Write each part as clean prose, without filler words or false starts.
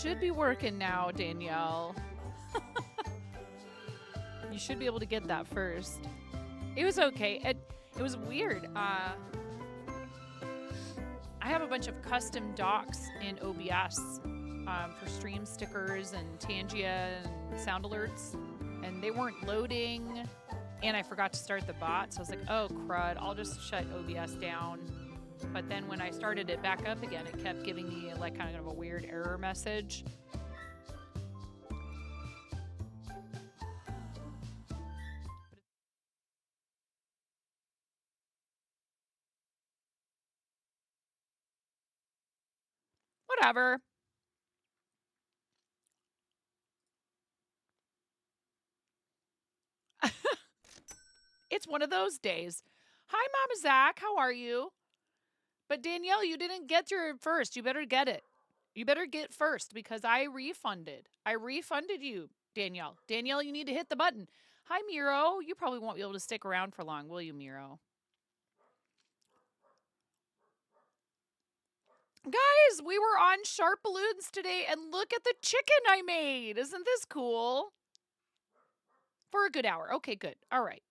should be working now, Danielle. You should be able to get that first. It was okay. It was weird. I have a bunch of custom docs in OBS for stream stickers and Tangia and sound alerts, and they weren't loading. And I forgot to start the bot, so I was like, oh crud, I'll just shut OBS down. But then when I started it back up again, it kept giving me like kind of a weird error message. Whatever. It's one of those days. Hi, Mama Zach. How are you? But Danielle, you didn't get your first. You better get it. You better get first because I refunded. I refunded you, Danielle. Danielle, you need to hit the button. Hi, Miro. You probably won't be able to stick around for long, will you, Miro? Guys, we were on Sharp Balloons today, and look at the chicken I made. Isn't this cool? For a good hour. Okay, good. All right.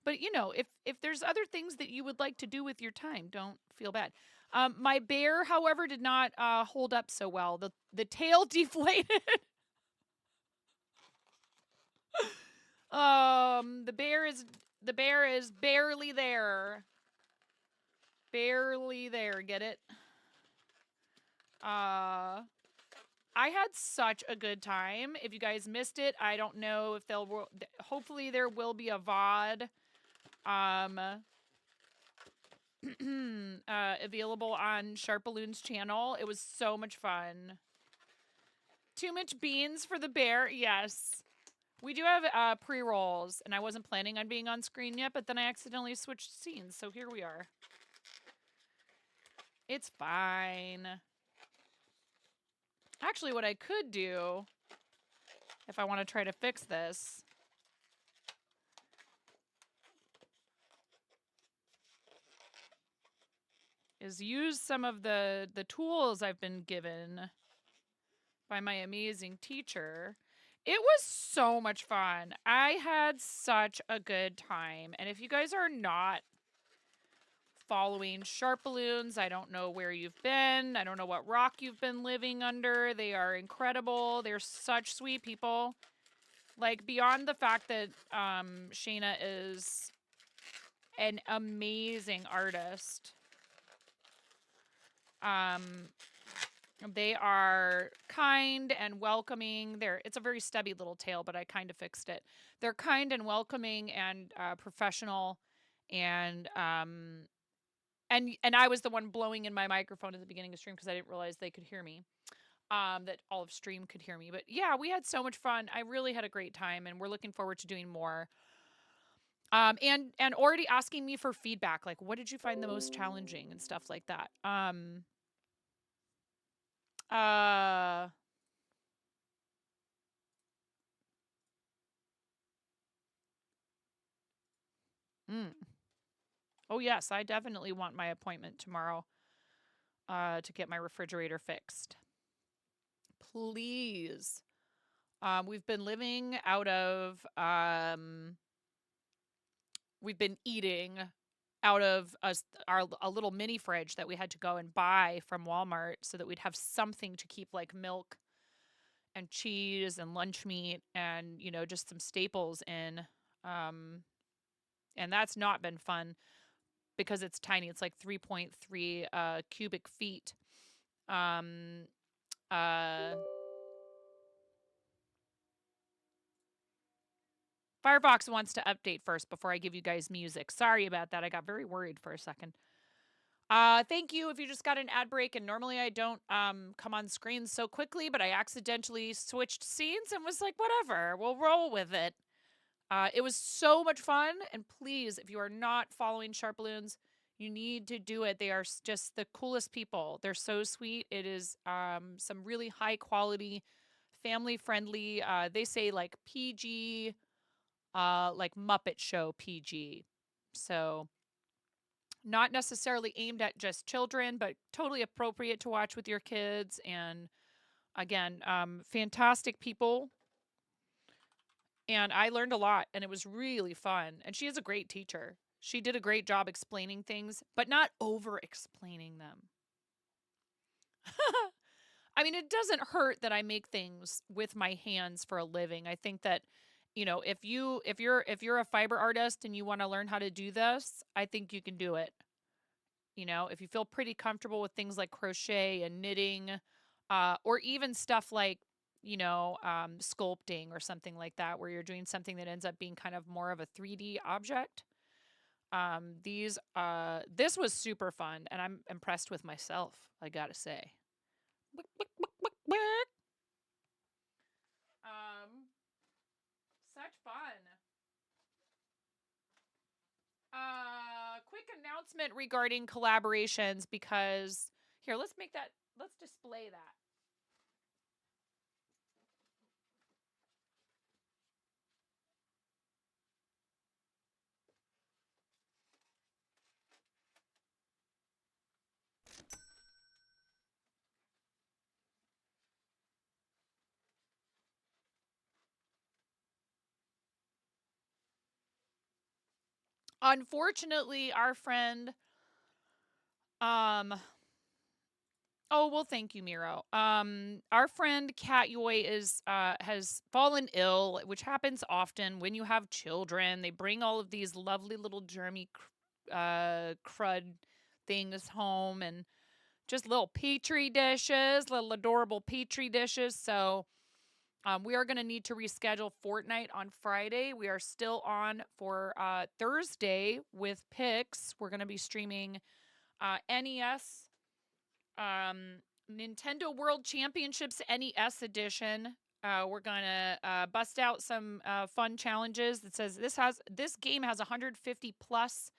But you know, if there's other things that you would like to do with your time, don't feel bad. My bear, however, did not hold up so well. The tail deflated. The bear is barely there. Barely there. Get it? I had such a good time. If you guys missed it, I don't know if hopefully there will be a VOD available on Sharp Balloons channel. It was so much fun. Too much beans for the bear. Yes. We do have pre-rolls, and I wasn't planning on being on screen yet, but then I accidentally switched scenes, so here we are. It's fine. Actually, what I could do, if I want to try to fix this, is use some of the tools I've been given by my amazing teacher. It was so much fun. I had such a good time. And if you guys are not following Sharp Balloons, I don't know where you've been. I don't know what rock you've been living under. They are incredible. They're such sweet people. Like, beyond the fact that Shayna is an amazing artist, they are kind and welcoming. It's a very stubby little tail, but I kind of fixed it. They're kind and welcoming and professional, and I was the one blowing in my microphone at the beginning of stream because I didn't realize they could hear me. That all of stream could hear me. But yeah, we had so much fun. I really had a great time, and we're looking forward to doing more. And already asking me for feedback, like what did you find the most challenging and stuff like that. Oh yes, I definitely want my appointment tomorrow to get my refrigerator fixed. Please. We've been living out of we've been eating out of a little mini fridge that we had to go and buy from Walmart so that we'd have something to keep like milk and cheese and lunch meat and, you know, just some staples in. And that's not been fun because it's tiny. It's like 3.3 cubic feet. Firefox wants to update first before I give you guys music. Sorry about that. I got very worried for a second. Thank you if you just got an ad break, and normally I don't come on screen so quickly, but I accidentally switched scenes and was like, whatever, we'll roll with it. It was so much fun, and please, if you are not following Sharp Balloons, you need to do it. They are just the coolest people. They're so sweet. It is some really high quality, family friendly, they say like PG, like Muppet Show PG. So not necessarily aimed at just children, but totally appropriate to watch with your kids. And Again, fantastic people, and I learned a lot, and it was really fun. And she is a great teacher. She did a great job explaining things, but not over explaining them. I mean, it doesn't hurt that I make things with my hands for a living. I think that, if you're a fiber artist and you want to learn how to do this, I think you can do it. If you feel pretty comfortable with things like crochet and knitting, or even stuff like, sculpting or something like that, where you're doing something that ends up being kind of more of a 3D object. This was super fun, and I'm impressed with myself, I gotta say. Um, Such fun. Quick announcement regarding collaborations, because here, let's display that. Unfortunately, our friend, um, oh, well, thank you, Miro. Our friend Kat Yoy has fallen ill, which happens often when you have children. They bring all of these lovely little germy crud things home, and just little petri dishes, little adorable petri dishes. So we are going to need to reschedule Fortnite on Friday. We are still on for Thursday with Pix. We're going to be streaming NES, Nintendo World Championships NES edition. We're gonna bust out some fun challenges. That says this game has 150 plus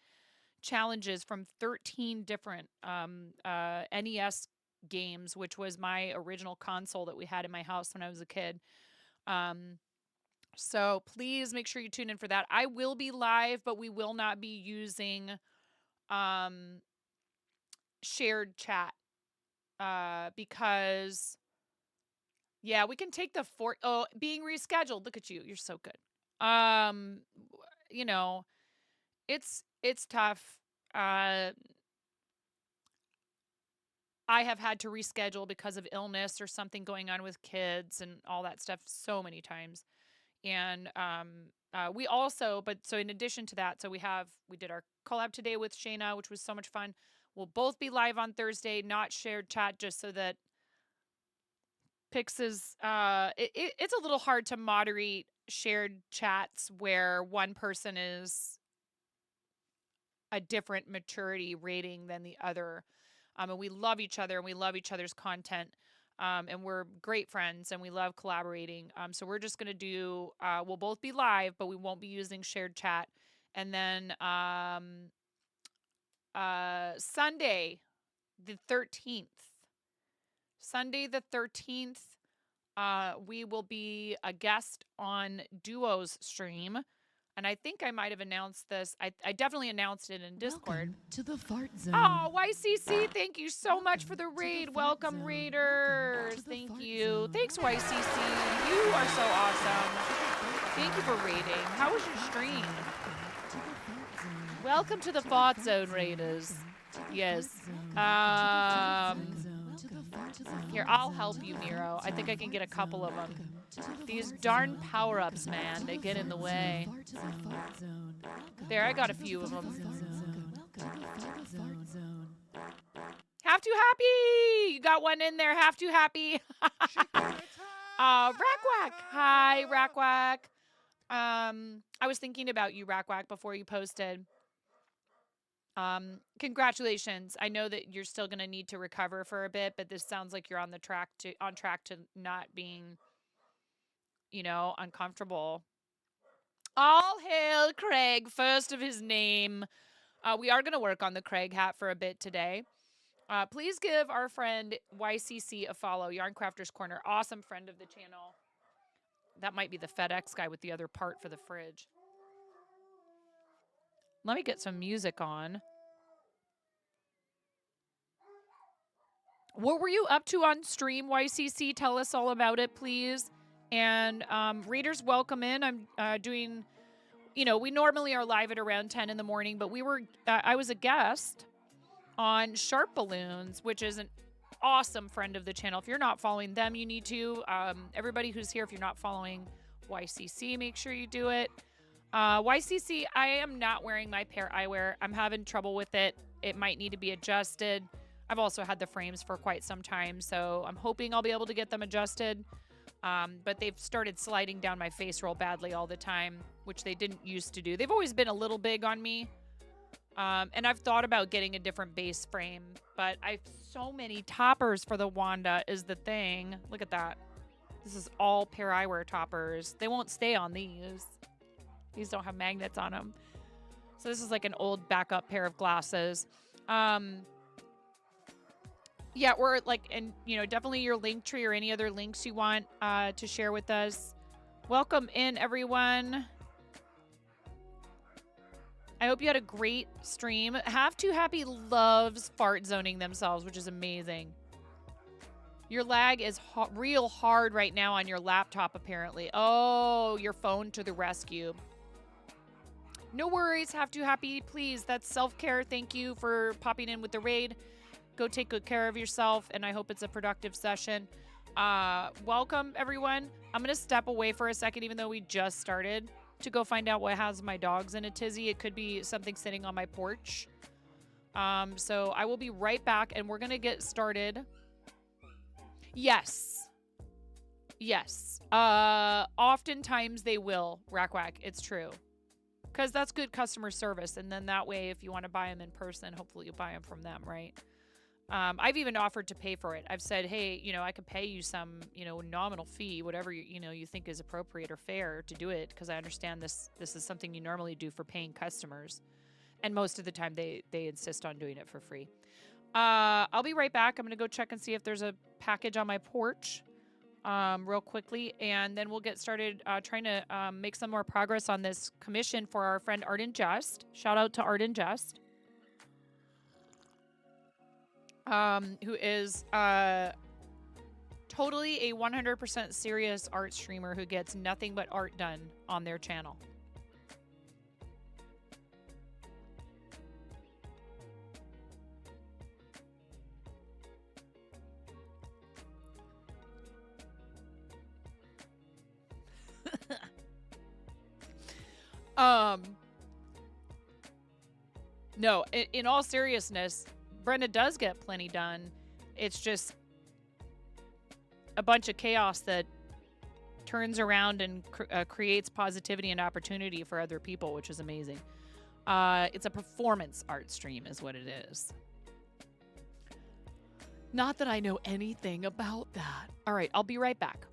challenges from 13 different NES games, which was my original console that we had in my house when I was a kid. So please make sure you tune in for that. I will be live, but we will not be using shared chat, because yeah, we can take the being rescheduled. Look at you. You're so good. Um you know, it's tough. I have had to reschedule because of illness or something going on with kids and all that stuff so many times. And we also, but so in addition to that, so we did our collab today with Shayna, which was so much fun. We'll both be live on Thursday, not shared chat, just so that Pix is it's a little hard to moderate shared chats where one person is a different maturity rating than the other. And we love each other, and we love each other's content. And we're great friends, and we love collaborating. So we're just going to do, we'll both be live, but we won't be using shared chat. And then Sunday, the 13th, Sunday the 13th, we will be a guest on Duo's stream. And I think I might have announced this. I definitely announced it in Discord. Welcome to the Fart Zone. Oh, YCC, thank you so much for the raid. Welcome, raiders. Thank you. Thanks, YCC. You are so awesome. Thank you for raiding. How was your stream? Welcome to the Fart Zone, raiders. Yes. Here, I'll help you, Nero. I think I can get a couple of them. These darn power-ups, man, they get in the way. There, I got a few of them. Half too happy! You got one in there, half too happy. Rackwack! Hi, Rackwack. I was thinking about you, Rackwack, before you posted. Congratulations. I know that you're still going to need to recover for a bit, but this sounds like you're on track to not being, uncomfortable. All hail Cregg, first of his name. We are going to work on the Cregg hat for a bit today. Please give our friend YCC a follow, Yarn Crafters Corner. Awesome friend of the channel. That might be the FedEx guy with the other part for the fridge. Let me get some music on. What were you up to on stream, YCC? Tell us all about it, please. And readers, welcome in. I'm doing, we normally are live at around 10 in the morning, but I was a guest on Sharp Balloons, which is an awesome friend of the channel. If you're not following them, you need to. Everybody who's here, if you're not following YCC, make sure you do it. YCC, I am not wearing my pair eyewear. I'm having trouble with it. It might need to be adjusted. I've also had the frames for quite some time, so I'm hoping I'll be able to get them adjusted. But they've started sliding down my face real badly all the time, which they didn't used to do. They've always been a little big on me. And I've thought about getting a different base frame, but I've so many toppers for the Wanda is the thing. Look at that. This is all pair eyewear toppers. They won't stay on these. These don't have magnets on them. So this is like an old backup pair of glasses. Yeah, we're like, and definitely your link tree or any other links you want to share with us. Welcome in, everyone. I hope you had a great stream. Have Too Happy loves fart zoning themselves, which is amazing. Your lag is real hard right now on your laptop, apparently. Oh, your phone to the rescue. No worries, Have Too Happy, please. That's self-care. Thank you for popping in with the raid. Go take good care of yourself, and I hope it's a productive session. Welcome, everyone. I'm going to step away for a second, even though we just started, to go find out what has my dogs in a tizzy. It could be something sitting on my porch. So I will be right back, and we're going to get started. Yes. Yes. Oftentimes they will, Rack. It's true. Because that's good customer service. And then that way, if you want to buy them in person, hopefully you buy them from them, right? I've even offered to pay for it. I've said, hey, I could pay you some, nominal fee, whatever you think is appropriate or fair to do it, because I understand this is something you normally do for paying customers. And most of the time they insist on doing it for free. I'll be right back. I'm going to go check and see if there's a package on my porch real quickly, and then we'll get started trying to make some more progress on this commission for our friend Art and Just. Shout out to Art and Just. Who is totally a 100% serious art streamer who gets nothing but art done on their channel. No, in all seriousness, Brenda does get plenty done. It's just a bunch of chaos that turns around and creates positivity and opportunity for other people, which is amazing. It's a performance art stream is what it is. Not that I know anything about that. All right, I'll be right back.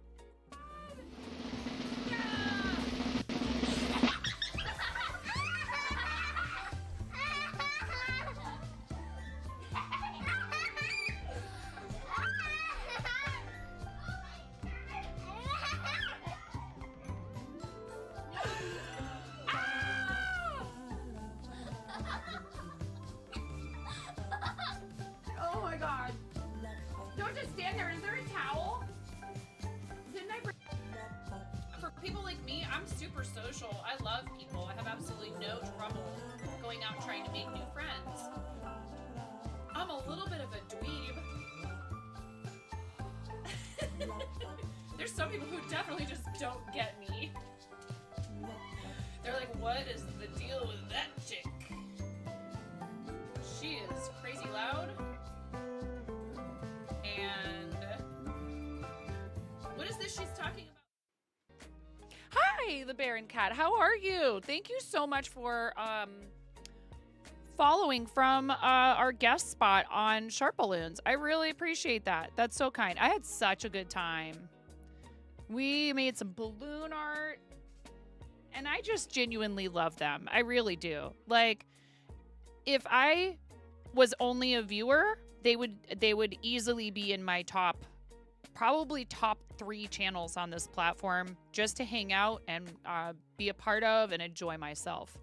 Cat, how are you? Thank you so much for following from our guest spot on Sharp Balloons. I really appreciate that. That's so kind. I had such a good time. We made some balloon art, and I just genuinely love them. I really do. Like, if I was only a viewer, they would easily be in my probably top 3 channels on this platform, just to hang out and be a part of and enjoy myself.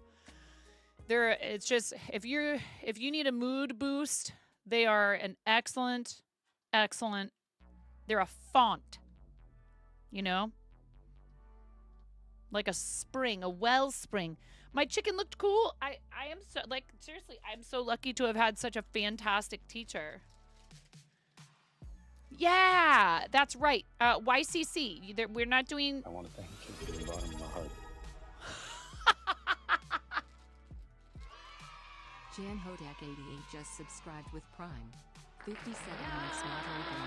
It's just, if you need a mood boost, they are an excellent excellent. They're a font, you know? Like a spring, a wellspring. My chicken looked cool. I am so, like, seriously, I'm so lucky to have had such a fantastic teacher. Yeah, that's right. YCC. We're not doing... I want to thank you from the bottom of my heart. Jan Hodak 88 just subscribed with Prime. 57 months not open.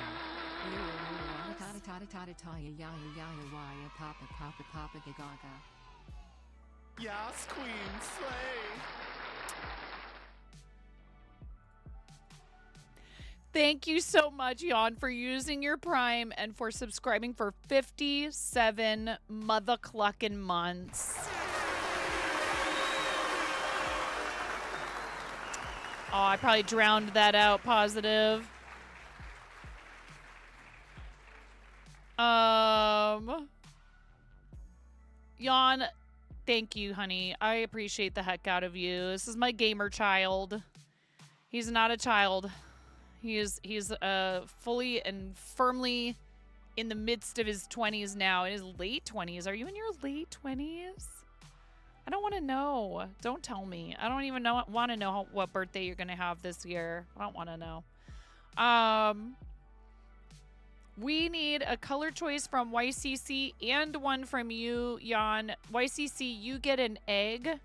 Yas, queen, slay. Thank you so much, Jan, for using your Prime and for subscribing for 57 mother clucking months. Oh, I probably drowned that out, positive. Jan, thank you, honey. I appreciate the heck out of you. This is my gamer child. He's not a child. He's fully and firmly in the midst of his 20s now, in his late 20s. Are you in your late 20s? I don't want to know. Don't tell me. I don't even want to know what birthday you're going to have this year. I don't want to know. We need a color choice from YCC and one from you, Jan. YCC, you get an egg.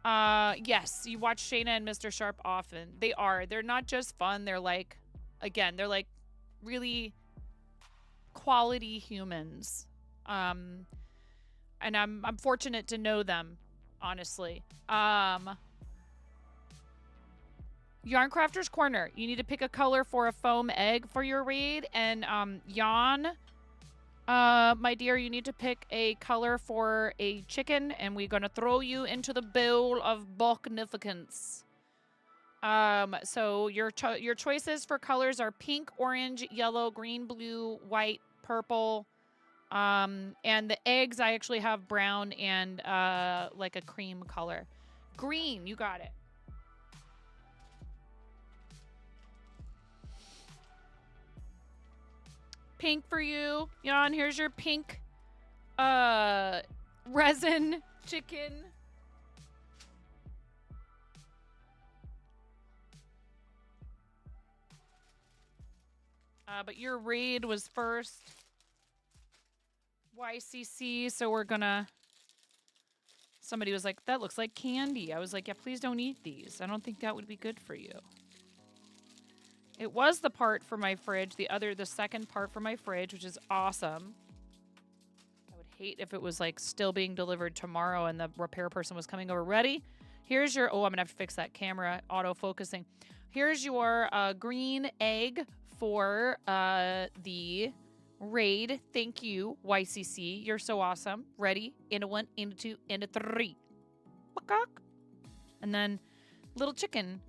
Yes, you watch Shayna and Mr. Sharp often. They are. They're not just fun. They're like, again, they're like really quality humans. And I'm fortunate to know them, honestly. Yarn Crafter's Corner. You need to pick a color for a foam egg for your raid. And Jan, my dear, you need to pick a color for a chicken, and we're gonna throw you into the bowl of boknificence. So your choices for colors are pink, orange, yellow, green, blue, white, purple. And the eggs, I actually have brown and like a cream color. Green, you got it. Pink for you. Jan, here's your pink resin chicken. But your raid was first. YCC, so we're gonna... Somebody was like, that looks like candy. I was like, yeah, please don't eat these. I don't think that would be good for you. It was the part for my fridge, the second part for my fridge, which is awesome. I would hate if it was like still being delivered tomorrow and the repair person was coming over. Ready? Here's your, oh, I'm gonna have to fix that camera, auto-focusing. Here's your green egg for the raid. Thank you, YCC. You're so awesome. Ready? In a 1, in a 2, in a 3. And then little chicken.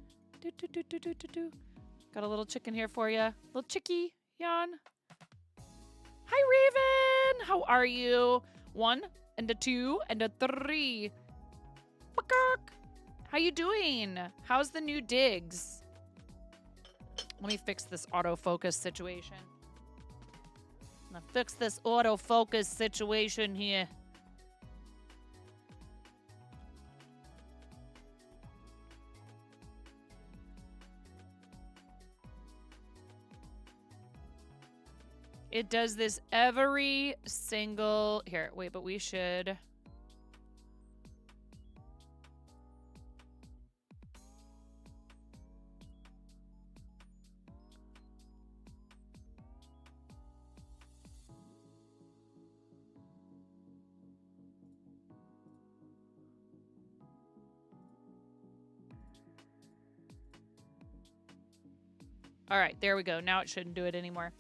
Got a little chicken here for you. Little chickie, Jan. Hi, Raven. How are you? 1 and a 2 and a 3. How you doing? How's the new digs? Let me fix this autofocus situation. I'm gonna fix this autofocus situation here. It does this every single... Here, wait, but we should... All right, there we go. Now it shouldn't do it anymore.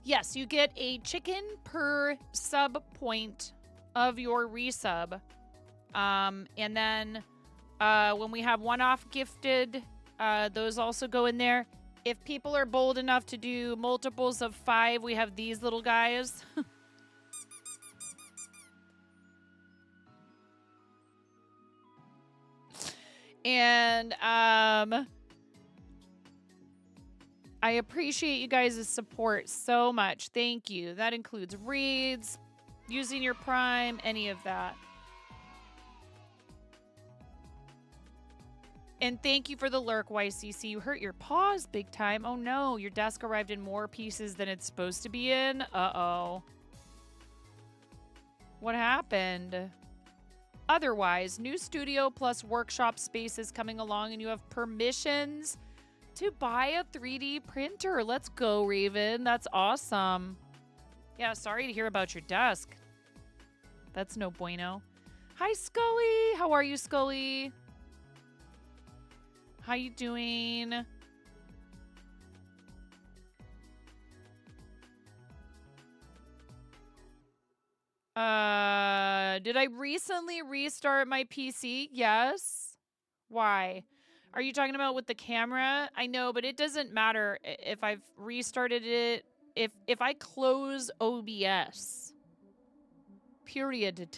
Yes, you get a chicken per sub point of your resub. And then when we have one-off gifted, those also go in there. If people are bold enough to do multiples of 5, we have these little guys. And I appreciate you guys' support so much. Thank you. That includes reads, using your Prime, any of that. And thank you for the lurk, YCC. You hurt your paws big time. Oh no, your desk arrived in more pieces than it's supposed to be in. Uh-oh. What happened? Otherwise, new studio plus workshop spaces coming along, and you have permissions to buy a 3D printer. Let's go, Raven. That's awesome. Yeah, sorry to hear about your desk. That's no bueno. Hi, Scully. How are you, Scully? How you doing? Did I recently restart my PC? Yes. Why? Are you talking about with the camera? I know, but it doesn't matter if I've restarted it. If I close OBS. Period.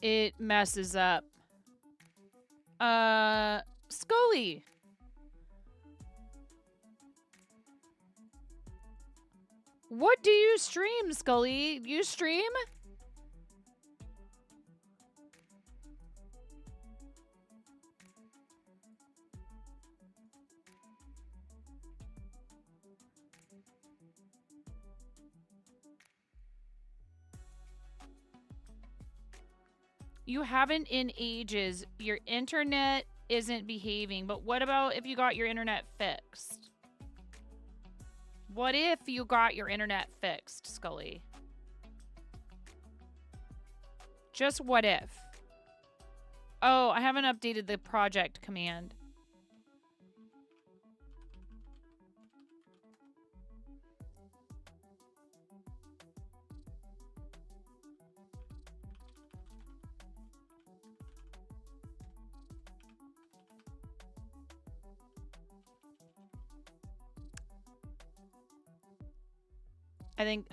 It messes up. Scully. What do you stream, Scully? You stream? You haven't in ages. Your internet isn't behaving. But what about if you got your internet fixed? What if you got your internet fixed, Scully? Just what if? Oh, I haven't updated the project command.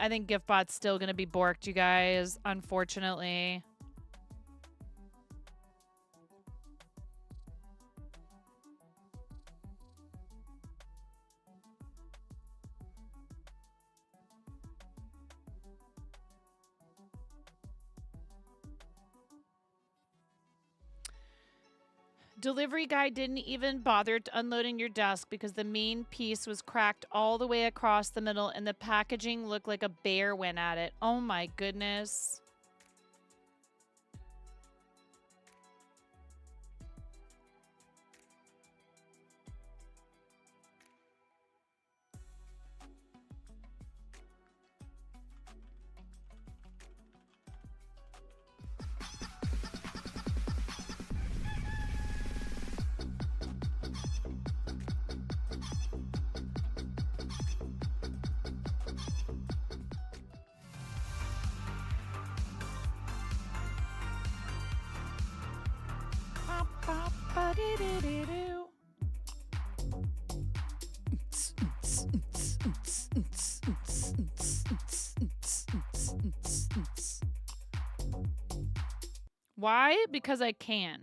I think GiftBot's still gonna be borked, you guys, unfortunately. Delivery guy didn't even bother unloading your desk because the main piece was cracked all the way across the middle and the packaging looked like a bear went at it. Oh my goodness. Why? Because I can.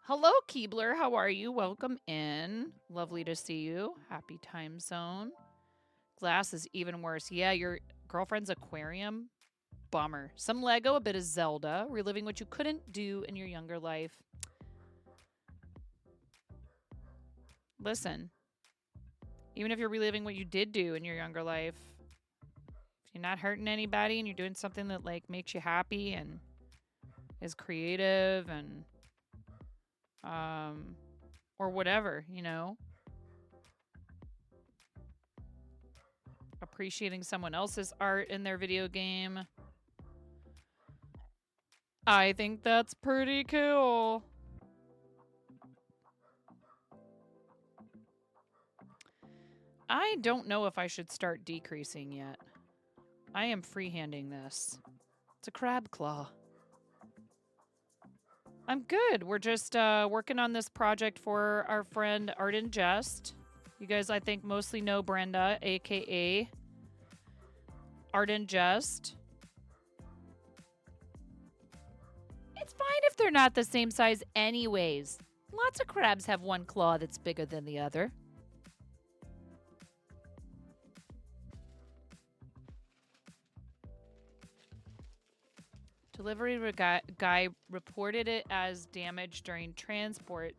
Hello, Keebler. How are you? Welcome in. Lovely to see you. Happy time zone. Glass is even worse. Yeah, your girlfriend's aquarium? Bummer. Some Lego, a bit of Zelda. Reliving what you couldn't do in your younger life. Listen. Even if you're reliving what you did do in your younger life, if you're not hurting anybody and you're doing something that, like, makes you happy and is creative and or whatever, you know, appreciating someone else's art in their video game, I think that's pretty cool. I don't know if I should start decreasing yet. I am freehanding this. It's a crab claw. I'm good. We're just working on this project for our friend Art and Jest. You guys, I think, mostly know Brenda, aka Art and Jest. It's fine if they're not the same size anyways. Lots of crabs have one claw that's bigger than the other. Delivery guy reported it as damaged during transport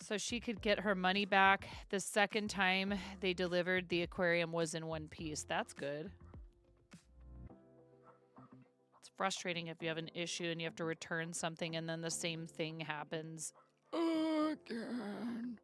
so she could get her money back. The second time they delivered, the aquarium was in one piece. That's good. It's frustrating if you have an issue and you have to return something and then the same thing happens again.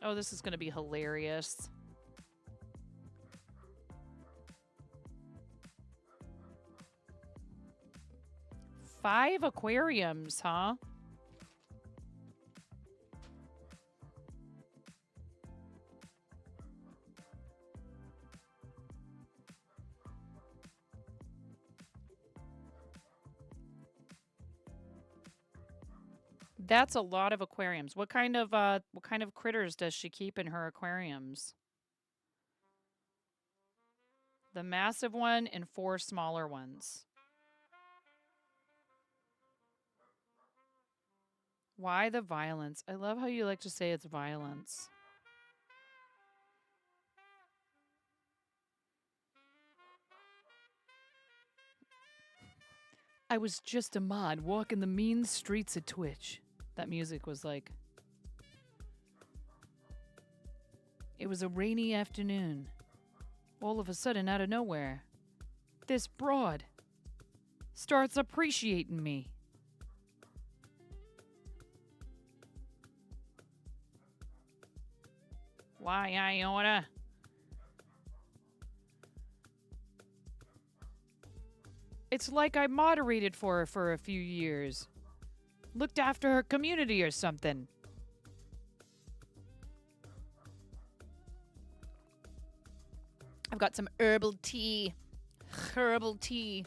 Oh, this is going to be hilarious. Five aquariums, huh? That's a lot of aquariums. What kind of critters does she keep in her aquariums? The massive one and 4 smaller ones. Why the violence? I love how you like to say it's violence. I was just a mod walking the mean streets of Twitch. That music was like... It was a rainy afternoon. All of a sudden, out of nowhere, this broad starts appreciating me. Why, Iona? It's like I moderated for her for a few years. Looked after her community or something. I've got some herbal tea. Herbal tea.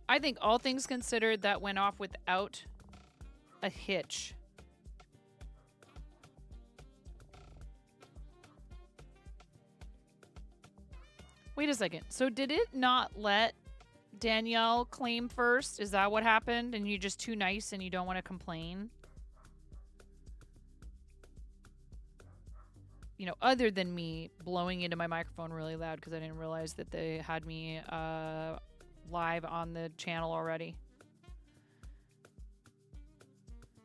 I think all things considered, that went off without a hitch. Wait a second. So did it not let Danielle claim first? Is that what happened? And you're just too nice and you don't want to complain? You know, other than me blowing into my microphone really loud because I didn't realize that they had me live on the channel already.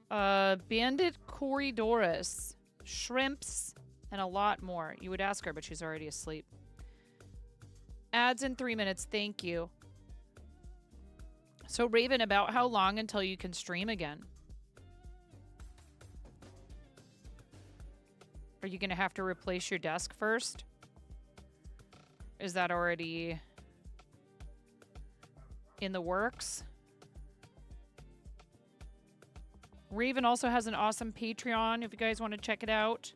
Bandit Corridoris, shrimps, and a lot more. You would ask her, but she's already asleep. Ads in 3 minutes. Thank you. So, Raven, about how long until you can stream again? Are you going to have to replace your desk first? Is that already in the works? Raven also has an awesome Patreon if you guys want to check it out.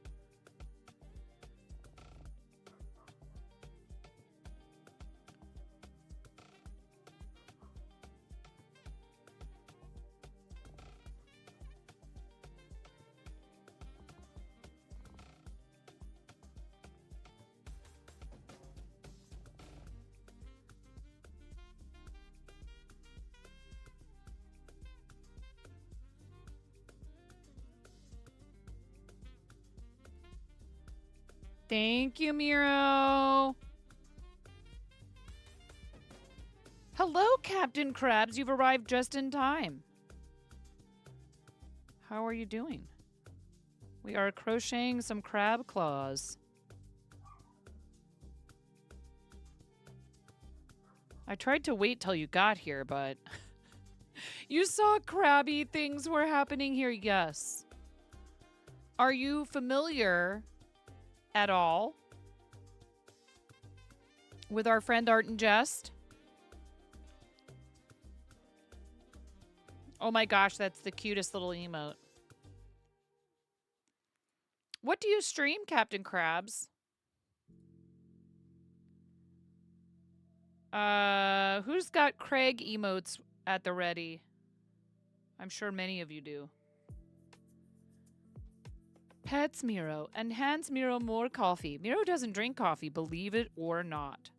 Thank you, Miro. Hello, Captain Krabs. You've arrived just in time. How are you doing? We are crocheting some crab claws. I tried to wait till you got here, but... You saw crabby things were happening here, yes. Are you familiar... at all with our friend Art and Jest. Oh my gosh, that's the cutest little emote. What do you stream, Captain Krabs? Who's got Cregg emotes at the ready? I'm sure many of you do. Pets Miro and hands Miro more coffee. Miro doesn't drink coffee, believe it or not.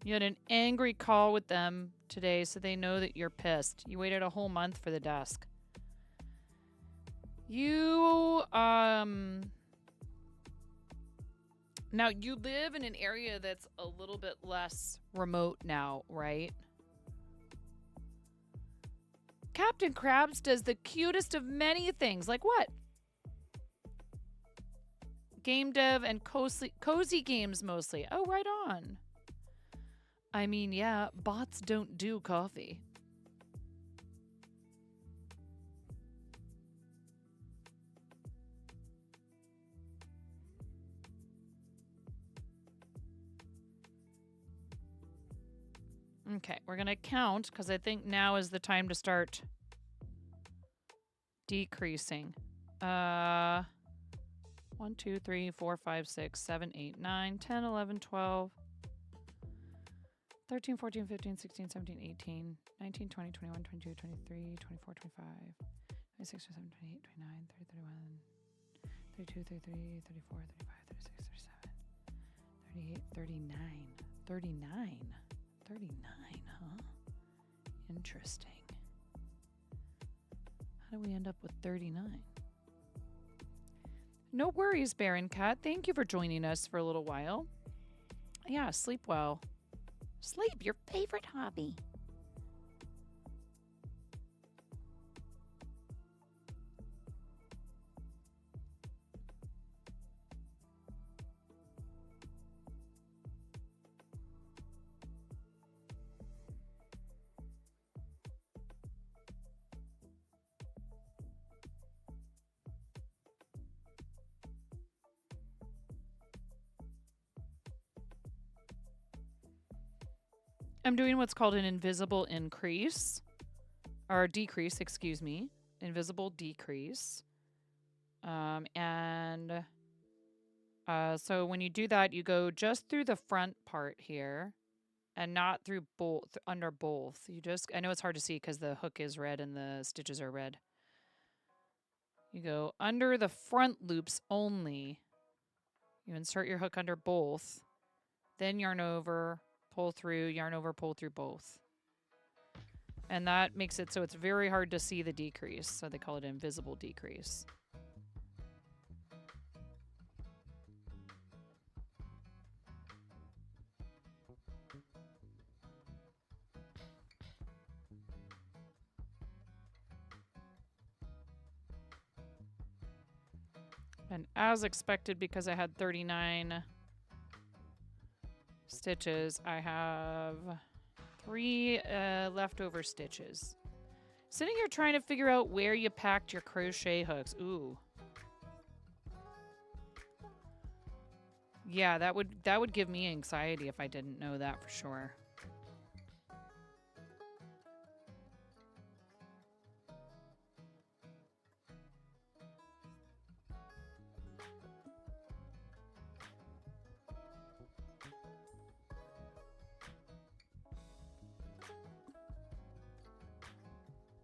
You had an angry call with them today, so they know that you're pissed. You waited a whole month for the desk. You, now you live in an area that's a little bit less remote now, right? Captain Krabs does the cutest of many things. Like what? Game dev and cozy games mostly. Oh, right on. I mean, yeah, bots don't do coffee. Okay, we're going to count because I think now is the time to start decreasing. 1, 2, 3, 4, 5, 6, 7, 8, 9, 10, 11, 12, 13, 14, 15, 16, 17, 18, 19, 20, 21, 22, 23, 24, 25, 26, 27, 28, 29, 30, 31, 32, 33, 34, 35, 36, 37, 38, 39. 39. 39, huh? Interesting. How do we end up with 39? No worries, Baron Cat. Thank you for joining us for a little while. Yeah, sleep well. Sleep, your favorite hobby. I'm doing what's called an invisible increase, or decrease, excuse me. Invisible decrease. So when you do that, you go just through the front part here and not through both, under both. You just, I know it's hard to see because the hook is red and the stitches are red. You go under the front loops only. You insert your hook under both, then yarn over, pull through, yarn over, pull through both. And that makes it so it's very hard to see the decrease. So they call it invisible decrease. And as expected, because I had 39 stitches, I have 3 leftover stitches. Sitting here trying to figure out where you packed your crochet hooks. Ooh. Yeah, that would give me anxiety if I didn't know that for sure.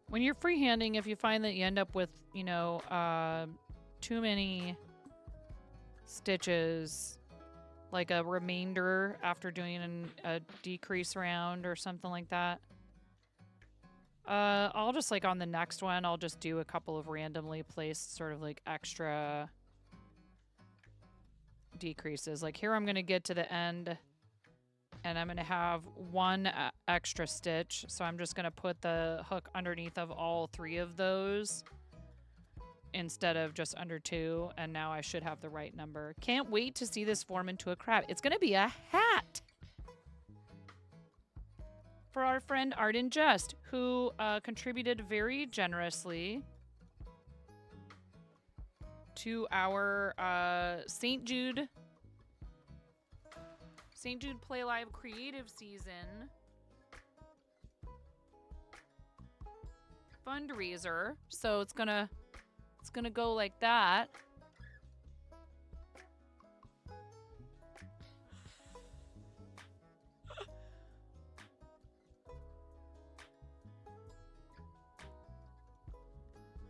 When you're freehanding, if you find that you end up with, you know, too many stitches, like a remainder after doing a decrease round or something like that, I'll just, like, on the next one, I'll just do a couple of randomly placed sort of like extra decreases. Like here I'm going to get to the end And I'm going to have one extra stitch. So I'm just going to put the hook underneath of all 3 of those instead of just under 2. And now I should have the right number. Can't wait to see this form into a crab. It's going to be a hat for our friend Art and Just, who contributed very generously to our St. Jude Play Live Creative Season fundraiser. So it's gonna go like that.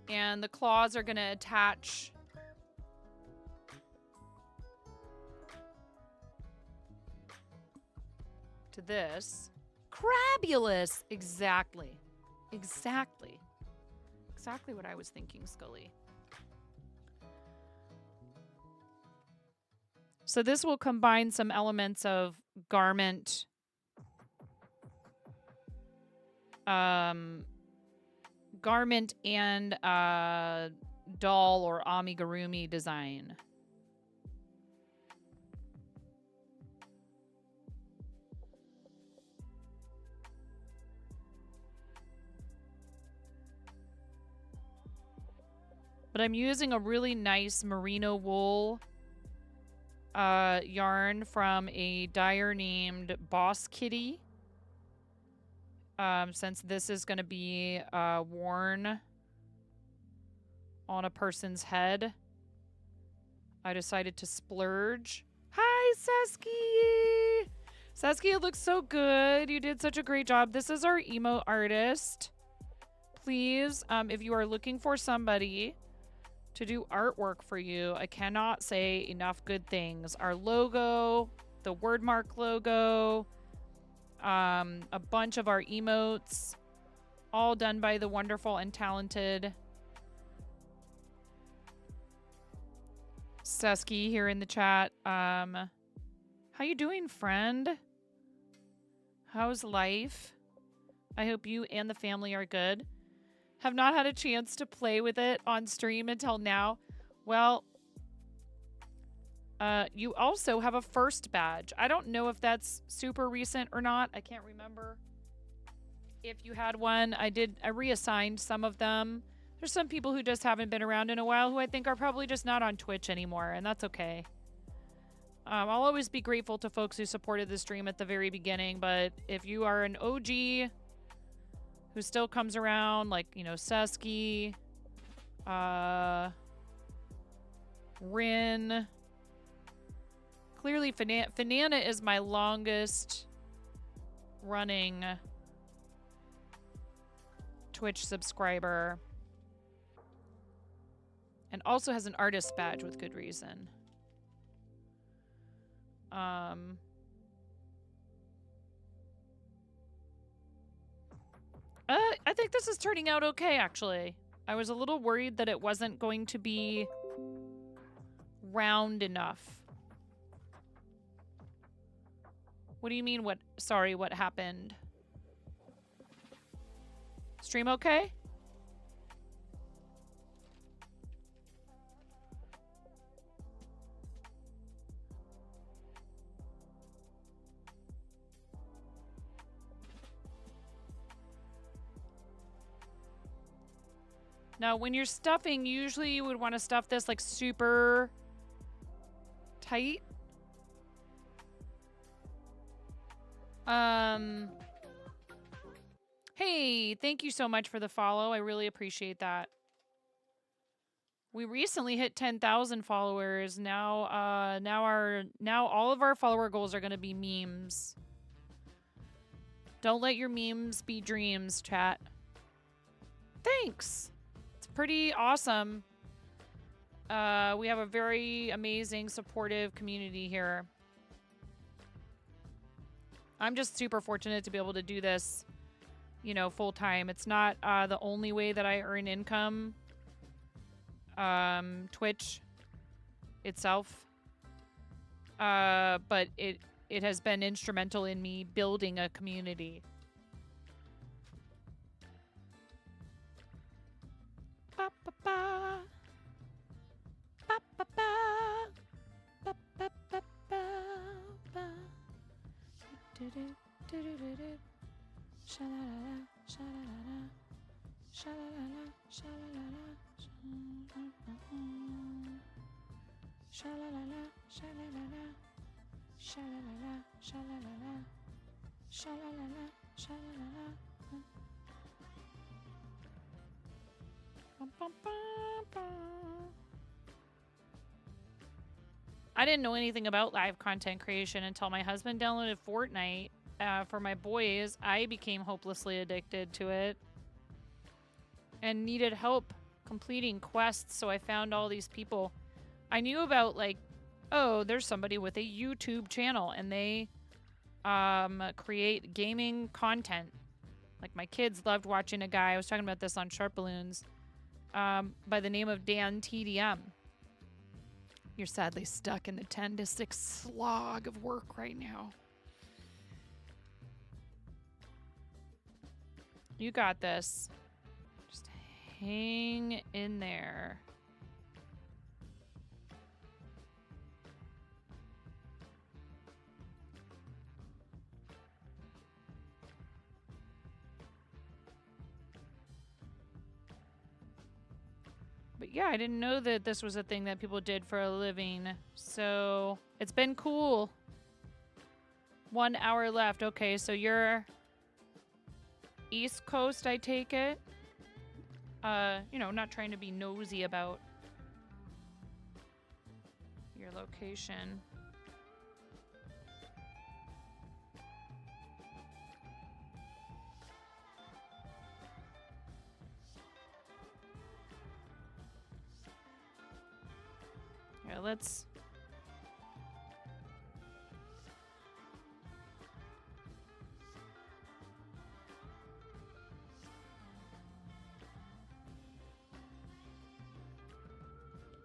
And the claws are gonna attach to this. Crabulous! Exactly. Exactly. Exactly what I was thinking, Scully. So this will combine some elements of garment, garment and doll or amigurumi design. But I'm using a really nice merino wool yarn from a dyer named Boss Kitty. Since this is going to be worn on a person's head, I decided to splurge. Hi, Sesky! Sesky, it looks so good. You did such a great job. This is our emo artist. Please, if you are looking for somebody to do artwork for you, I cannot say enough good things. Our logo, the Wordmark logo, a bunch of our emotes, all done by the wonderful and talented Sesky here in the chat. How you doing, friend? How's life? I hope you and the family are good. Have not had a chance to play with it on stream until now. Well, you also have a first badge. I don't know if that's super recent or not. I can't remember if you had one. I reassigned some of them. There's some people who just haven't been around in a while who I think are probably just not on Twitch anymore, and that's okay. I'll always be grateful to folks who supported the stream at the very beginning, but if you are an OG who still comes around, like, you know, Sesky, Rin. Clearly, Fanana is my longest running Twitch subscriber. And also has an artist badge with good reason. I think this is turning out okay, actually. I was a little worried that it wasn't going to be round enough. What do you mean, what? Sorry, what happened? Stream okay? Now, when you're stuffing, usually you would want to stuff this like super tight. Hey, thank you so much for the follow. I really appreciate that. We recently hit 10,000 followers. Now, now all of our follower goals are going to be memes. Don't let your memes be dreams, chat. Thanks. It's pretty awesome. We have a very amazing, supportive community here. I'm just super fortunate to be able to do this, you know, full time. It's not the only way that I earn income. Twitch itself. But it it has been instrumental in me building a community. Ba, ba, ba. Ba, ba, ba. Ba, ba, ba, ba, ba. Do, do, do, do, do, do. Sha-la-la-la, sha-la-la-la. Sha-la-la-la, sha-la-la-la. Sha-la-la-la, sha-la-la-la. Sha-la-la-la, sha-la-la-la. Sha-la-la-la, sha-la-la-la. Bum, bum, bum, bum. I didn't know anything about live content creation until my husband downloaded Fortnite for my boys. I became hopelessly addicted to it and needed help completing quests, so I found all these people. I knew about, like, oh, there's somebody with a YouTube channel and they create gaming content. Like, my kids loved watching a guy, I was talking about this on Sharp Balloons, by the name of Dan TDM. You're sadly stuck in the 10 to 6 slog of work right now. You got this. Just hang in there. But yeah, I didn't know that this was a thing that people did for a living. So it's been cool. 1 hour left. Okay, so you're East Coast, I take it. You know, not trying to be nosy about your location. Yeah, let's...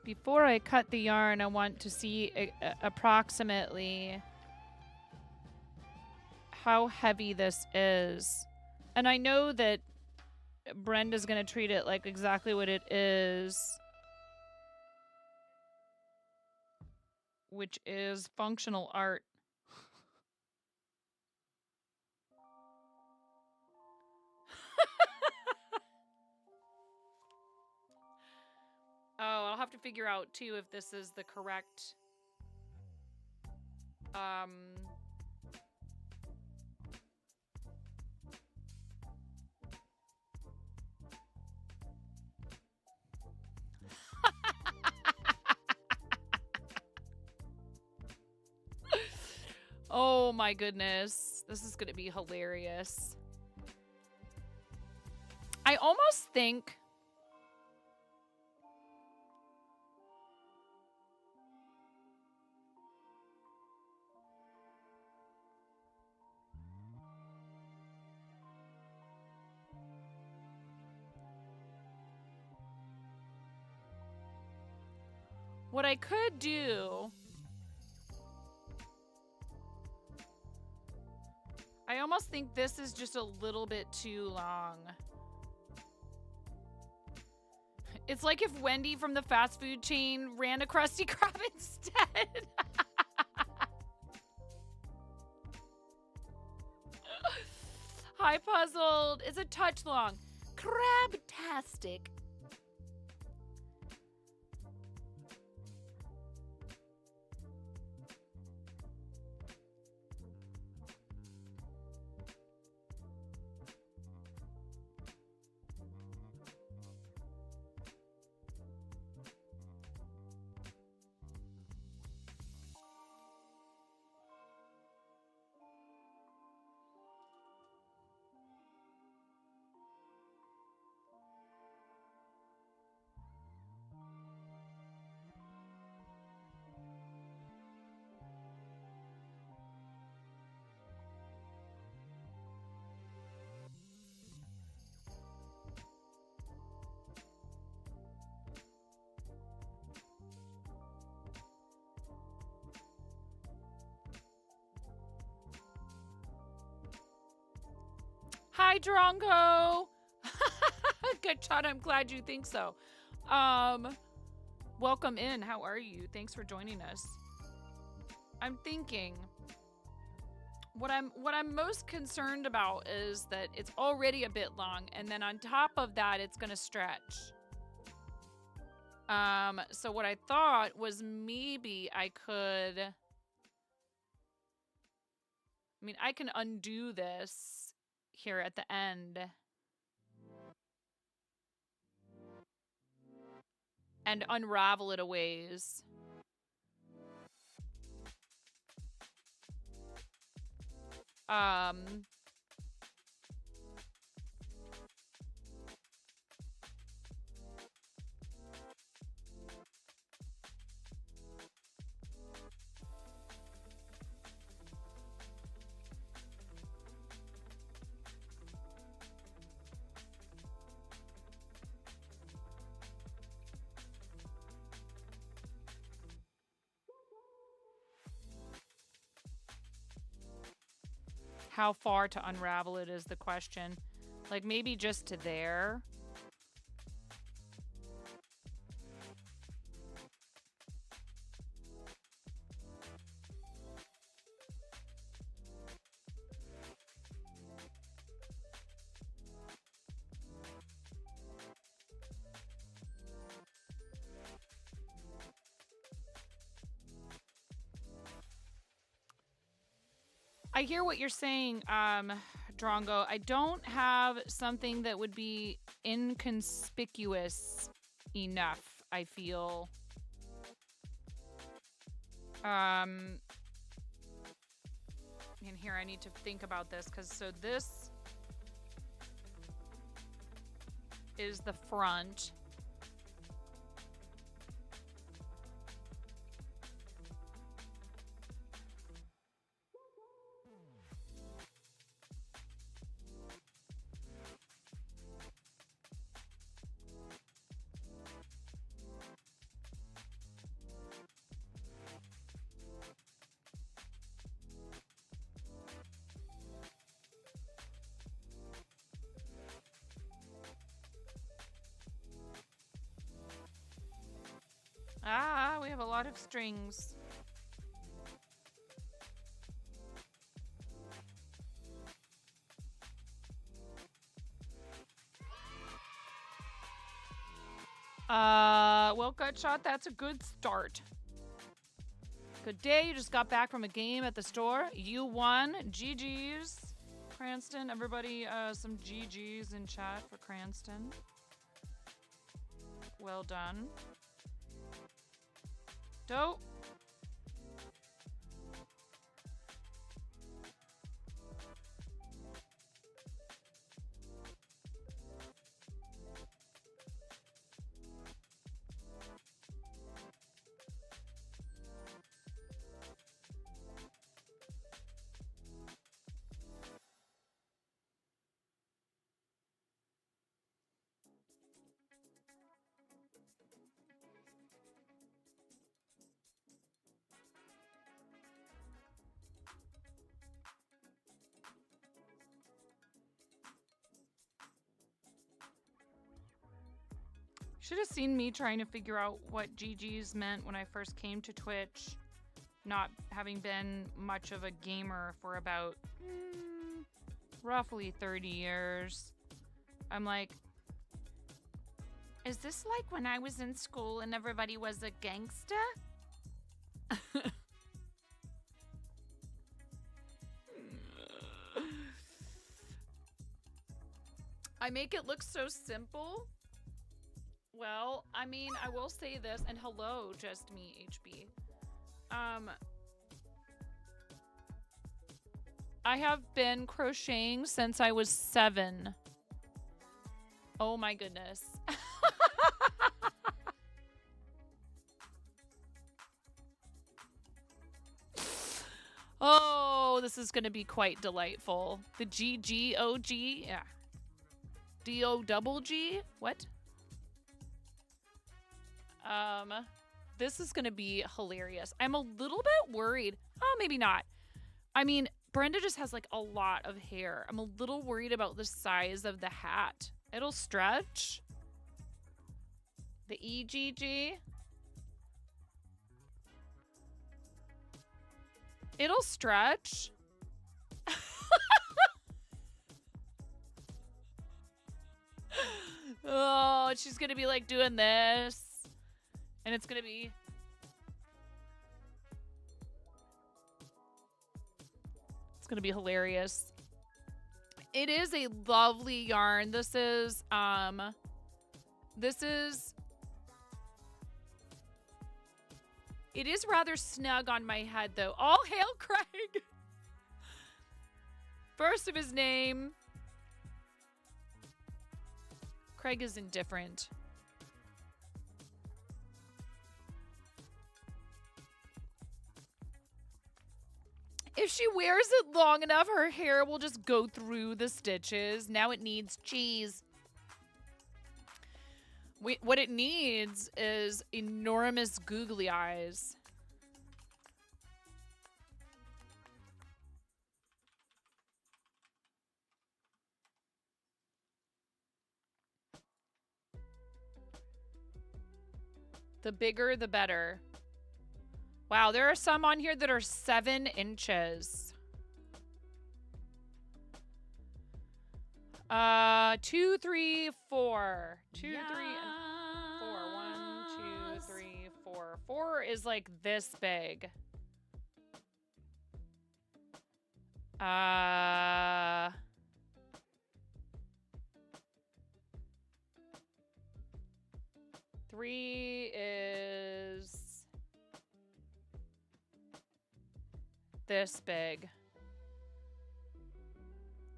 Before I cut the yarn, I want to see approximately how heavy this is. And I know that Brenda's going to treat it like exactly what it is, which is functional art. Oh, I'll have to figure out too if this is the correct Oh my goodness. This is going to be hilarious. I almost think what I could do, I almost think this is just a little bit too long. It's like if Wendy from the fast food chain ran a Krusty Krab instead. Hi, Puzzled. It's a touch long. Crabtastic. Hi, Drongo. Good shot. I'm glad you think so. Welcome in. How are you? Thanks for joining us. I'm thinking what I'm most concerned about is that it's already a bit long, and then on top of that, it's gonna stretch. So what I thought was maybe I can undo this here at the end and unravel it a ways. How far to unravel it is the question. Like maybe just to there. I hear what you're saying, Drongo. I don't have something that would be inconspicuous enough, I feel. And here I need to think about this because so this is the front. Ah, we have a lot of strings. Well, Gutshot, that's a good start. Good day. You just got back from a game at the store. You won. GG's. Cranston, everybody, some GG's in chat for Cranston. Well done. Dope. Should have seen me trying to figure out what GG's meant when I first came to Twitch, not having been much of a gamer for about roughly 30 years. I'm like, is this like when I was in school and everybody was a gangsta? I make it look so simple. Well, I mean, I will say this, and hello, just me, HB. I have been crocheting since I was 7. Oh my goodness. Oh, this is going to be quite delightful. The GGOG? Yeah. DO-double-G? What? This is going to be hilarious. I'm a little bit worried. Oh, maybe not. I mean, Brenda just has like a lot of hair. I'm a little worried about the size of the hat. It'll stretch. The EGG. It'll stretch. Oh, she's gonna be like doing this. And it's gonna be... It's gonna be hilarious. It is a lovely yarn. This is... It is rather snug on my head, though. All hail Cregg! First of his name. Cregg is indifferent. If she wears it long enough, her hair will just go through the stitches. Now it needs cheese. What it needs is enormous googly eyes. The bigger, the better. Wow, there are some on here that are 7 inches. 2, 3, 4. 2, 3, and 4. 1, 2, 3, 4. 4 is like this big. Three is this big.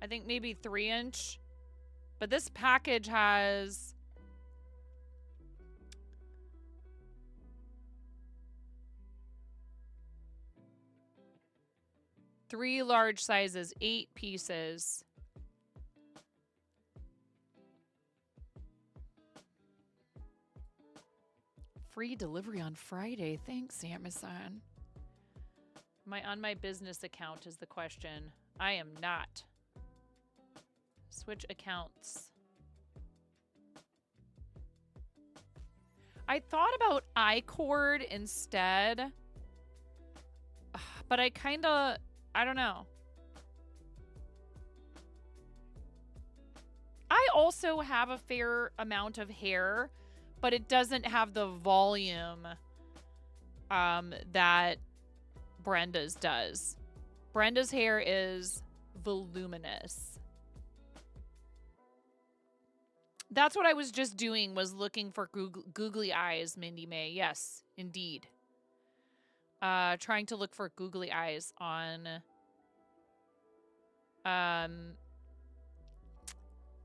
I think maybe 3-inch. But this package has three large sizes, 8 pieces. Free delivery on Friday. Thanks, Amazon. Am I on my business account is the question. I am not. Switch accounts. I thought about iCord instead. But I don't know. I also have a fair amount of hair, but it doesn't have the volume that Brenda's does. Brenda's hair is voluminous. That's what I was just doing, was looking for googly eyes, Mindy May. Yes, indeed. Trying to look for googly eyes on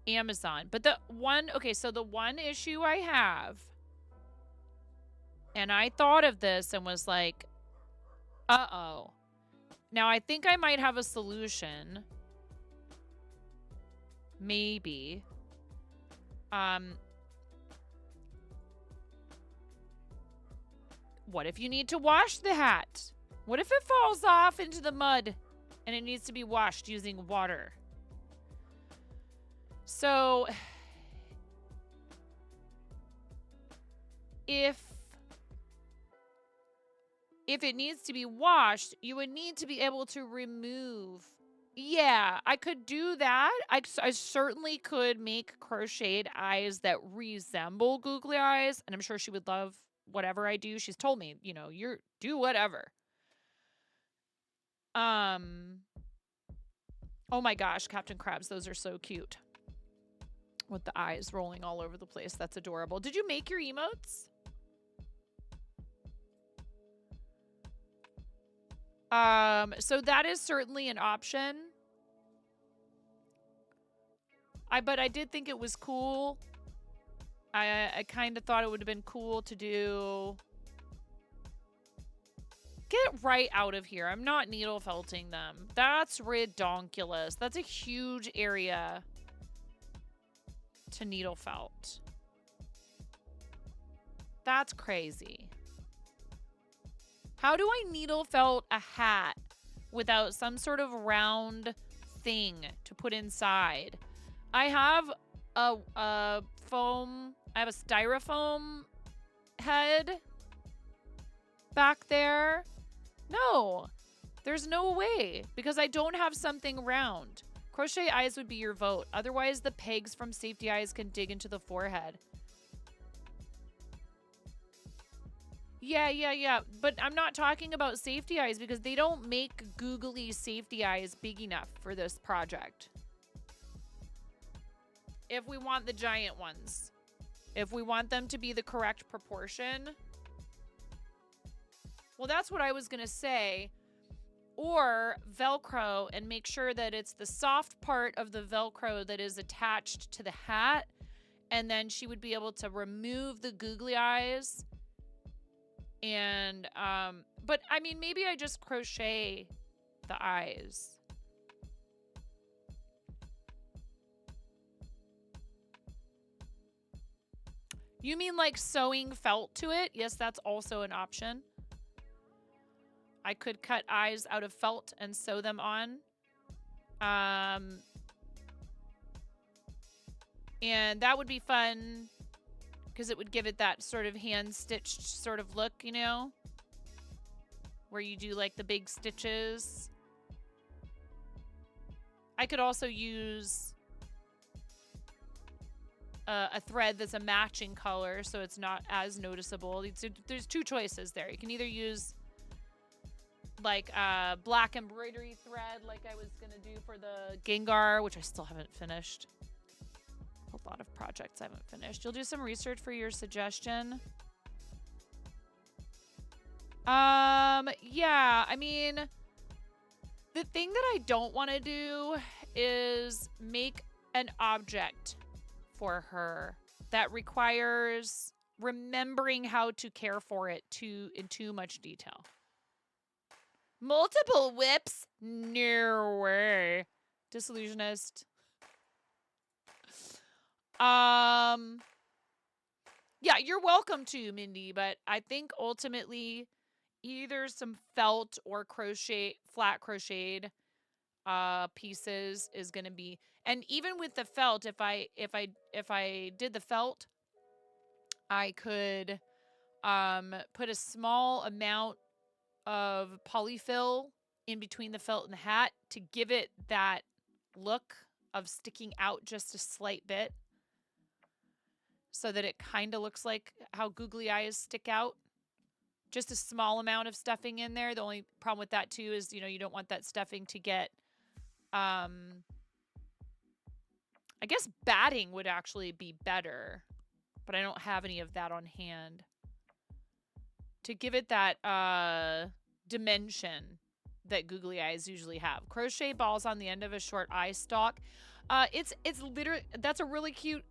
Amazon. But the one issue I have, and I thought of this and was like, uh-oh. Now, I think I might have a solution. Maybe. What if you need to wash the hat? What if it falls off into the mud and it needs to be washed using water? So, if it needs to be washed, you would need to be able to remove. Yeah, I could do that. I certainly could make crocheted eyes that resemble googly eyes, and I'm sure she would love whatever I do. She's told me, you do whatever. Oh my gosh, Captain Crabs, those are so cute. With the eyes rolling all over the place. That's adorable. Did you make your emotes? So that is certainly an option. But I did think it was cool. I kind of thought it would have been cool to do. Get right out of here. I'm not needle felting them. That's redonkulous. That's a huge area to needle felt. That's crazy. How do I needle felt a hat without some sort of round thing to put inside. I have a styrofoam head back there. No, there's no way because I don't have something round. Crochet eyes would be your vote. Otherwise, the pegs from safety eyes can dig into the forehead. Yeah. But I'm not talking about safety eyes because they don't make googly safety eyes big enough for this project. If we want the giant ones. If we want them to be the correct proportion. Well, that's what I was going to say. Or Velcro and make sure that it's the soft part of the Velcro that is attached to the hat. And then she would be able to remove the googly eyes. And, but I mean, maybe I just crochet the eyes. You mean like sewing felt to it? Yes, that's also an option. I could cut eyes out of felt and sew them on. And that would be fun because it would give it that sort of hand-stitched sort of look, you know? Where you do like the big stitches. I could also use a thread that's a matching color so it's not as noticeable. There's two choices there. You can either use like black embroidery thread like I was gonna do for the Gengar, which I still haven't finished. A lot of projects I haven't finished. You'll do some research for your suggestion. Yeah, I mean, the thing that I don't want to do is make an object for her that requires remembering how to care for it in too much detail. Multiple whips? No way. Disillusionist. Yeah, you're welcome to, Mindy, but I think ultimately either some felt or flat crocheted pieces is going to be, and even with the felt, if I did the felt, I could put a small amount of polyfill in between the felt and the hat to give it that look of sticking out just a slight bit so that it kind of looks like how googly eyes stick out. Just a small amount of stuffing in there. The only problem with that too is, you know, you don't want that stuffing to get, I guess batting would actually be better, but I don't have any of that on hand. To give it that dimension that googly eyes usually have. Crochet balls on the end of a short eye stalk. It's literally, that's a really cute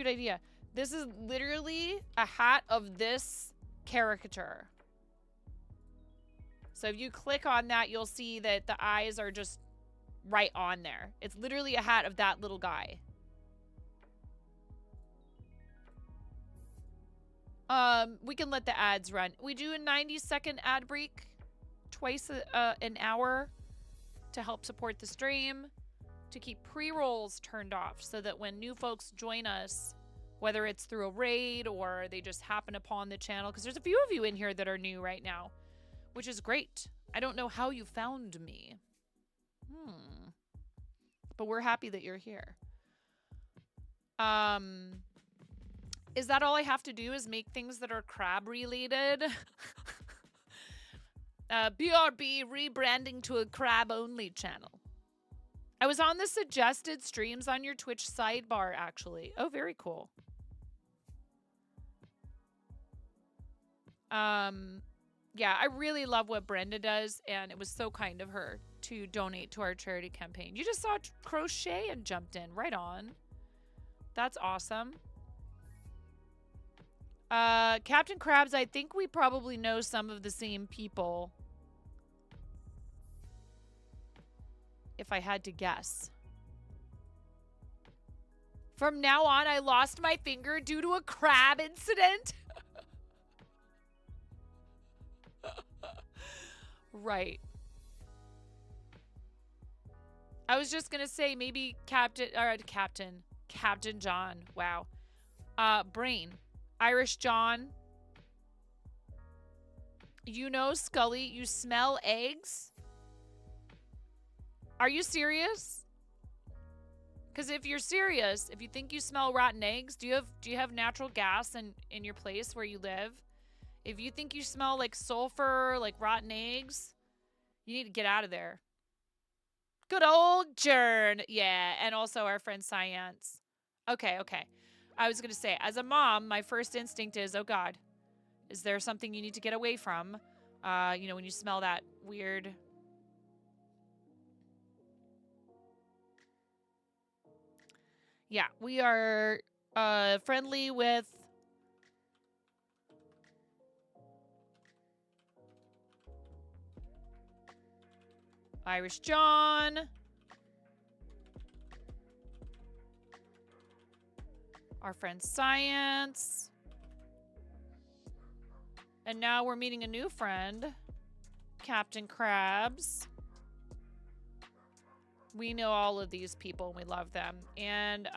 idea. This is literally a hat of this caricature. So if you click on that, you'll see that the eyes are just right on there. It's literally a hat of that little guy. We can let the ads run. We do a 90-second ad break twice an hour to help support the stream, to keep pre-rolls turned off so that when new folks join us, whether it's through a raid or they just happen upon the channel, because there's a few of you in here that are new right now, which is great. I don't know how you found me. But we're happy that you're here. Is that all I have to do is make things that are crab related? BRB rebranding to a crab only channel. I was on the suggested streams on your Twitch sidebar, actually. Oh, very cool. Yeah, I really love what Brenda does, and it was so kind of her to donate to our charity campaign. You just saw Crochet and jumped in. Right on. That's awesome. Captain Krabs, I think we probably know some of the same people. If I had to guess. From now on, I lost my finger due to a crab incident. Right. I was just gonna say maybe Captain John. Wow. Brain. Irish John. You know, Scully, you smell eggs? Are you serious? Because if you're serious, if you think you smell rotten eggs, do you have natural gas in your place where you live? If you think you smell like sulfur, like rotten eggs, you need to get out of there. Good old Jern. Yeah, and also our friend Science. Okay. I was going to say, as a mom, my first instinct is, oh God, is there something you need to get away from? When you smell that weird... Yeah, we are friendly with... Irish John. Our friend Science. And now we're meeting a new friend. Captain Krabs. We know all of these people and we love them. And,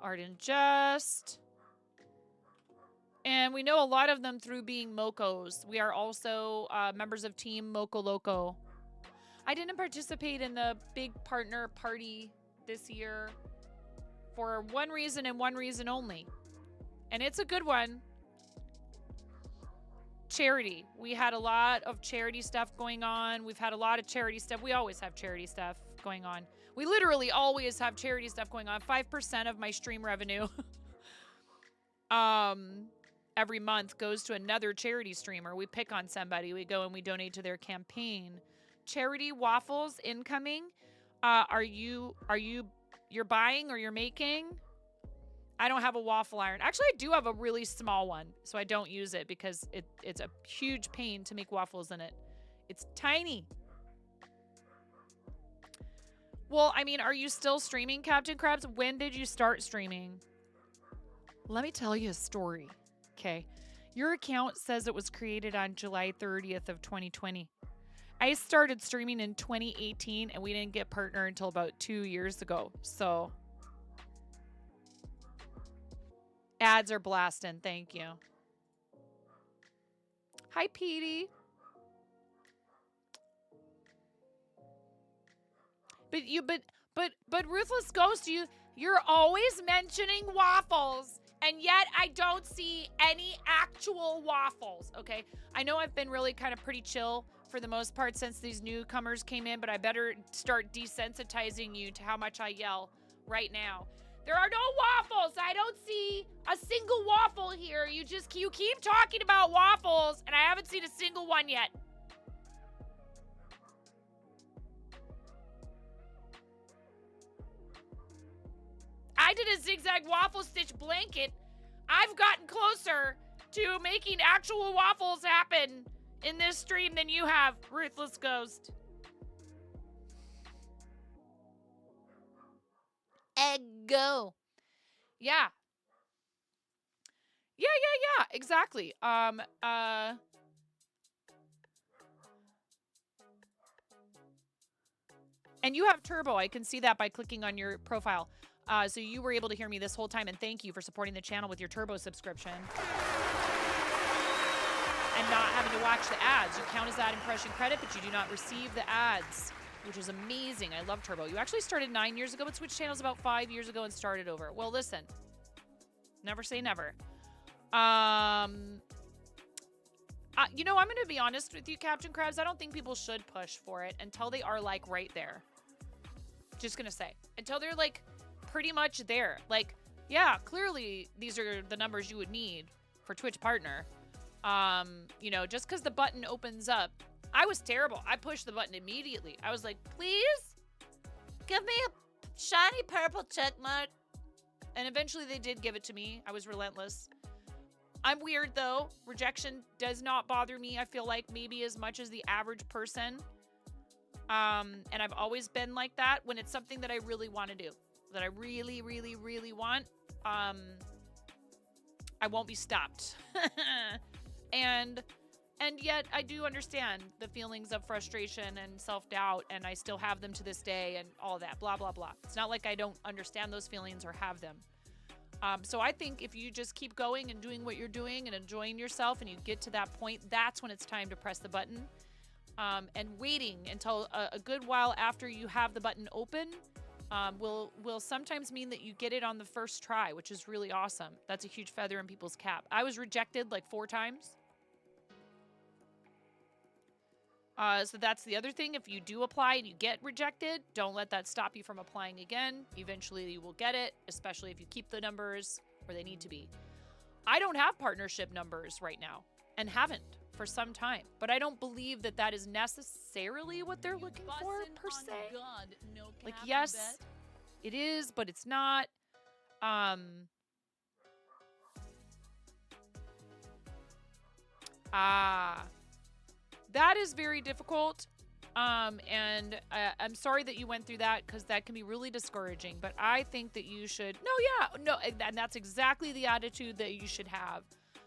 Arden Just. And we know a lot of them through being Mocos. We are also members of Team Moco Loco. I didn't participate in the big partner party this year for one reason and one reason only. And it's a good one. Charity. We had a lot of charity stuff going on. We've had a lot of charity stuff. We always have charity stuff going on. We literally always have charity stuff going on. 5% of my stream revenue every month goes to another charity streamer. We pick on somebody. We go and we donate to their campaign. Charity waffles incoming. You're buying or you're making? I don't have a waffle iron. Actually, I do have a really small one, so I don't use it because it's a huge pain to make waffles in it. It's tiny. Well, I mean, are you still streaming, Captain Krabs? When did you start streaming? Let me tell you a story, okay? Your account says it was created on July 30th of 2020. I started streaming in 2018, and we didn't get partner until about 2 years ago, so... Ads are blasting. Thank you. Hi, Petey. But Ruthless Ghost, you're always mentioning waffles, and yet I don't see any actual waffles. Okay, I know I've been really kind of pretty chill for the most part since these newcomers came in, but I better start desensitizing you to how much I yell right now. There are no waffles. I don't see a single waffle here. You keep talking about waffles, and I haven't seen a single one yet. I did a zigzag waffle stitch blanket. I've gotten closer to making actual waffles happen in this stream than you have, Ruthless Ghost. Go. Yeah. Yeah, exactly. And you have turbo. I can see that by clicking on your profile. So you were able to hear me this whole time, and thank you for supporting the channel with your turbo subscription. And not having to watch the ads. You count as ad impression credit, but you do not receive the ads, which is amazing. I love turbo. You actually started 9 years ago, but switched channels about 5 years ago and started over. Well, listen. Never say never. I'm going to be honest with you, Captain Krabs. I don't think people should push for it until they are, like, right there. Just going to say. Until they're, like, pretty much there. Like, yeah, clearly these are the numbers you would need for Twitch partner. Just because the button opens up. I was terrible. I pushed the button immediately. I was like, please give me a shiny purple check mark. And eventually they did give it to me. I was relentless. I'm weird, though. Rejection does not bother me, I feel like, maybe as much as the average person. And I've always been like that when it's something that I really want to do. That I really, really, really want. I won't be stopped. And And yet I do understand the feelings of frustration and self-doubt, and I still have them to this day and all that, blah, blah, blah. It's not like I don't understand those feelings or have them. So I think if you just keep going and doing what you're doing and enjoying yourself and you get to that point, that's when it's time to press the button. And waiting until a good while after you have the button open will sometimes mean that you get it on the first try, which is really awesome. That's a huge feather in people's cap. I was rejected like 4 times. So that's the other thing. If you do apply and you get rejected, don't let that stop you from applying again. Eventually you will get it, especially if you keep the numbers where they need to be. I don't have partnership numbers right now and haven't for some time, but I don't believe that that is necessarily what they're looking for per se. God, no Like, cap, yes, bet. it is, but it's not. That is very difficult. And I'm sorry that you went through that because that can be really discouraging. But I think that you should, no, and that's exactly the attitude that you should have.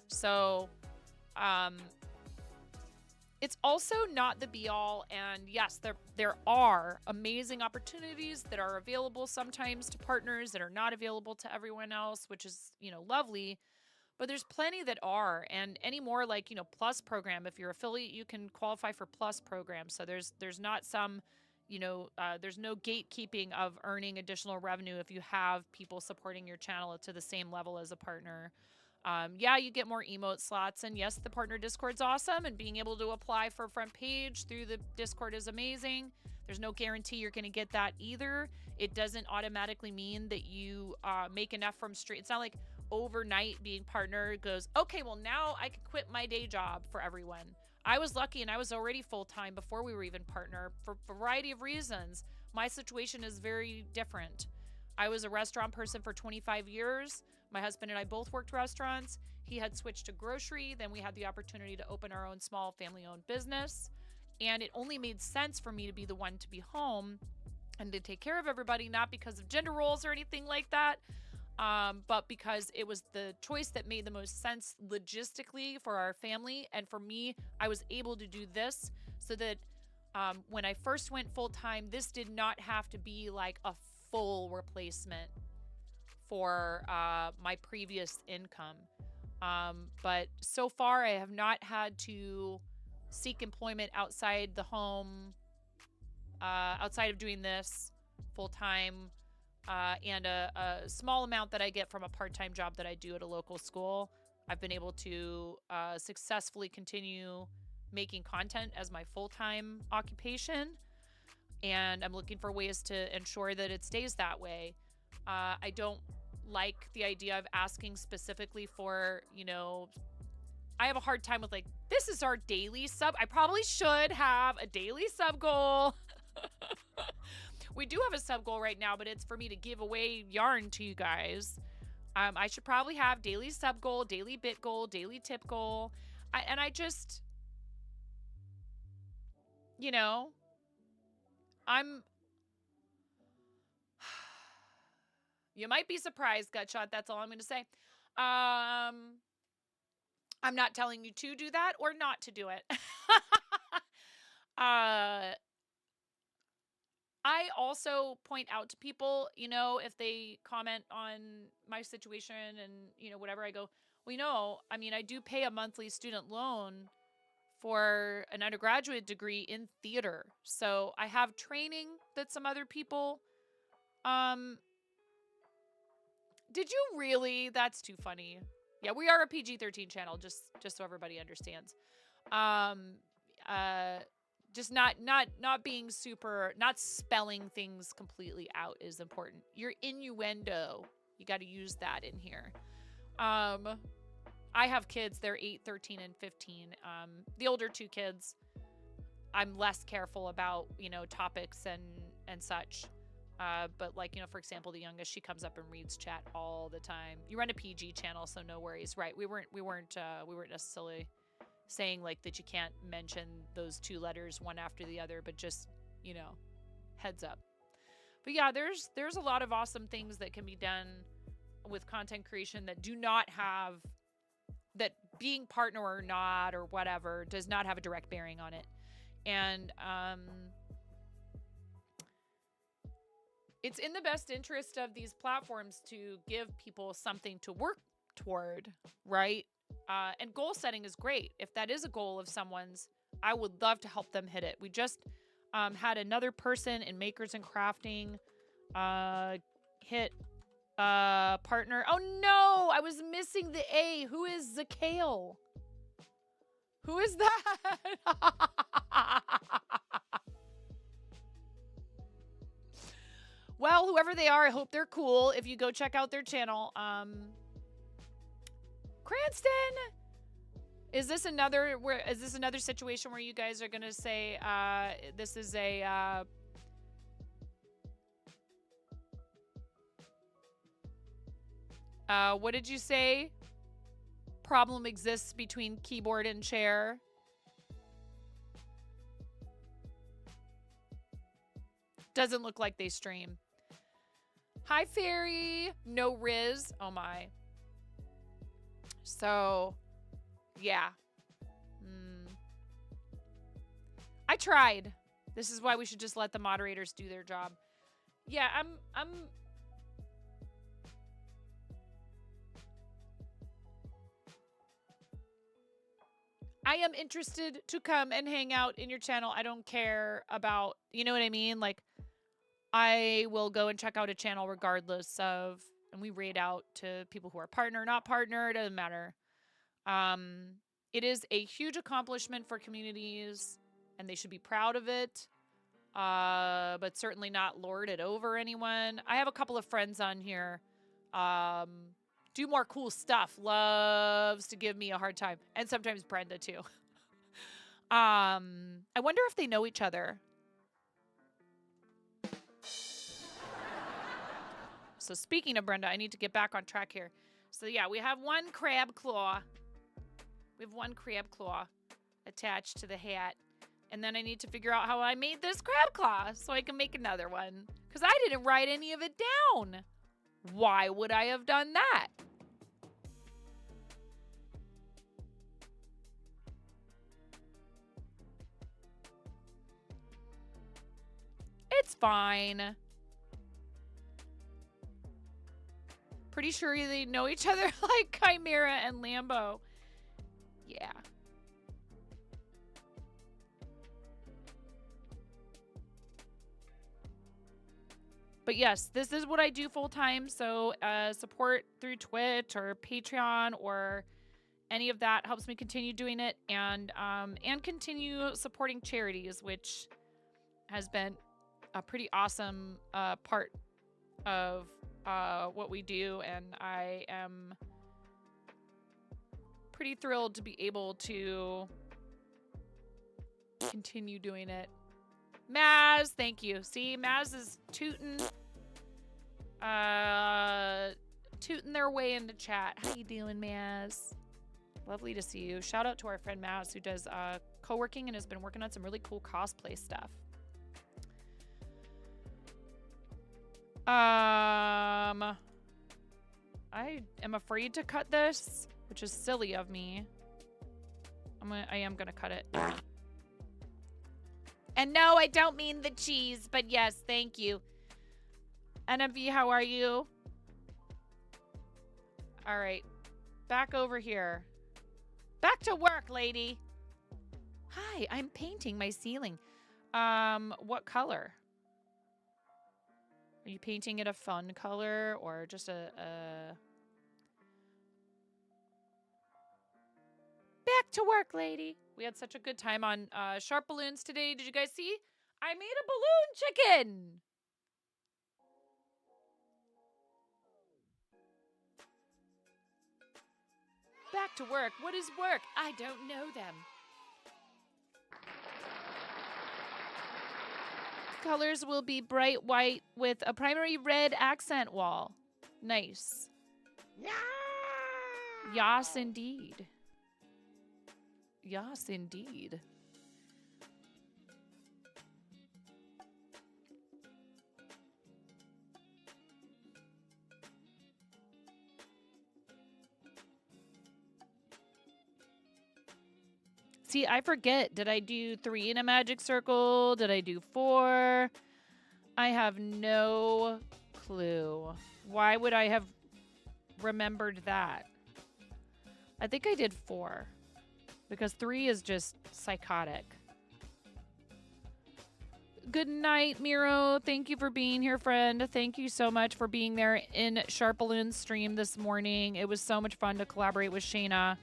So, it's also not the be all. And yes, there are amazing opportunities that are available sometimes to partners that are not available to everyone else, which is, lovely. But there's plenty that are, and any more like, plus program. If you're affiliate, you can qualify for plus program. So there's not some, there's no gatekeeping of earning additional revenue if you have people supporting your channel to the same level as a partner. Yeah, you get more emote slots, and yes, the partner Discord's awesome, and being able to apply for front page through the Discord is amazing. There's no guarantee you're going to get that either. It doesn't automatically mean that you make enough from stream. It's not like overnight being partner goes, okay, well now I can quit my day job for everyone. I was lucky and I was already full-time before we were even partner for a variety of reasons. My situation is very different. I was a restaurant person for 25 years. My husband and I both worked restaurants. He had switched to grocery. Then we had the opportunity to open our own small family-owned business. And it only made sense for me to be the one to be home and to take care of everybody, not because of gender roles or anything like that, but because it was the choice that made the most sense logistically for our family. And for me, I was able to do this so that when I first went full-time, this did not have to be like a full replacement for my previous income. But so far, I have not had to seek employment outside the home, outside of doing this full-time, and a small amount that I get from a part-time job that I do at a local school. I've been able to successfully continue making content as my full-time occupation, and I'm looking for ways to ensure that it stays that way. I don't like the idea of asking specifically for, I have a hard time with like, this is our daily sub. I probably should have a daily sub goal. We do have a sub goal right now, but it's for me to give away yarn to you guys. I should probably have daily sub goal, daily bit goal, daily tip goal. I just, you might be surprised, Gutshot. That's all I'm going to say. I'm not telling you to do that or not to do it. I also point out to people, if they comment on my situation and, whatever, I go, well, I do pay a monthly student loan for an undergraduate degree in theater. So I have training that some other people, did you really? That's too funny. Yeah, we are a PG-13 channel, just so everybody understands. Just not being super, not spelling things completely out is important. Your innuendo, you got to use that in here. I have kids, they're 8, 13, and 15. The older 2 kids, I'm less careful about, topics and such. But like, for example, the youngest, she comes up and reads chat all the time. You run a PG channel, so no worries. Right. We weren't necessarily saying like that you can't mention those 2 letters one after the other, but just, heads up. But yeah, there's a lot of awesome things that can be done with content creation that do not have, that being partner or not or whatever does not have a direct bearing on it. And it's in the best interest of these platforms to give people something to work toward, right? And goal setting is great. If that is a goal of someone's, I would love to help them hit it. We just had another person in Makers and Crafting hit partner. Oh no, I was missing the A. Who is Zakale? Who is that? Well, whoever they are, I hope they're cool. If you go check out their channel, Cranston, is this another situation where you guys are gonna say this is a what did you say? Problem exists between keyboard and chair. Doesn't look like they stream. Hi, Fairy. No Riz. Oh, my. So, yeah. I tried. This is why we should just let the moderators do their job. Yeah, I am interested to come and hang out in your channel. I don't care about, you know what I mean? Like, I will go and check out a channel regardless of, and we raid out to people who are partner, not partner, it doesn't matter. It is a huge accomplishment for communities, and they should be proud of it, but certainly not lord it over anyone. I have a couple of friends on here, do more cool stuff, loves to give me a hard time, and sometimes Brenda too. I wonder if they know each other. So speaking of Brenda, I need to get back on track here. So yeah, we have one crab claw. We have one crab claw attached to the hat. And then I need to figure out how I made this crab claw so I can make another one. Because I didn't write any of it down. Why would I have done that? It's fine. Pretty sure they know each other like Chimera and Lambo. Yeah. But yes, this is what I do full time. So support through Twitch or Patreon or any of that helps me continue doing it and continue supporting charities, which has been a pretty awesome part of what we do, and I am pretty thrilled to be able to continue doing it. Maz, thank you. See, Maz is tooting their way into chat. How you doing, Maz? Lovely to see you. Shout out to our friend Maz who does co-working and has been working on some really cool cosplay stuff. I am afraid to cut this, which is silly of me. I am gonna cut it. And no, I don't mean the cheese, but yes, thank you. NMV, how are you? All right, back over here. Back to work, lady. Hi, I'm painting my ceiling. What color? Are you painting it a fun color or just a... Back to work, lady. We had such a good time on Sharp Balloons today. Did you guys see? I made a balloon chicken. Back to work. What is work? I don't know them. Colors will be bright white with a primary red accent wall. Nice. Yeah! Yas, indeed. Yas, indeed. See, I forget. Did I do 3 in a magic circle? Did I do 4? I have no clue. Why would I have remembered that? I think I did 4. Because 3 is just psychotic. Good night, Miro. Thank you for being here, friend. Thank you so much for being there in Sharp Balloon's stream this morning. It was so much fun to collaborate with Shayna,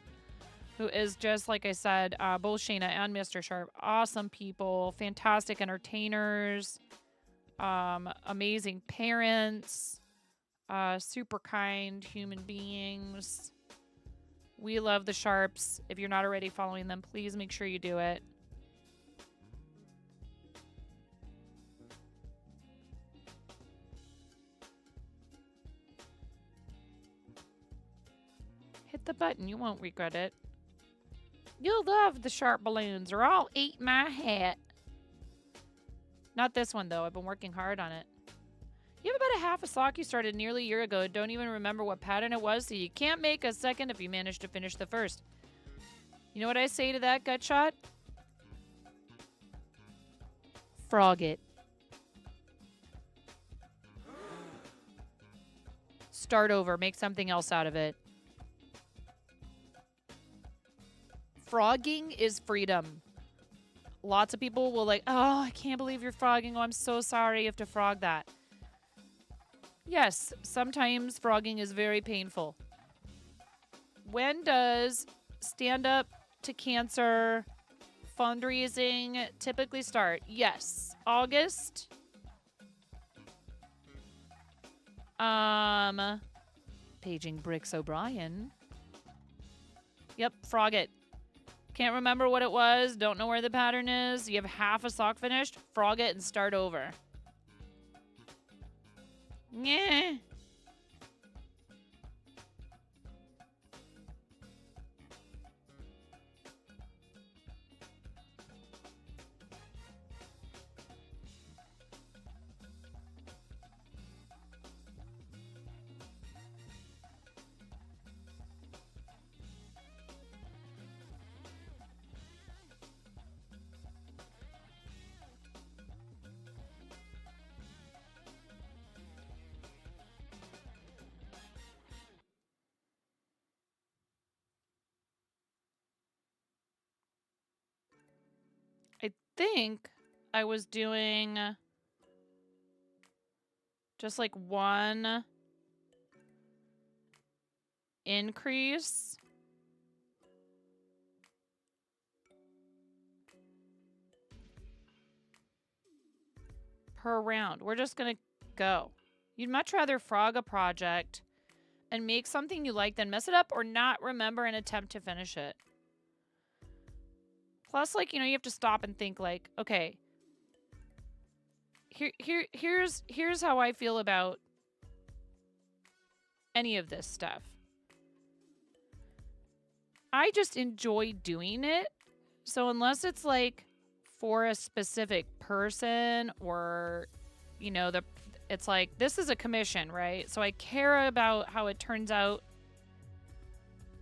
who is just, like I said, both Shayna and Mr. Sharp. Awesome people, fantastic entertainers, amazing parents, super kind human beings. We love the Sharps. If you're not already following them, please make sure you do it. Hit the button. You won't regret it. You'll love the Sharp balloons, or I'll eat my hat. Not this one, though. I've been working hard on it. You have about a half a sock you started nearly a year ago. Don't even remember what pattern it was, so you can't make a second if you manage to finish the first. You know what I say to that, Gutshot? Frog it. Start over. Make something else out of it. Frogging is freedom. Lots of people will like, oh, I can't believe you're frogging. Oh, I'm so sorry you have to frog that. Yes, sometimes frogging is very painful. When does Stand Up to Cancer fundraising typically start? Yes, August. Paging Bricks O'Brien. Yep, frog it. Can't remember what it was. Don't know where the pattern is. You have half a sock finished. Frog it and start over. Yeah. I think I was doing just like one increase. Per round. We're just going to go. You'd much rather frog a project and make something you like than mess it up or not remember and attempt to finish it. Plus, like, you know, you have to stop and think like, okay, here's how I feel about any of this stuff. I just enjoy doing it. So unless it's like for a specific person or, you know, it's like, this is a commission, right? So I care about how it turns out,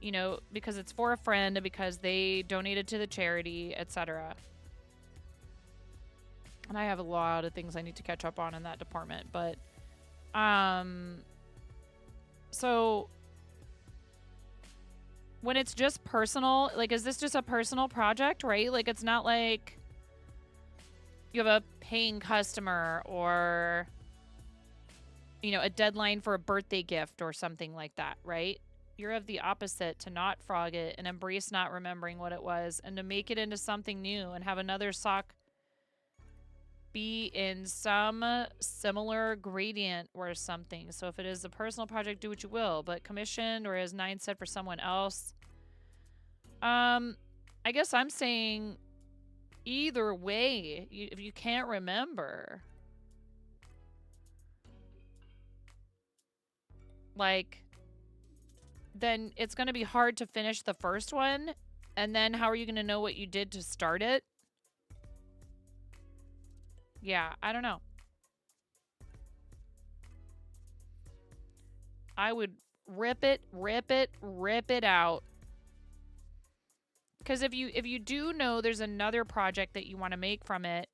you know, because it's for a friend and because they donated to the charity, etc. And I have a lot of things I need to catch up on in that department, but so when it's just personal, like, is this just a personal project, right? Like, it's not like you have a paying customer or, you know, a deadline for a birthday gift or something like that, right? You're of the opposite, to not frog it and embrace not remembering what it was and to make it into something new and have another sock be in some similar gradient or something. So if it is a personal project, do what you will, but commissioned or as Nine said, for someone else. I guess I'm saying either way, if you can't remember, like, then it's going to be hard to finish the first one. And then how are you going to know what you did to start it? Yeah, I don't know. I would rip it out. Because if you do know there's another project that you want to make from it,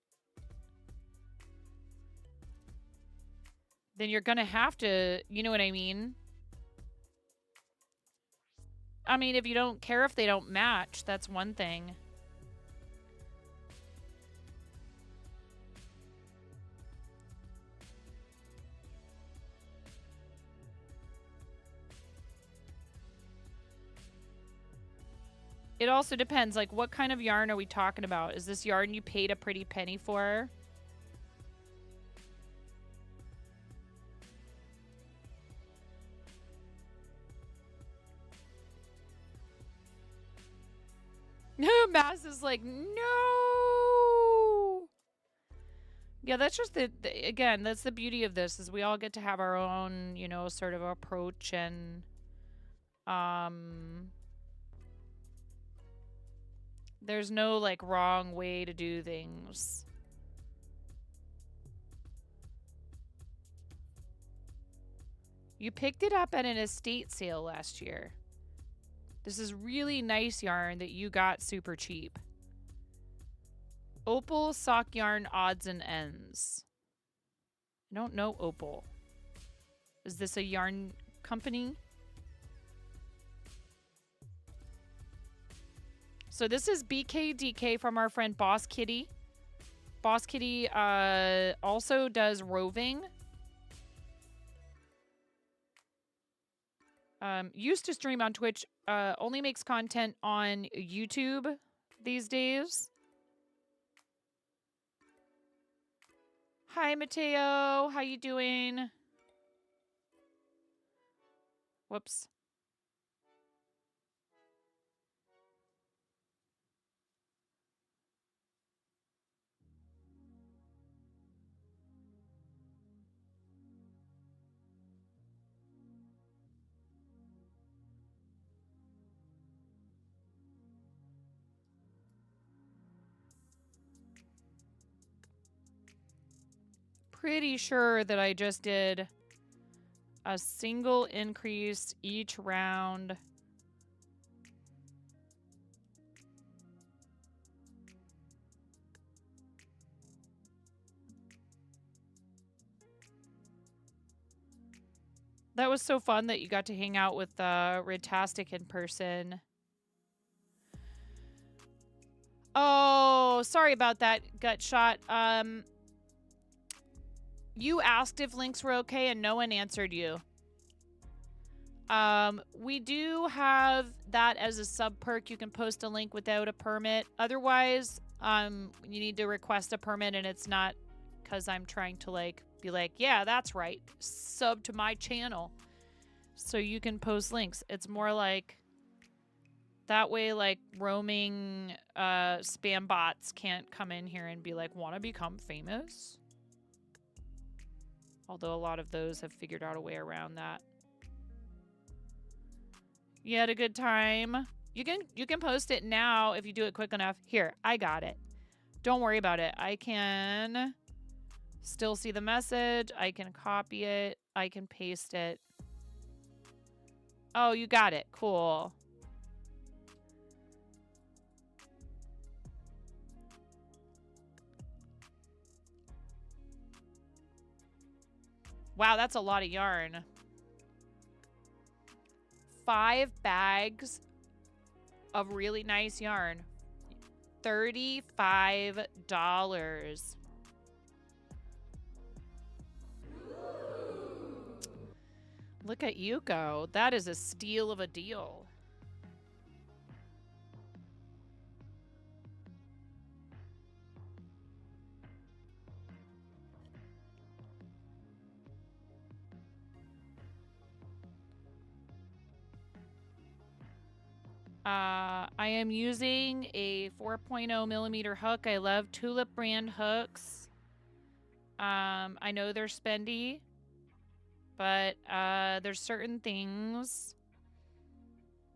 then you're gonna have to, you know what I mean? I mean, if you don't care if they don't match, that's one thing. It also depends, like, what kind of yarn are we talking about? Is this yarn you paid a pretty penny for? Mass is like, no! Yeah, that's just again, that's the beauty of this, is we all get to have our own, you know, sort of approach and, there's no, like, wrong way to do things. You picked it up at an estate sale last year. This is really nice yarn that you got super cheap. Opal sock yarn odds and ends. I don't know Opal. Is this a yarn company? So this is BKDK from our friend Boss Kitty. Boss Kitty also does roving. Used to stream on Twitch. Only makes content on YouTube these days. Hi, Mateo. How you doing? Whoops. Pretty sure that I just did a single increase each round. That was so fun that you got to hang out with Redtastic in person. Oh, sorry about that, gut shot. You asked if links were okay and no one answered you. We do have that as a sub perk. You can post a link without a permit. Otherwise, you need to request a permit, and it's not because I'm trying to like be like, yeah, that's right, sub to my channel so you can post links. It's more like that way, like, roaming spam bots can't come in here and be like, want to become famous? Although a lot of those have figured out a way around that. You had a good time. You can post it now if you do it quick enough. Here, I got it. Don't worry about it. I can still see the message. I can copy it. I can paste it. Oh, you got it. Cool. Wow, that's a lot of yarn. 5 bags of really nice yarn. $35. Look at you go. That is a steal of a deal. I am using a 4.0 millimeter hook. I love Tulip brand hooks. I know they're spendy, but there's certain things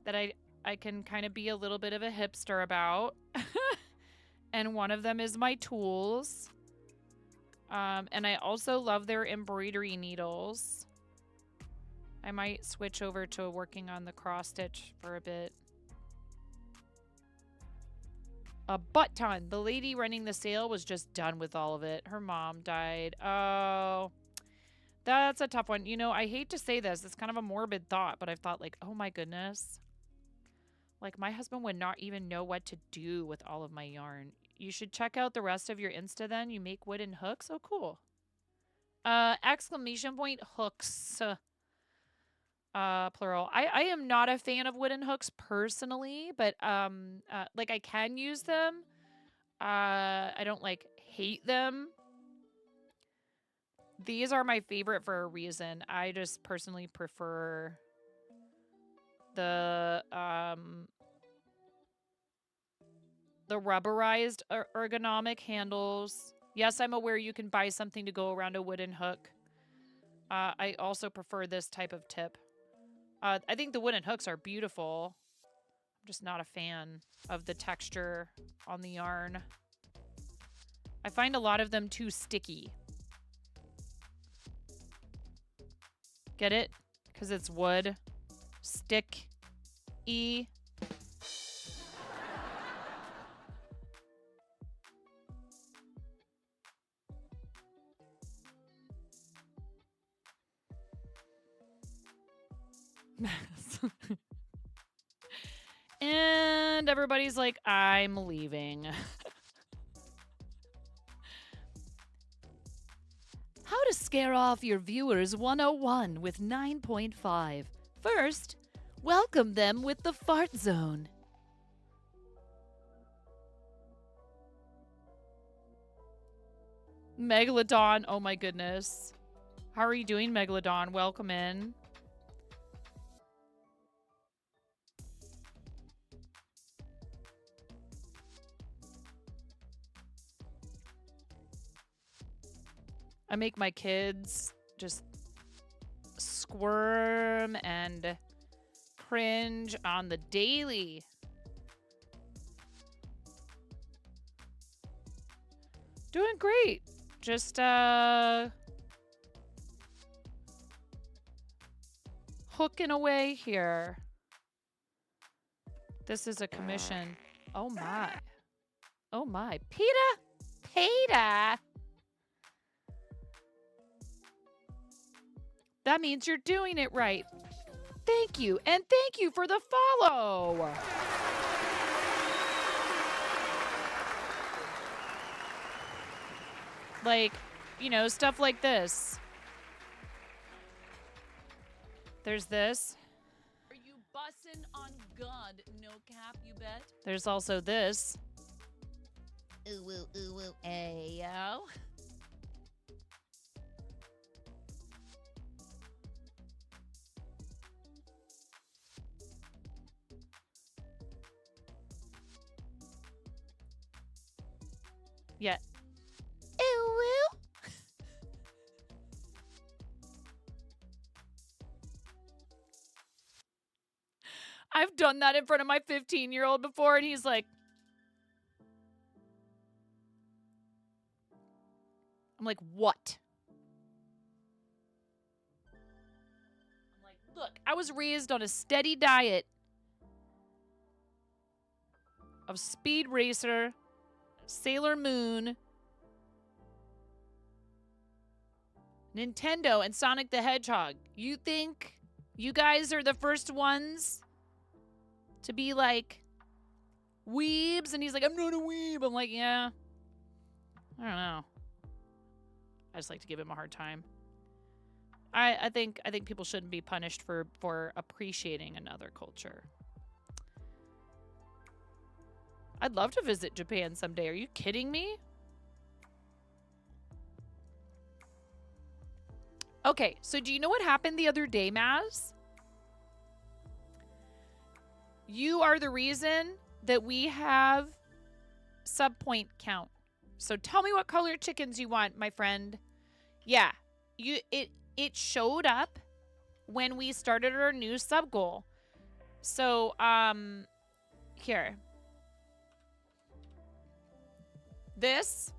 that I can kind of be a little bit of a hipster about. And one of them is my tools. And I also love their embroidery needles. I might switch over to working on the cross stitch for a bit. A butt ton. The lady running the sale was just done with all of it. Her mom died. Oh, that's a tough one. You know, I hate to say this. It's kind of a morbid thought, but I've thought like, oh my goodness. Like my husband would not even know what to do with all of my yarn. You should check out the rest of your Insta then. You make wooden hooks. Oh, cool. Exclamation point hooks. Plural. I am not a fan of wooden hooks personally, but like I can use them. I don't like hate them. These are my favorite for a reason. I just personally prefer the rubberized ergonomic handles. Yes, I'm aware you can buy something to go around a wooden hook. I also prefer this type of tip. I think the wooden hooks are beautiful. I'm just not a fan of the texture on the yarn. I find a lot of them too sticky. Get it? Because it's wood. Stick-y. And everybody's like, I'm leaving. How to scare off your viewers 101 with 9.5. First, welcome them with the fart zone. Megalodon, oh my goodness. How are you doing, Megalodon? Welcome in. I make my kids just squirm and cringe on the daily. Doing great. Just hooking away here. This is a commission. Oh my. Oh my. Peter! Peter! That means you're doing it right. Thank you. And thank you for the follow. Like, you know, stuff like this. There's this. Are you bussin' on God? No cap, you bet. There's also this. Ooh, ooh, ooh, ooh, ayo. Yeah. Ooh, woo. I've done that in front of my 15-year-old before, and he's like... I'm like, what? I'm like, look, I was raised on a steady diet of Speed Racer, Sailor Moon, Nintendo, and Sonic the Hedgehog. You think you guys are the first ones to be like weebs? And he's like, I'm not a weeb. I'm like, yeah. I don't know. I just like to give him a hard time. I think people shouldn't be punished for appreciating another culture. I'd love to visit Japan someday. Are you kidding me? Okay, so do you know what happened the other day, Maz? You are the reason that we have sub-point count. So tell me what color chickens you want, my friend. Yeah, it showed up when we started our new sub goal. So, here. This.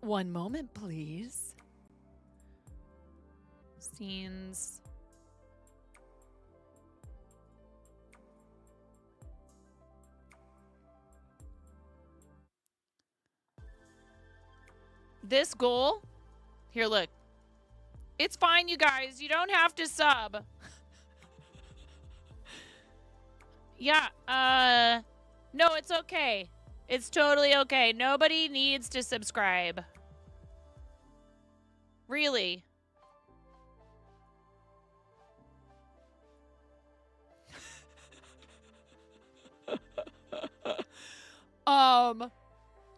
One moment, please. Scenes. this goal, here, look. It's fine, you guys. You don't have to sub. Yeah, no, it's okay. It's totally okay. Nobody needs to subscribe. Really.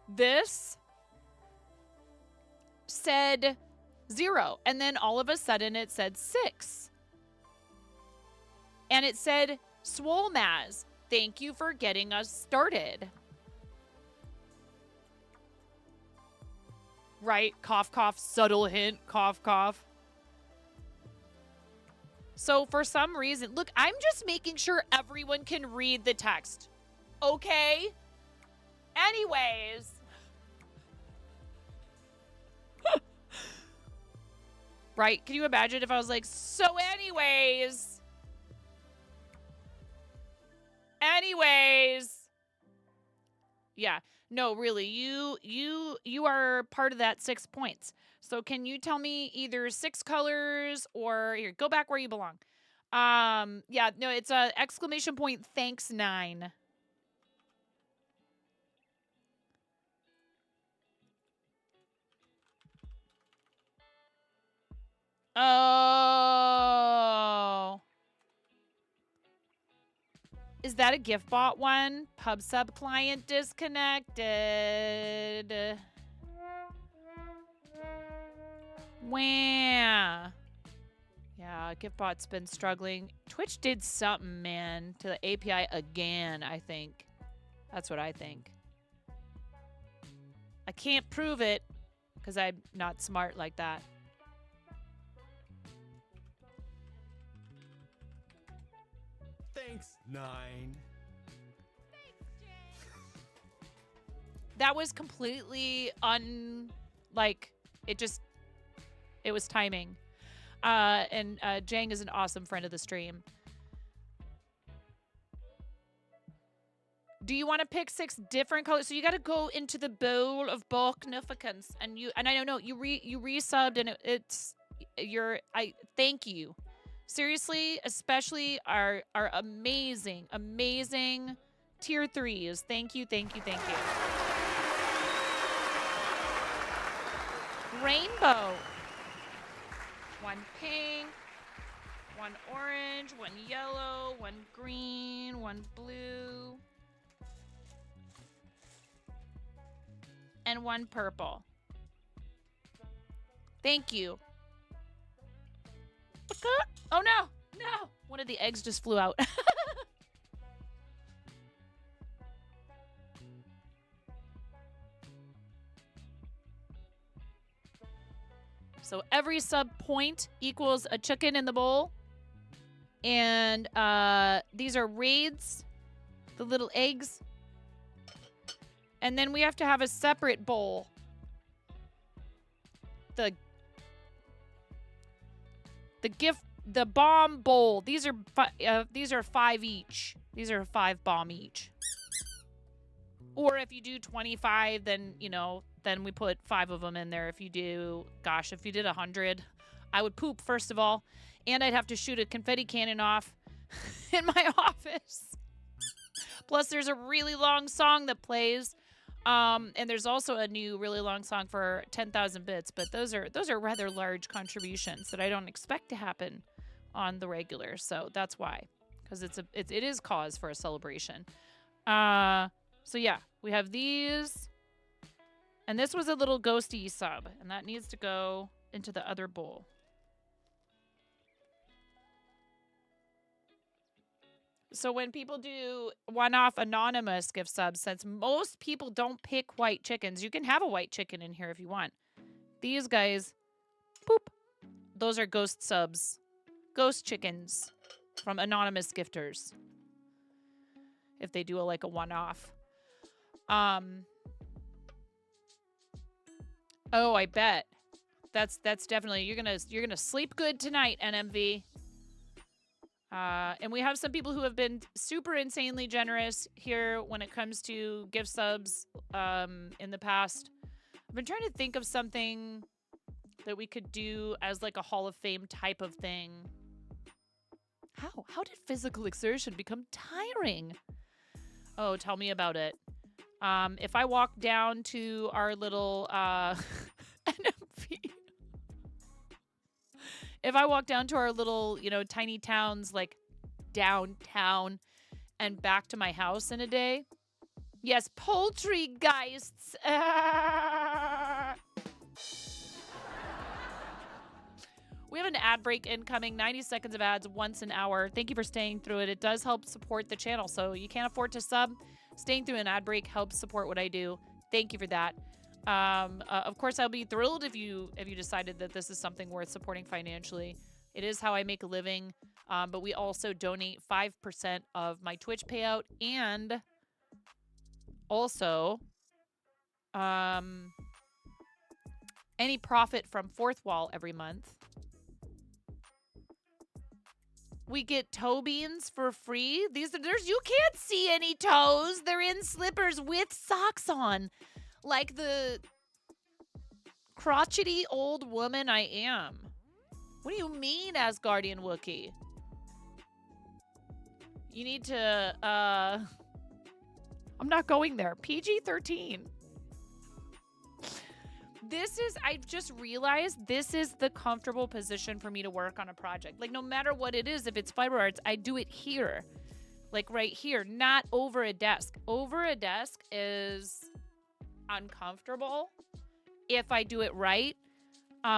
This said 0, and then all of a sudden it said 6. And it said, Swolmaz, thank you for getting us started. Right? Cough, cough, subtle hint, cough, cough. So for some reason, look, I'm just making sure everyone can read the text. Okay? Anyways. Right? Can you imagine if I was like, so anyways. Yeah. No, really. You are part of that 6 points. So can you tell me either 6 colors or here, go back where you belong. Yeah, no, it's a exclamation point thanks 9. Oh. Is that a gift bot one? Pub sub client disconnected. Wah. Yeah, GiftBot's been struggling. Twitch did something, man, to the API again, I think. That's what I think. I can't prove it because I'm not smart like that. Thanks, 9. That was completely it was timing. And Jang is an awesome friend of the stream. Do you want to pick 6 different colors? So you got to go into the bowl of Boknificence, and I don't know, you resubbed, and I thank you. Seriously, especially our amazing tier 3s. Thank you. Rainbow. 1 pink, 1 orange, 1 yellow, 1 green, 1 blue, and 1 purple. Thank you. Oh no! One of the eggs just flew out. So every sub point equals a chicken in the bowl. And these are raids, the little eggs. And then we have to have a separate bowl. The bomb bowl. These are 5 each. These are 5 bomb each. Or if you do 25, then, then we put 5 of them in there. If you did 100, I would poop, first of all. And I'd have to shoot a confetti cannon off in my office. Plus, there's a really long song that plays. And there's also a new really long song for 10,000 bits. But those are rather large contributions that I don't expect to happen on the regular. So that's why. Because it is cause for a celebration. So yeah, we have these. And this was a little ghosty sub. And that needs to go into the other bowl. So when people do one-off anonymous gift subs, since most people don't pick white chickens, you can have a white chicken in here if you want. These guys, boop. Those are ghost subs. Ghost chickens from anonymous gifters. If they do a one-off. Oh, I bet. That's definitely you're gonna sleep good tonight, NMV. And we have some people who have been super insanely generous here when it comes to gift subs in the past. I've been trying to think of something that we could do as like a Hall of Fame type of thing. How did physical exertion become tiring? Oh, tell me about it. If I walk down to our little NMV, if I walk down to our little, tiny towns like downtown and back to my house in a day, yes, poultrygeists. We have an ad break incoming, 90 seconds of ads once an hour. Thank you for staying through it. It does help support the channel. So you can't afford to sub. Staying through an ad break helps support what I do. Thank you for that. Of course, I'll be thrilled if you decided that this is something worth supporting financially. It is how I make a living. But we also donate 5% of my Twitch payout and also any profit from Fourth Wall every month. We get toe beans for free. You can't see any toes. They're in slippers with socks on. Like the crotchety old woman I am. What do you mean, Asgardian Wookiee? You need to, I'm not going there. PG-13. I've just realized this is the comfortable position for me to work on a project. Like, no matter what it is, if it's fiber arts, I do it here. Like, right here, not over a desk. Over a desk is uncomfortable if I do it right,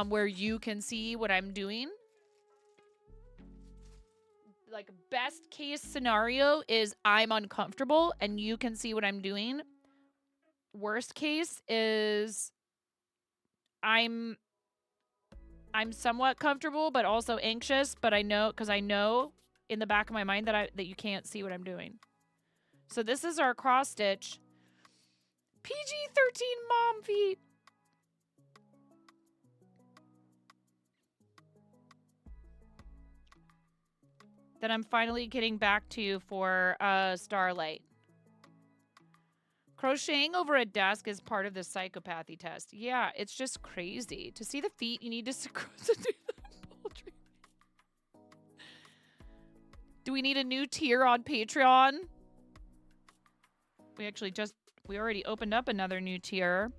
where you can see what I'm doing. Like, best case scenario is I'm uncomfortable and you can see what I'm doing. Worst case is I'm somewhat comfortable, but also anxious. But I know, because I know in the back of my mind that you can't see what I'm doing. So this is our cross stitch. PG-13 mom feet. That I'm finally getting back to for Starlight. Crocheting over a desk is part of the psychopathy test. Yeah, it's just crazy. To see the feet, you need to do the poultry. Do we need a new tier on Patreon? We already opened up another new tier.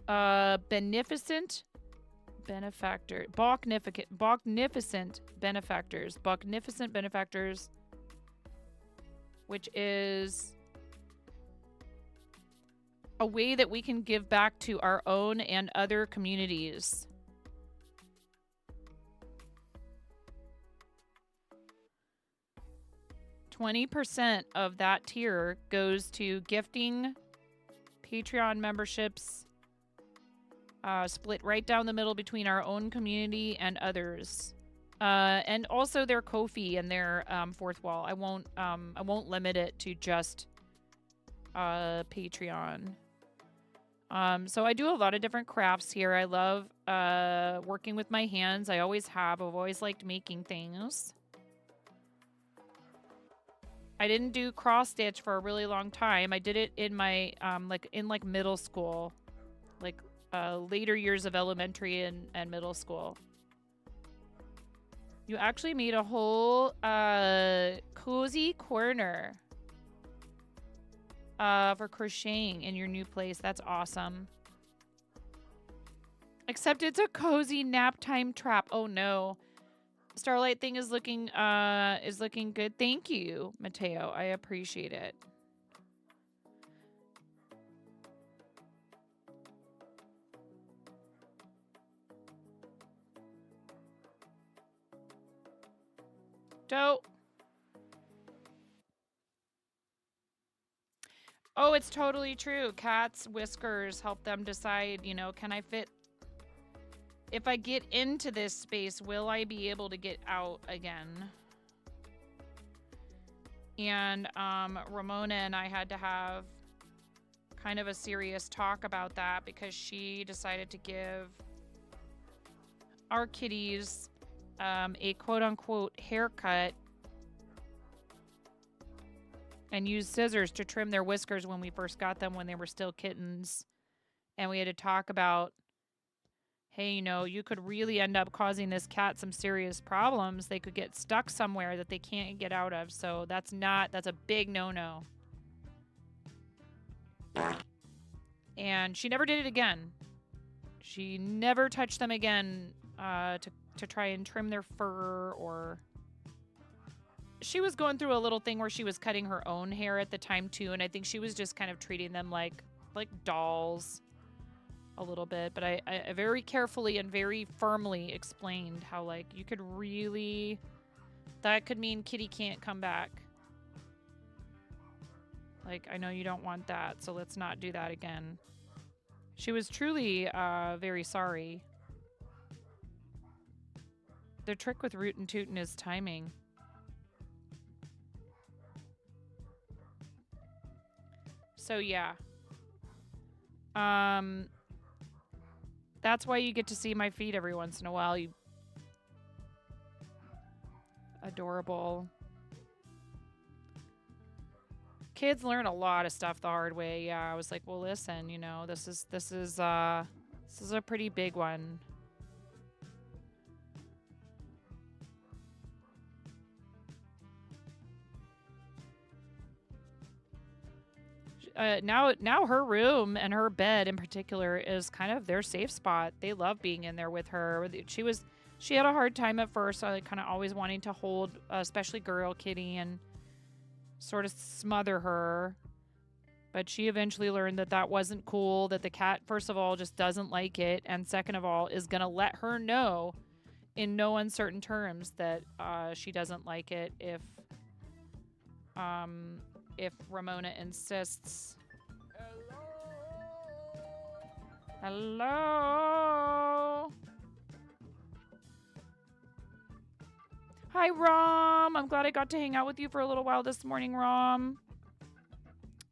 Beneficent benefactor. Bognificent benefactors. Bognificent benefactors. Which is a way that we can give back to our own and other communities. %20 of that tier goes to gifting Patreon memberships, split right down the middle between our own community and others. And also their Ko-fi and their Fourth Wall. I won't limit it to just Patreon. So I do a lot of different crafts here. I love working with my hands. I always have. I've always liked making things. I didn't do cross stitch for a really long time. I did it in my like middle school, like later years of elementary and middle school. You actually made a whole cozy corner for crocheting in your new place. That's awesome. Except it's a cozy nap time trap. Oh no. Starlight thing is looking good. Thank you, Mateo. I appreciate it. Dope. Oh, it's totally true. Cats' whiskers help them decide, can I fit? If I get into this space, will I be able to get out again? And Ramona and I had to have kind of a serious talk about that because she decided to give our kitties a quote-unquote haircut and use scissors to trim their whiskers when we first got them when they were still kittens. And we had to talk about, hey, you could really end up causing this cat some serious problems. They could get stuck somewhere that they can't get out of. So that's a big no-no. And she never did it again. She never touched them again to try and trim their fur, or she was going through a little thing where she was cutting her own hair at the time too, and I think she was just kind of treating them like dolls a little bit. But I very carefully and very firmly explained how, like, you could really, that could mean Kitty can't come back. Like, I know you don't want that, so let's not do that again. She was truly very sorry. The trick with Rootin' Tootin' is timing. So yeah. That's why you get to see my feet every once in a while, you adorable. Kids learn a lot of stuff the hard way. Yeah, I was like, well, listen, this is a pretty big one. Now her room and her bed in particular is kind of their safe spot. They love being in there with her. She had a hard time at first, kind of always wanting to hold, especially girl Kitty, and sort of smother her. But she eventually learned that wasn't cool, that the cat, first of all, just doesn't like it, and second of all, is going to let her know in no uncertain terms that she doesn't like it if Ramona insists. Hello? Hi, Rom. I'm glad I got to hang out with you for a little while this morning, Rom.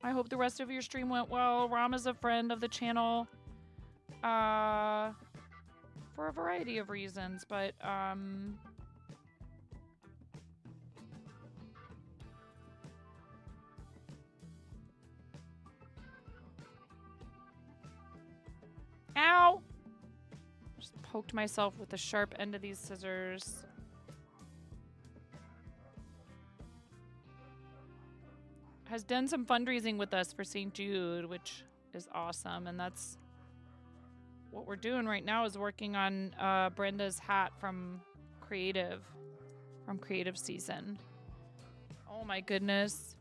I hope the rest of your stream went well. Rom is a friend of the channel for a variety of reasons, but ow! Just poked myself with the sharp end of these scissors. Has done some fundraising with us for St. Jude, which is awesome. And that's what we're doing right now, is working on Brenda's hat from Creative Season. Oh my goodness.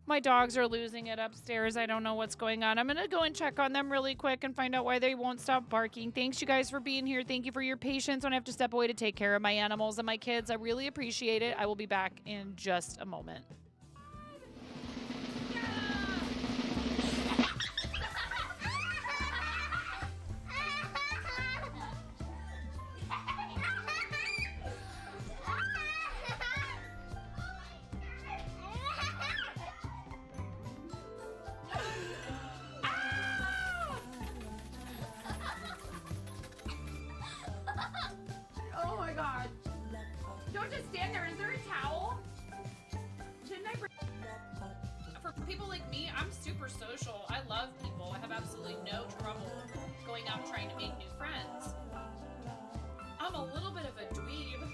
My dogs are losing it upstairs. I don't know what's going on. I'm going to go and check on them really quick and find out why they won't stop barking. Thanks, you guys, for being here. Thank you for your patience when I have to step away to take care of my animals and my kids. I really appreciate it. I will be back in just a moment. Oh my god. Don't just stand there. Is there a towel? Shouldn't I bring... For people like me, I'm super social. I love people. I have absolutely no trouble going out trying to make new friends. I'm a little bit of a dweeb.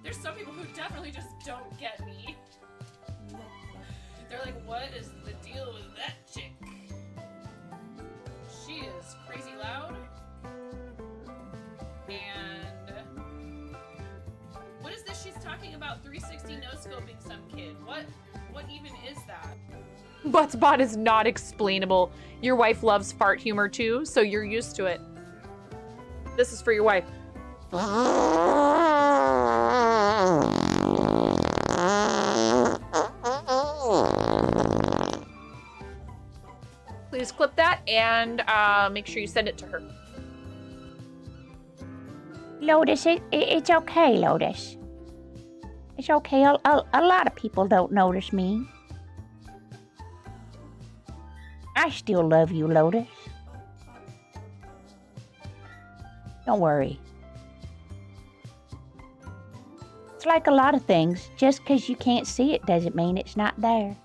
There's some people who definitely just don't get me. They're like, what is the deal with that chick? She is crazy loud. And what is this she's talking about? 360 no-scoping some kid. What even is that? Buttspot is not explainable. Your wife loves fart humor too, so you're used to it. This is for your wife. Please clip that and make sure you send it to her. Lotus, it's okay, Lotus. It's okay. A lot of people don't notice me. I still love you, Lotus. Don't worry. It's like a lot of things. Just because you can't see it doesn't mean it's not there.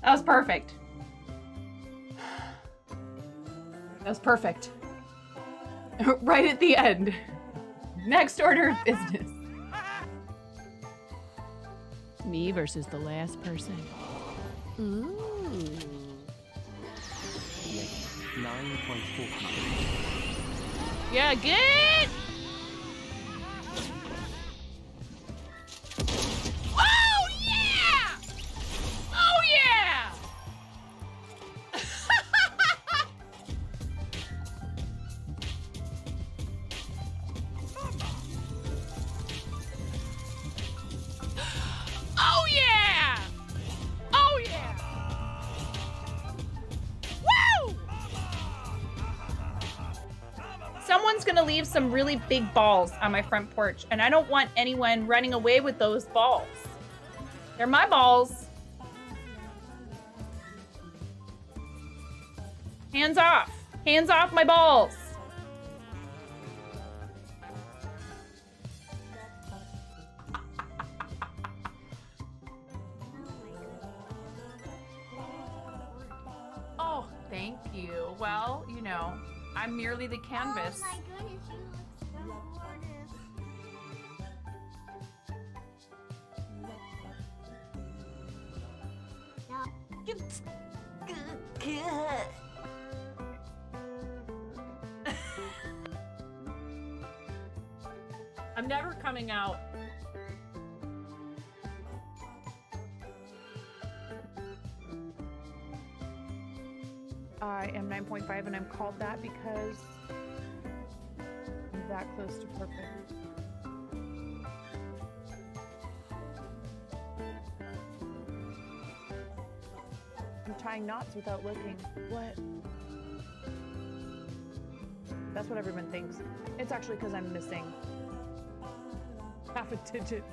That was perfect. That was perfect. Right at the end. Next order of business. Me versus the last person. Ooh. 9.43. Yeah, get! Oh yeah! Oh yeah! Oh yeah! Oh yeah! Woo! Someone's gonna leave some really big balls on my front porch, and I don't want anyone running away with those balls. They're my balls. Hands off. Hands off my balls. Oh, thank you. Well, you know, I'm merely the canvas. Oh my goodness, you look so gorgeous. I'm never coming out. I am 9.5 and I'm called that because I'm that close to perfect. I'm tying knots without looking. What? That's what everyone thinks. It's actually because I'm missing half a digit.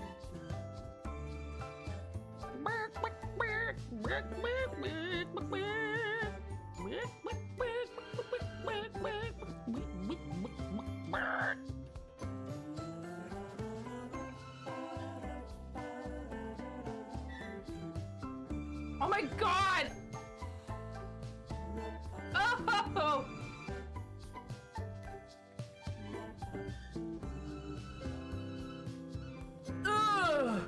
Oh my god! Oh! Ugh.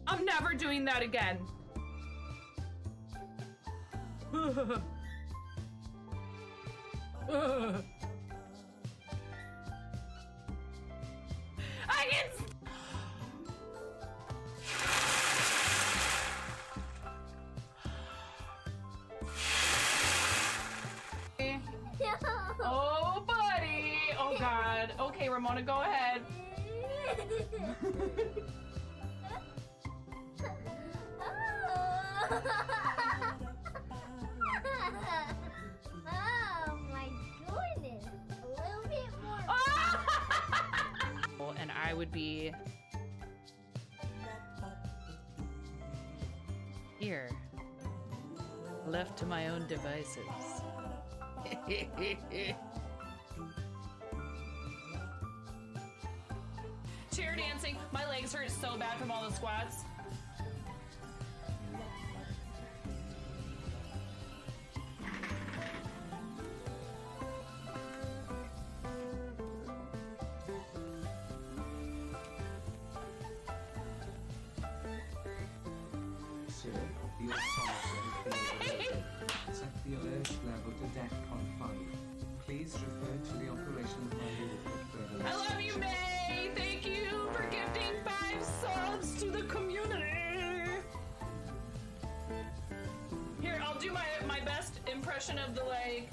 I'm never doing that again. Ugh. Ugh. I can. Oh, buddy. Oh, God. Okay, Ramona, go ahead. Oh my goodness. A little bit more. And I would be here, left to my own devices. Chair dancing. My legs hurt so bad from all the squats. Sir, the automaton set the alert level to DEFCON 5. Please refer to the operations manual for further I love you, May. Thank you for gifting 5 subs to the community. Here, I'll do my best impression of the like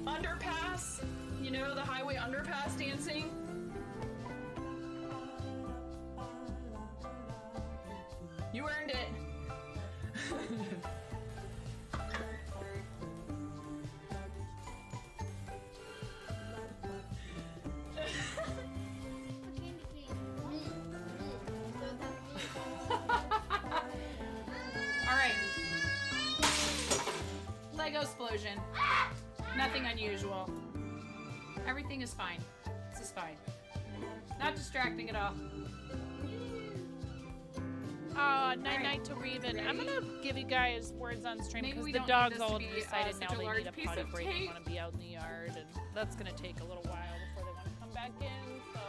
underpass. You know, the highway underpass dancing. You earned it. Alright. Lego explosion. Nothing unusual. Everything is fine. This is fine. Not distracting at all. Night night to Reven. I'm gonna give you guys words on stream Maybe because we the don't need dogs this to all be, decided such now a they large need a piece potty of break and tape. want to be out in the yard, and that's gonna take a little while before they want to come back in. So.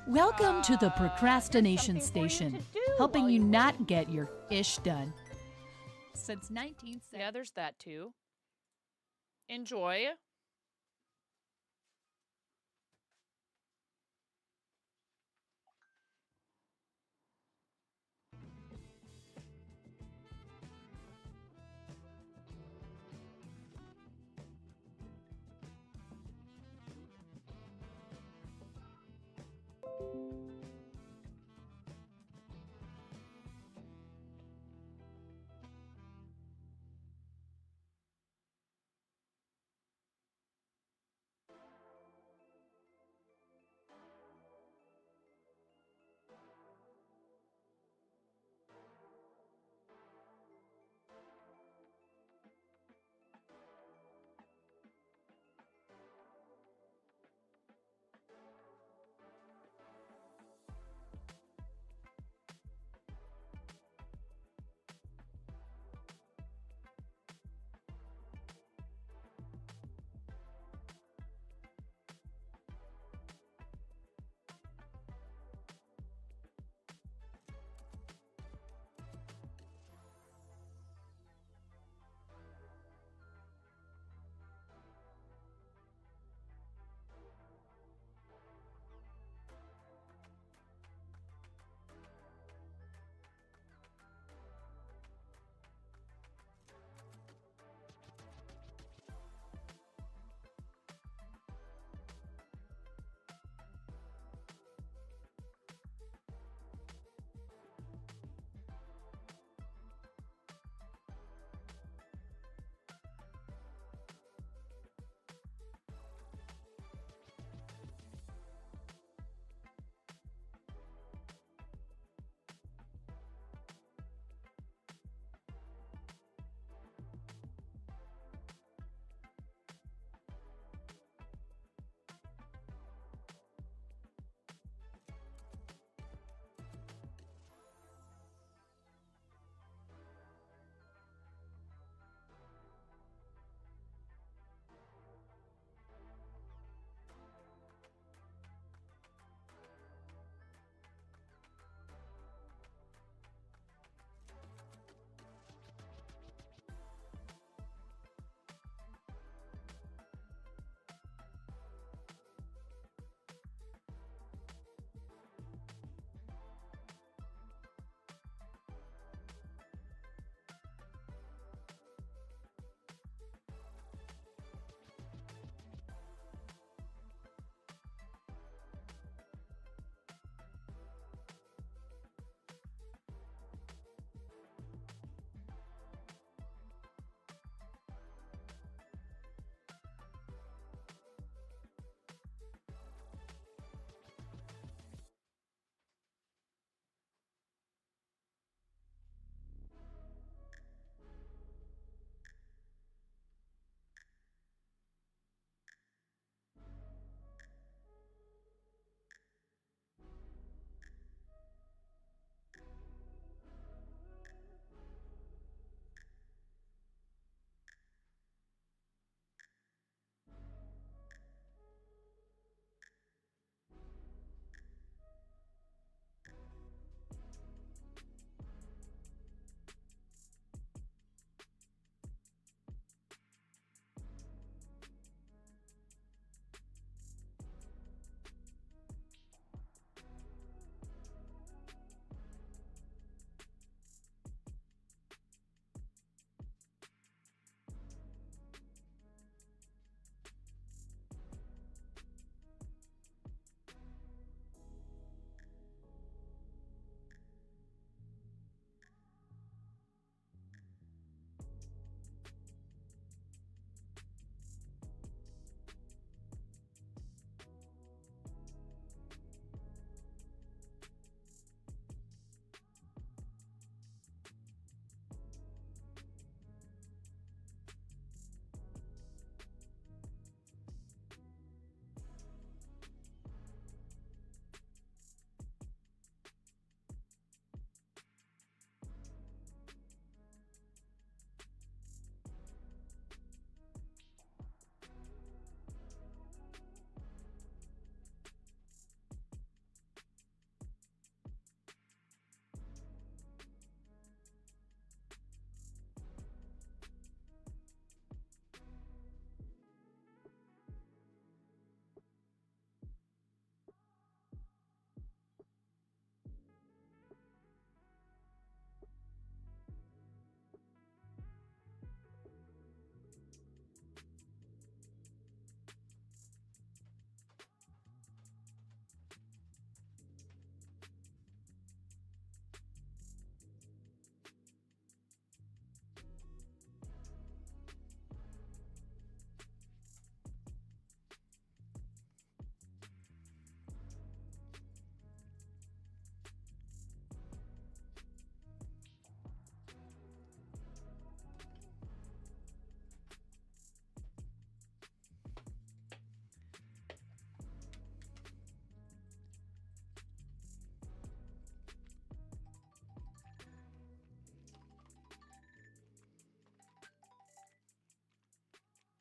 Welcome to the Here's Procrastination something for you Station, to do helping while you you're not waiting. get your ish done. Since 1970. Yeah, there's that too. Enjoy.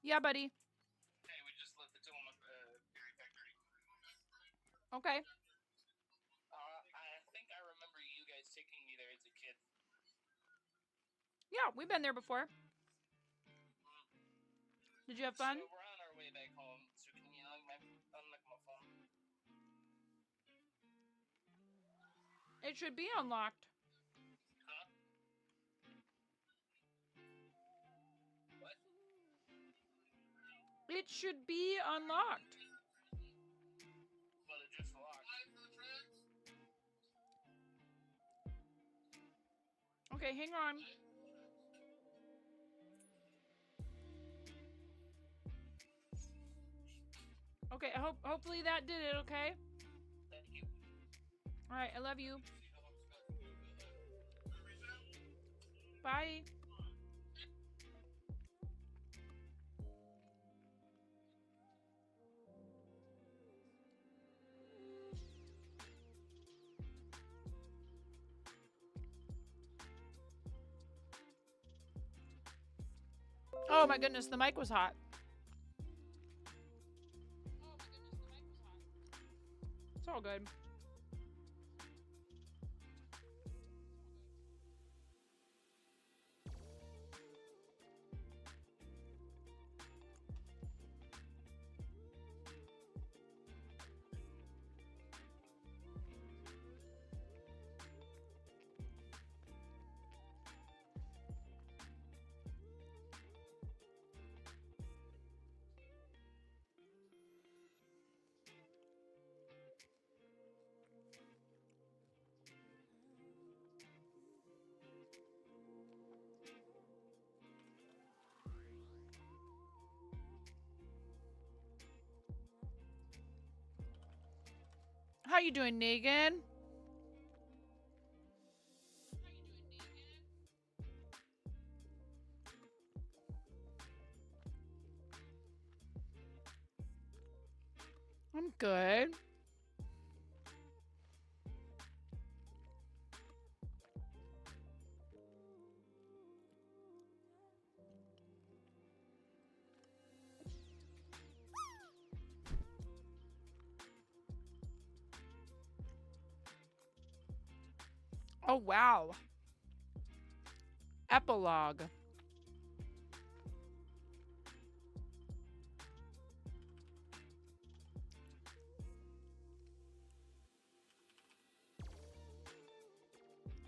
Yeah, buddy. Hey, we just left the tool in the dairy factory. Okay. I think I remember you guys taking me there as a kid. Yeah, we've been there before. Did you have fun? So we're on our way back home. So can you unlock my phone? It should be unlocked. Huh? What? It should be unlocked. But it just locked. Okay, hang on. Okay, hopefully that did it, okay? Thank you. All right, I love you. Bye. Oh my goodness, the mic was hot. It's all good. How you doing, Negan? I'm good. Oh, wow. Epilogue.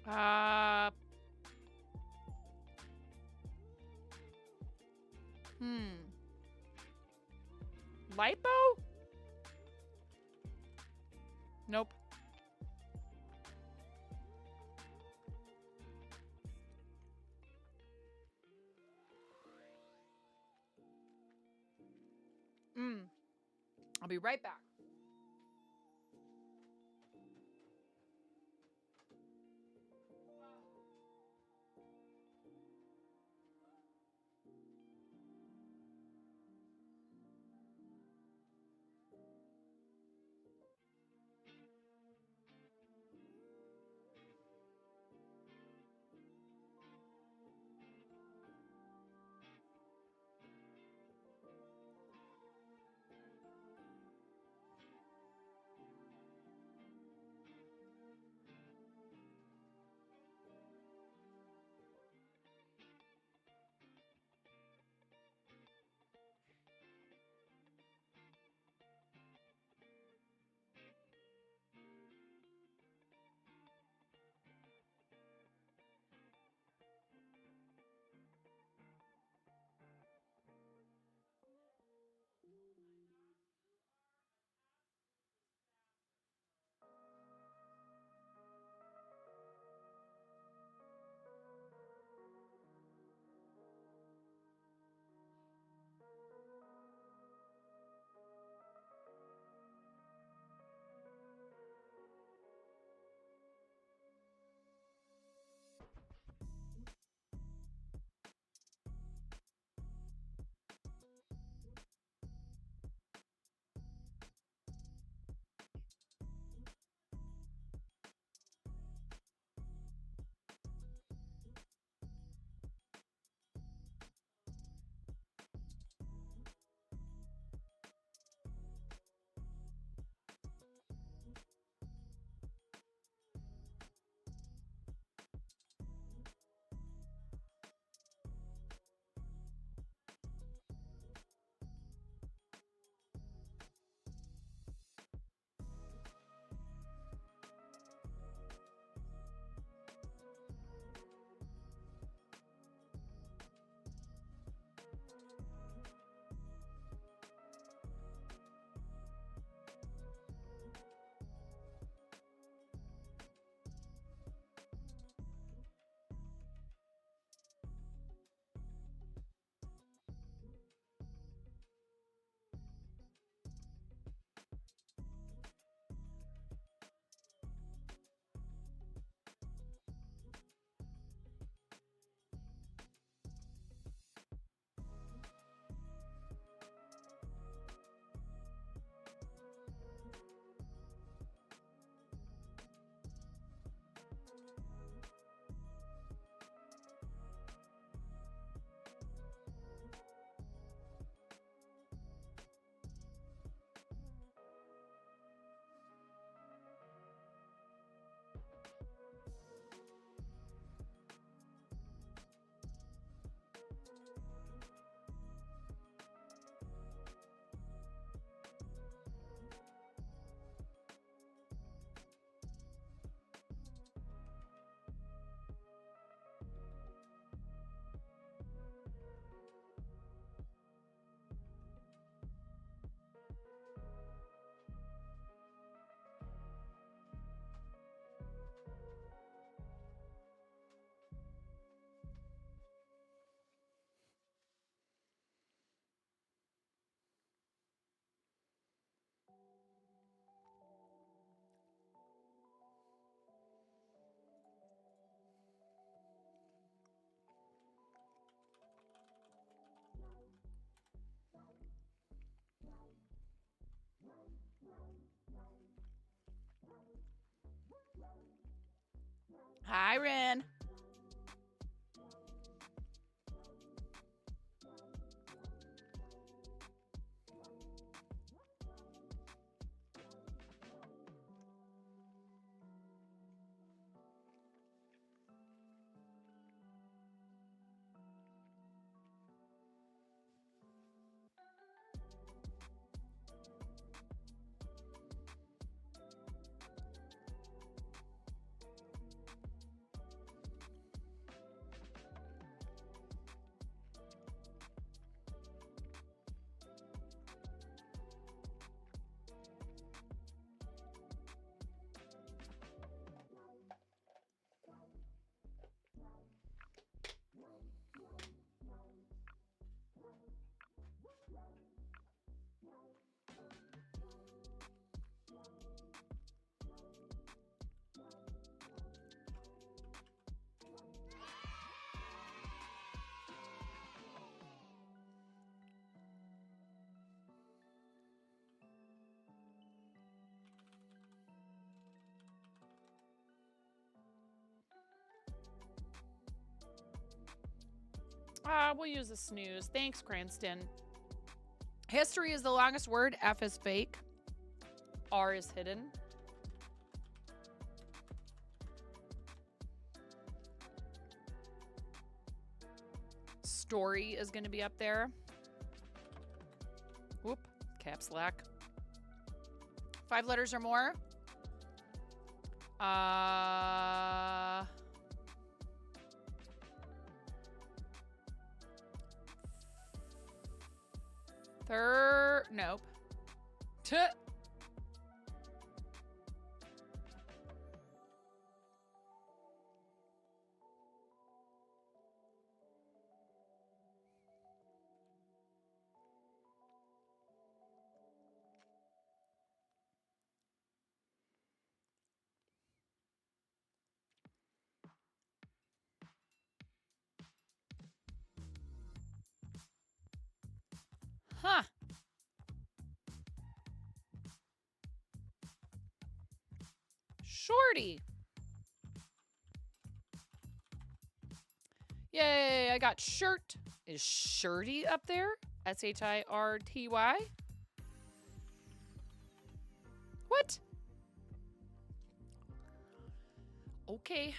Uh. Lipo? Nope. I'll be right back. Hi, Ren. We'll use a snooze. Thanks, Cranston. History is the longest word. F is fake. R is hidden. Story is going to be up there. Whoop. Caps lock. 5 letters or more. Nope. Huh. Shorty. Yay, I got shirt. Is shirty up there? Shirty. What? Okay.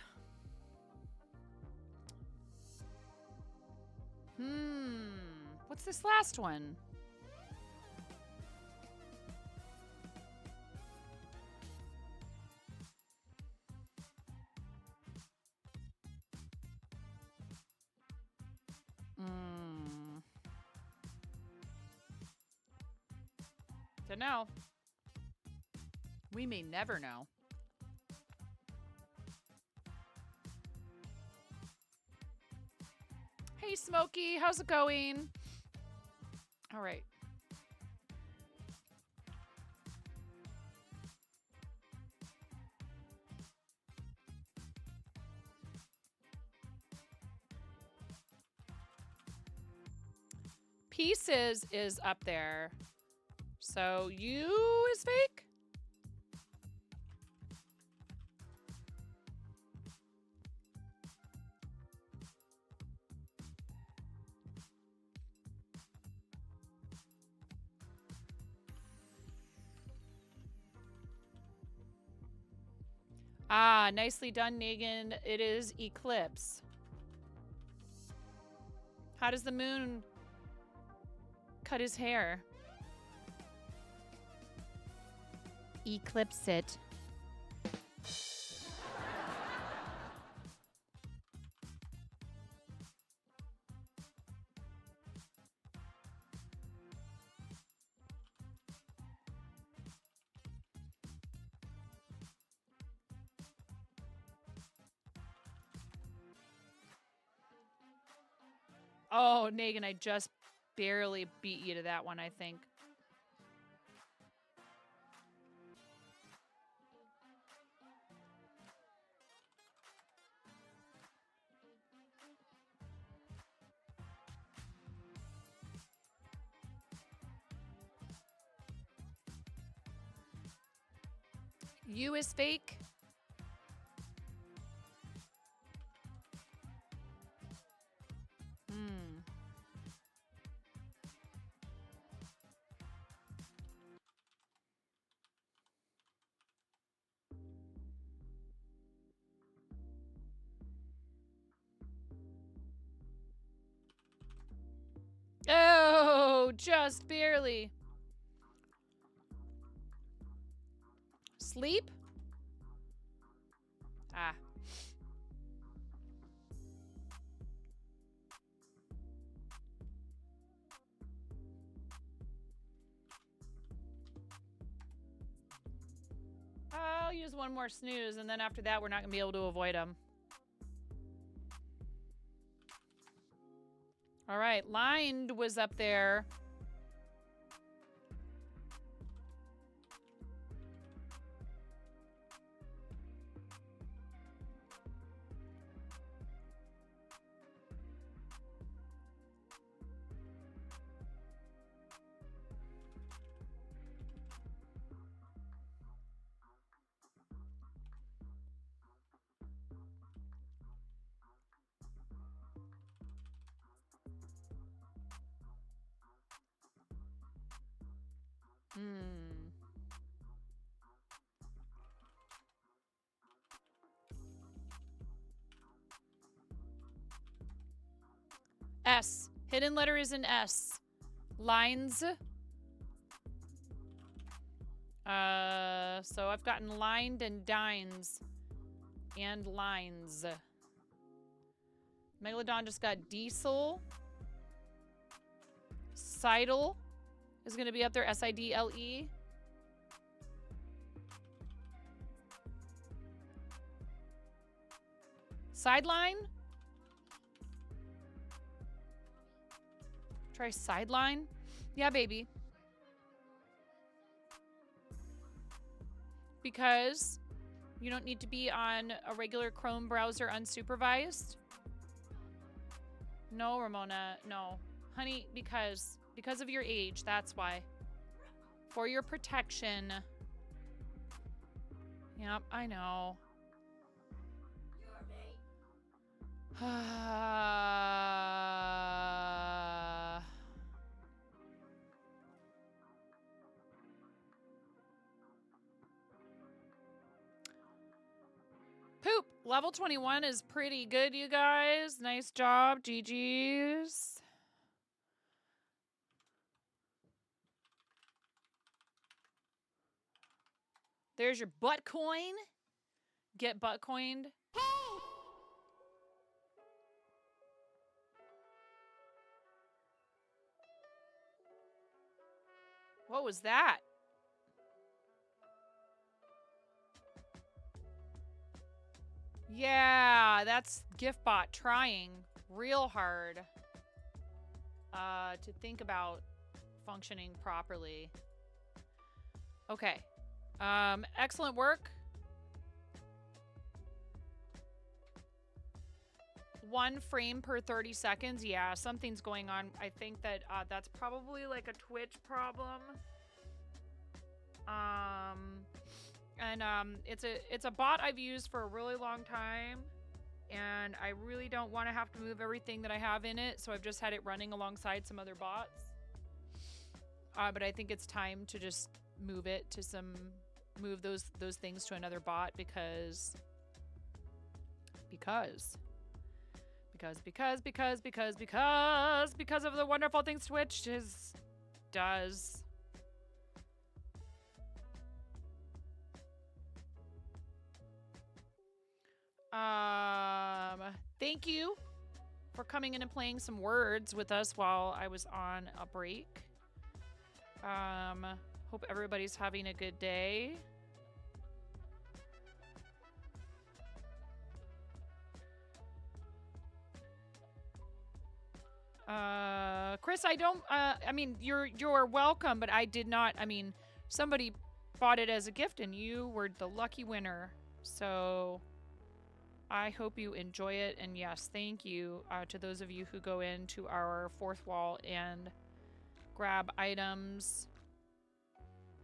What's this last one? To know. We may never know. Hey, Smokey, how's it going? All right. Pieces is up there. So you is fake? Ah, nicely done, Negan. It is eclipse. How does the moon cut his hair? Eclipse it. Oh, Negan, I just barely beat you to that one, I think. You is fake. just barely. Sleep? Ah. I'll use one more snooze, and then after that, we're not going to be able to avoid them. All right, Lined was up there. S. Hidden letter is an S. Lines. So I've gotten lined and dines. And lines. Megalodon just got diesel. Sidle is going to be up there. S-I-D-L-E. Sideline. Try sideline. Yeah, baby. Because you don't need to be on a regular Chrome browser unsupervised. No, Ramona. No. Honey, because of your age. That's why. For your protection. Yep, I know. Poop. Level 21 is pretty good, you guys. Nice job. GG's. There's your butt coin. Get butt coined. What was that? Yeah, that's GiftBot trying real hard to think about functioning properly. Okay. Excellent work. 1 frame per 30 seconds. Yeah, something's going on. I think that that's probably like a Twitch problem. It's a bot I've used for a really long time, and I really don't want to have to move everything that I have in it, so I've just had it running alongside some other bots. But I think it's time to just move those things to another bot because of the wonderful things Twitch does. Thank you for coming in and playing some words with us while I was on a break. Hope everybody's having a good day. Chris, I don't, I mean, you're welcome, but I did not, I mean, somebody bought it as a gift and you were the lucky winner. So I hope you enjoy it. And yes, thank you to those of you who go into our fourth wall and grab items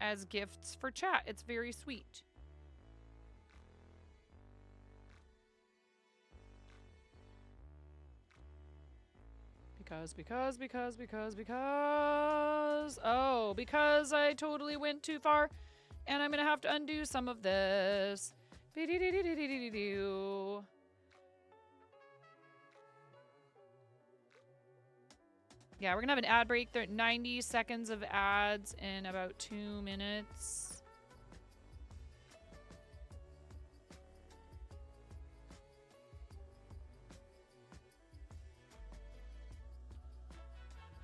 as gifts for chat. It's very sweet. Because. Oh, because I totally went too far and I'm going to have to undo some of this. Yeah, we're gonna have an ad break. There 90 seconds of ads in about 2 minutes.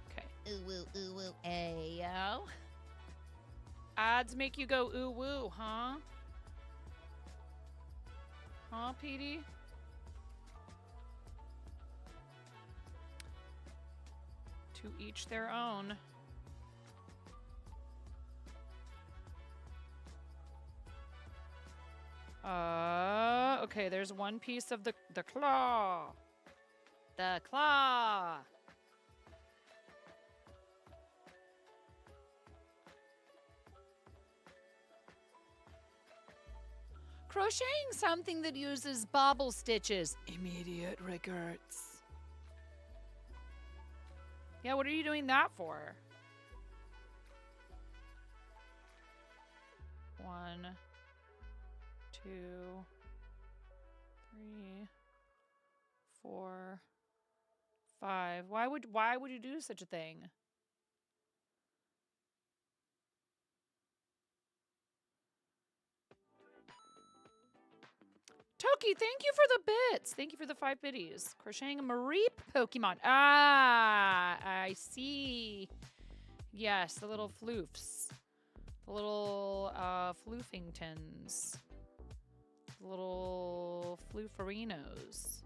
Okay. Ooh woo, ooh woo, ayo. Ads make you go ooh woo, huh? Huh, Petey? To each their own. Okay, there's one piece of the claw. The claw. Crocheting something that uses bobble stitches. Immediate regrets. Yeah, what are you doing that for? 1, 2, 3, 4, 5. Why would you do such a thing? Toki, thank you for the bits. Thank you for the 5 biddies. Crocheting a Mareep Pokemon. Ah, I see. Yes, the little floofs. The little floofingtons. The little flooferinos.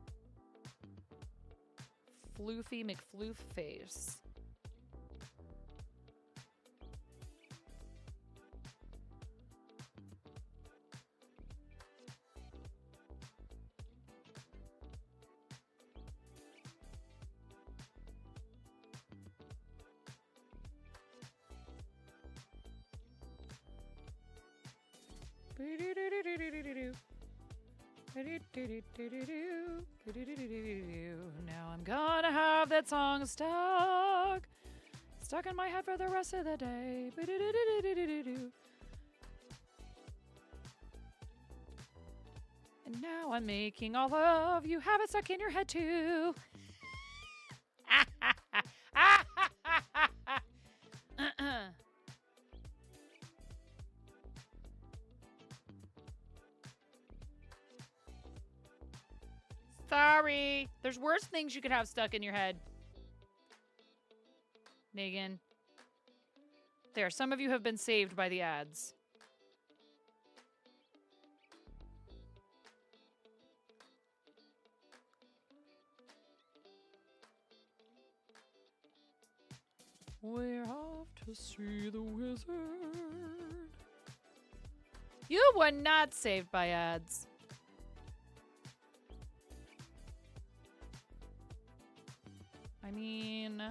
Floofy McFloof face. Now I'm gonna have that song stuck in my head for the rest of the day. And now I'm making all of you have it stuck in your head too. Sorry. There's worse things you could have stuck in your head. Megan. There, some of you have been saved by the ads. We're off to see the wizard. You were not saved by ads. I mean...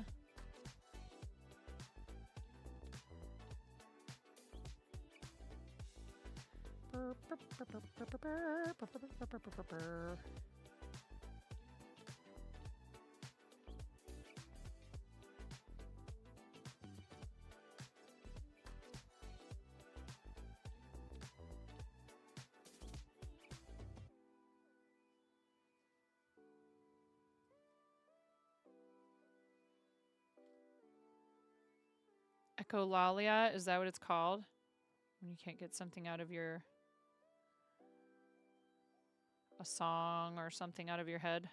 Echolalia, is that what it's called? When you can't get something out of your... a song or something out of your head?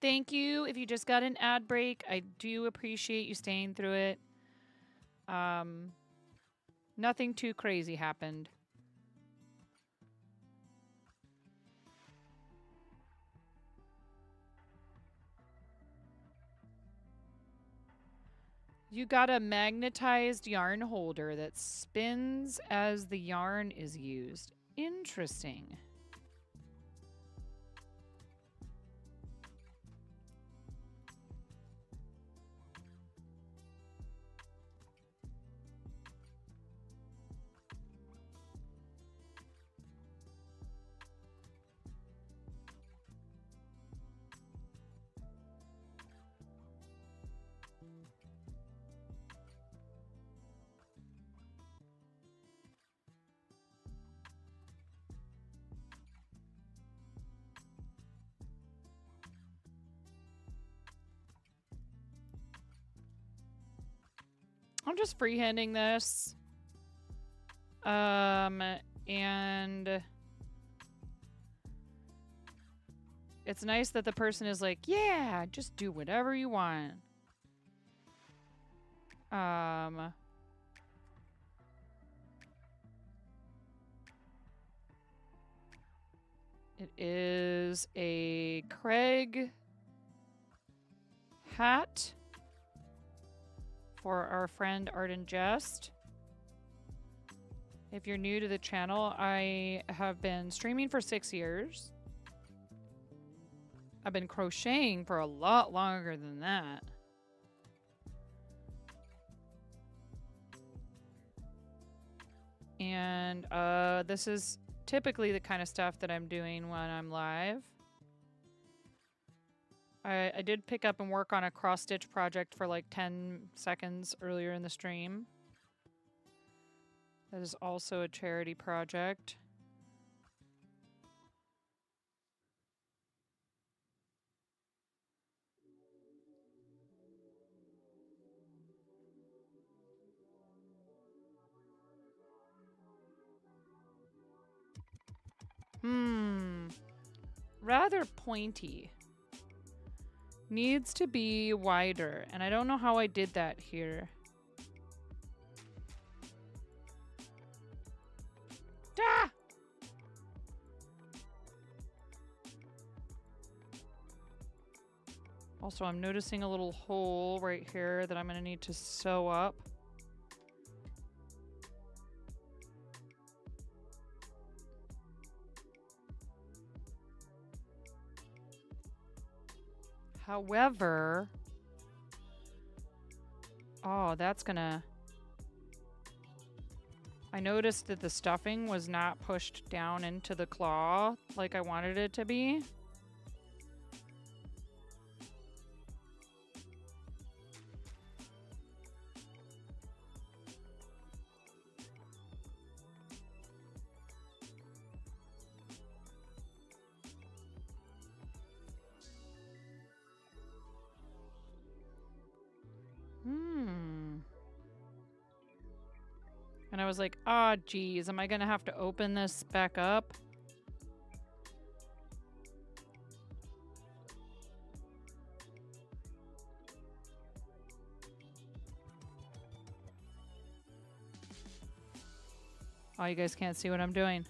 Thank you. If you just got an ad break, I do appreciate you staying through it. Nothing too crazy happened. You got a magnetized yarn holder that spins as the yarn is used. Interesting. just freehanding this. And it's nice that the person is like, yeah, just do whatever you want. It is a Cregg hat for our friend Art and Jest. If you're new to the channel, I have been streaming for 6 years. I've been crocheting for a lot longer than that. And this is typically the kind of stuff that I'm doing when I'm live. I did pick up and work on a cross-stitch project for like 10 seconds earlier in the stream. That is also a charity project. Rather pointy. Needs to be wider, and I don't know how I did that here. Ah! Also, I'm noticing a little hole right here that I'm going to need to sew up. However, oh, that's gonna... I noticed that the stuffing was not pushed down into the claw like I wanted it to be. And I was like, ah, geez, am I gonna have to open this back up? Oh, you guys can't see what I'm doing.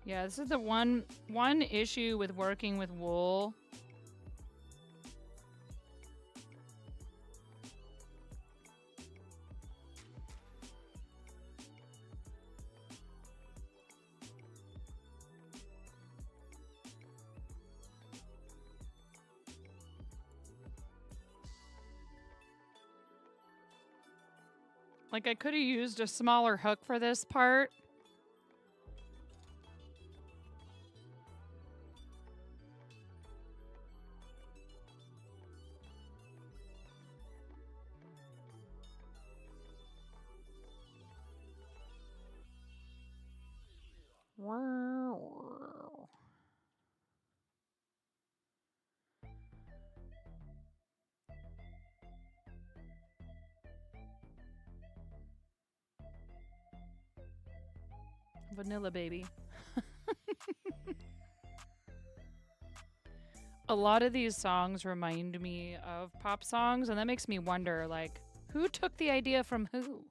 Yeah, this is the one issue with working with wool. Like, I could have used a smaller hook for this part. Wow. Vanilla baby. A lot of these songs remind me of pop songs, and that makes me wonder, like, who took the idea from who?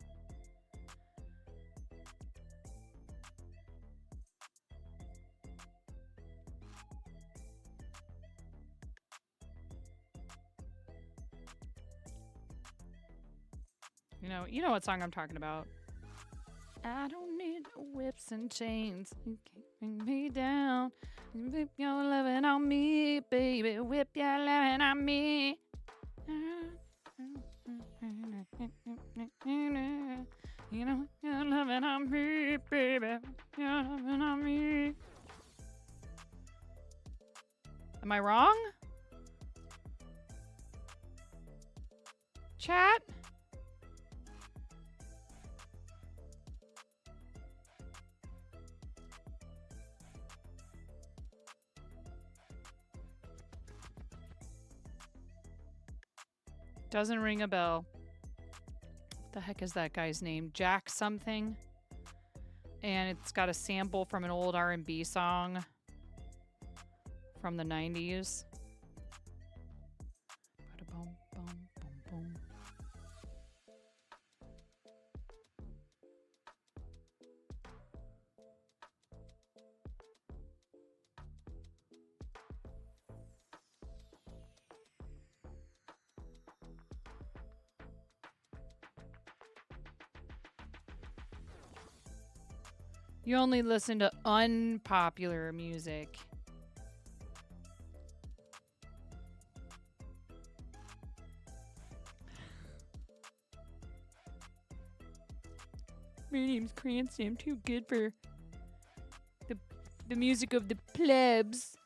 You know what song I'm talking about. I don't need whips and chains. You can't bring me down. Whip your loving on me, baby. Whip your loving on me. You know you're loving on me, baby. You're loving on me. Am I wrong? Chat? Doesn't ring a bell. What the heck is that guy's name? Jack something. And it's got a sample from an old R&B song from the 90s. Ba-da-bum, bum, bum, bum. You only listen to unpopular music. My name's Cranston. I'm too good for the music of the plebs.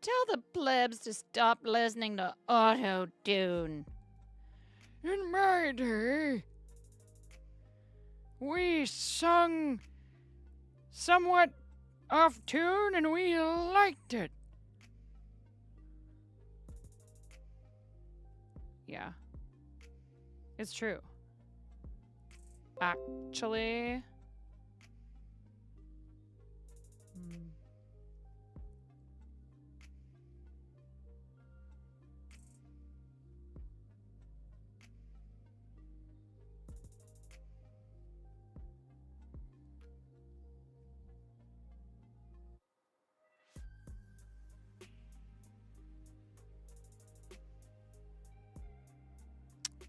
Tell the plebs to stop listening to auto-tune. In my day, we sung somewhat off tune and we liked it. Yeah. It's true. Actually.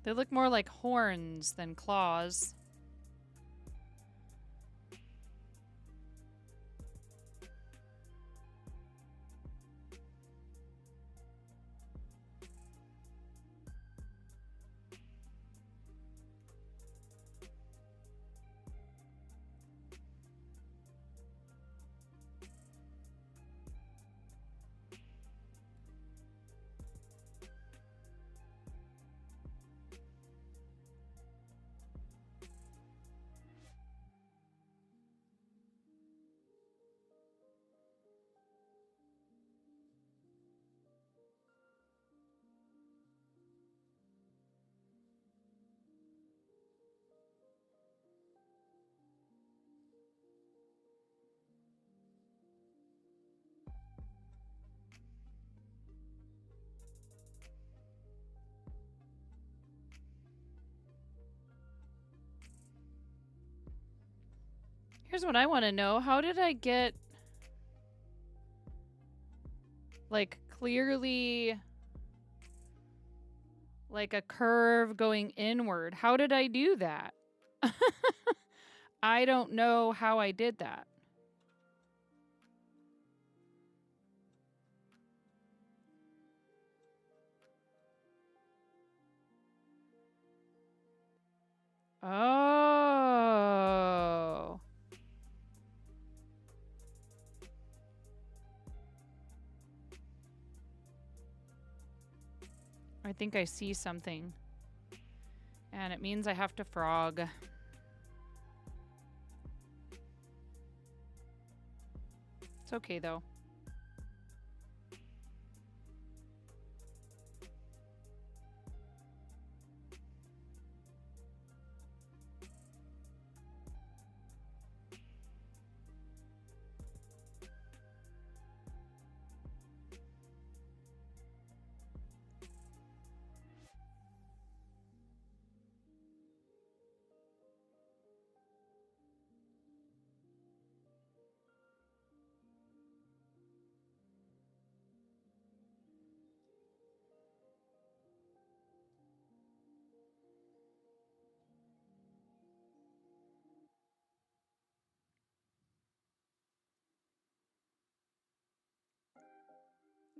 They look more like horns than claws. Here's what I want to know. How did I get, like, clearly, like, a curve going inward? How did I do that? I don't know how I did that. Oh. I think I see something. And it means I have to frog. It's okay, though.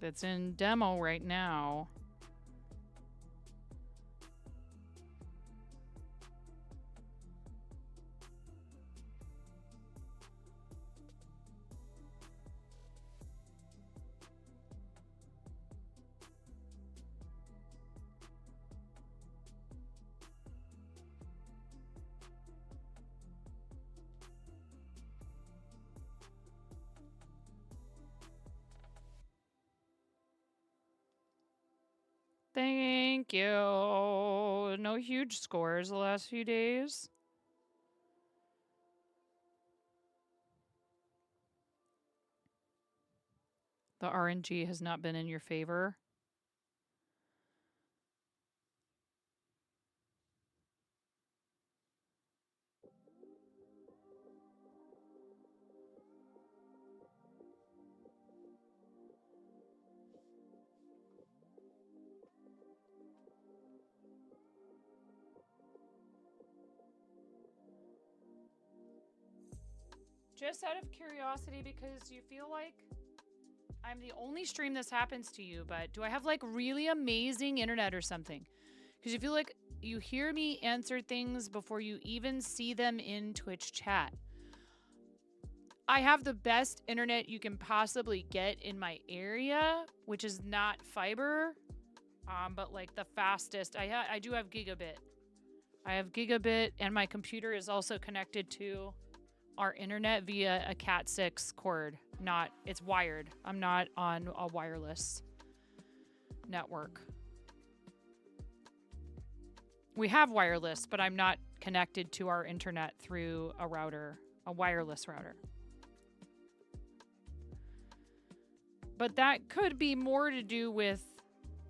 that's in demo right now. Thank you. No huge scores the last few days. The RNG has not been in your favor. Just out of curiosity, because you feel like I'm the only stream this happens to you, but do I have like really amazing internet or something? Because you feel like you hear me answer things before you even see them in Twitch chat. I have the best internet you can possibly get in my area, which is not fiber, but like the fastest. I do have gigabit. I have gigabit, and my computer is also connected to our internet via a Cat6 cord. It's wired. I'm not on a wireless network. We have wireless, but I'm not connected to our internet through a router, a wireless router. But that could be more to do with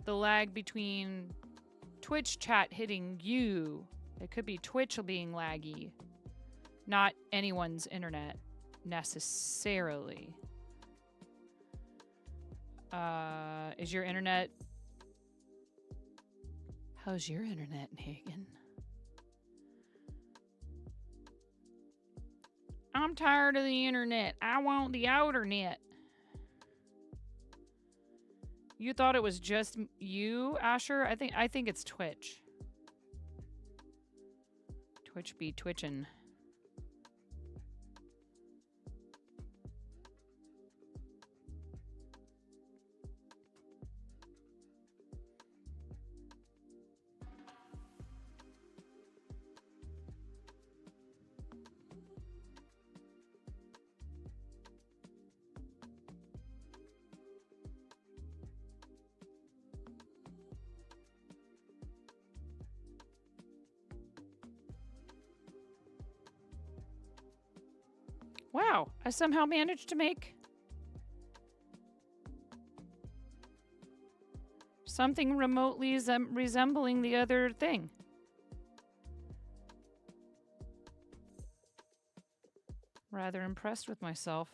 the lag between Twitch chat hitting you. It could be Twitch being laggy, not anyone's internet necessarily. Is your internet... How's your internet, Hagen? I'm tired of the internet. I want the outer net. You thought it was just you, Asher? I think it's Twitch. Twitch be twitching. Wow, I somehow managed to make something remotely resembling the other thing. Rather impressed with myself.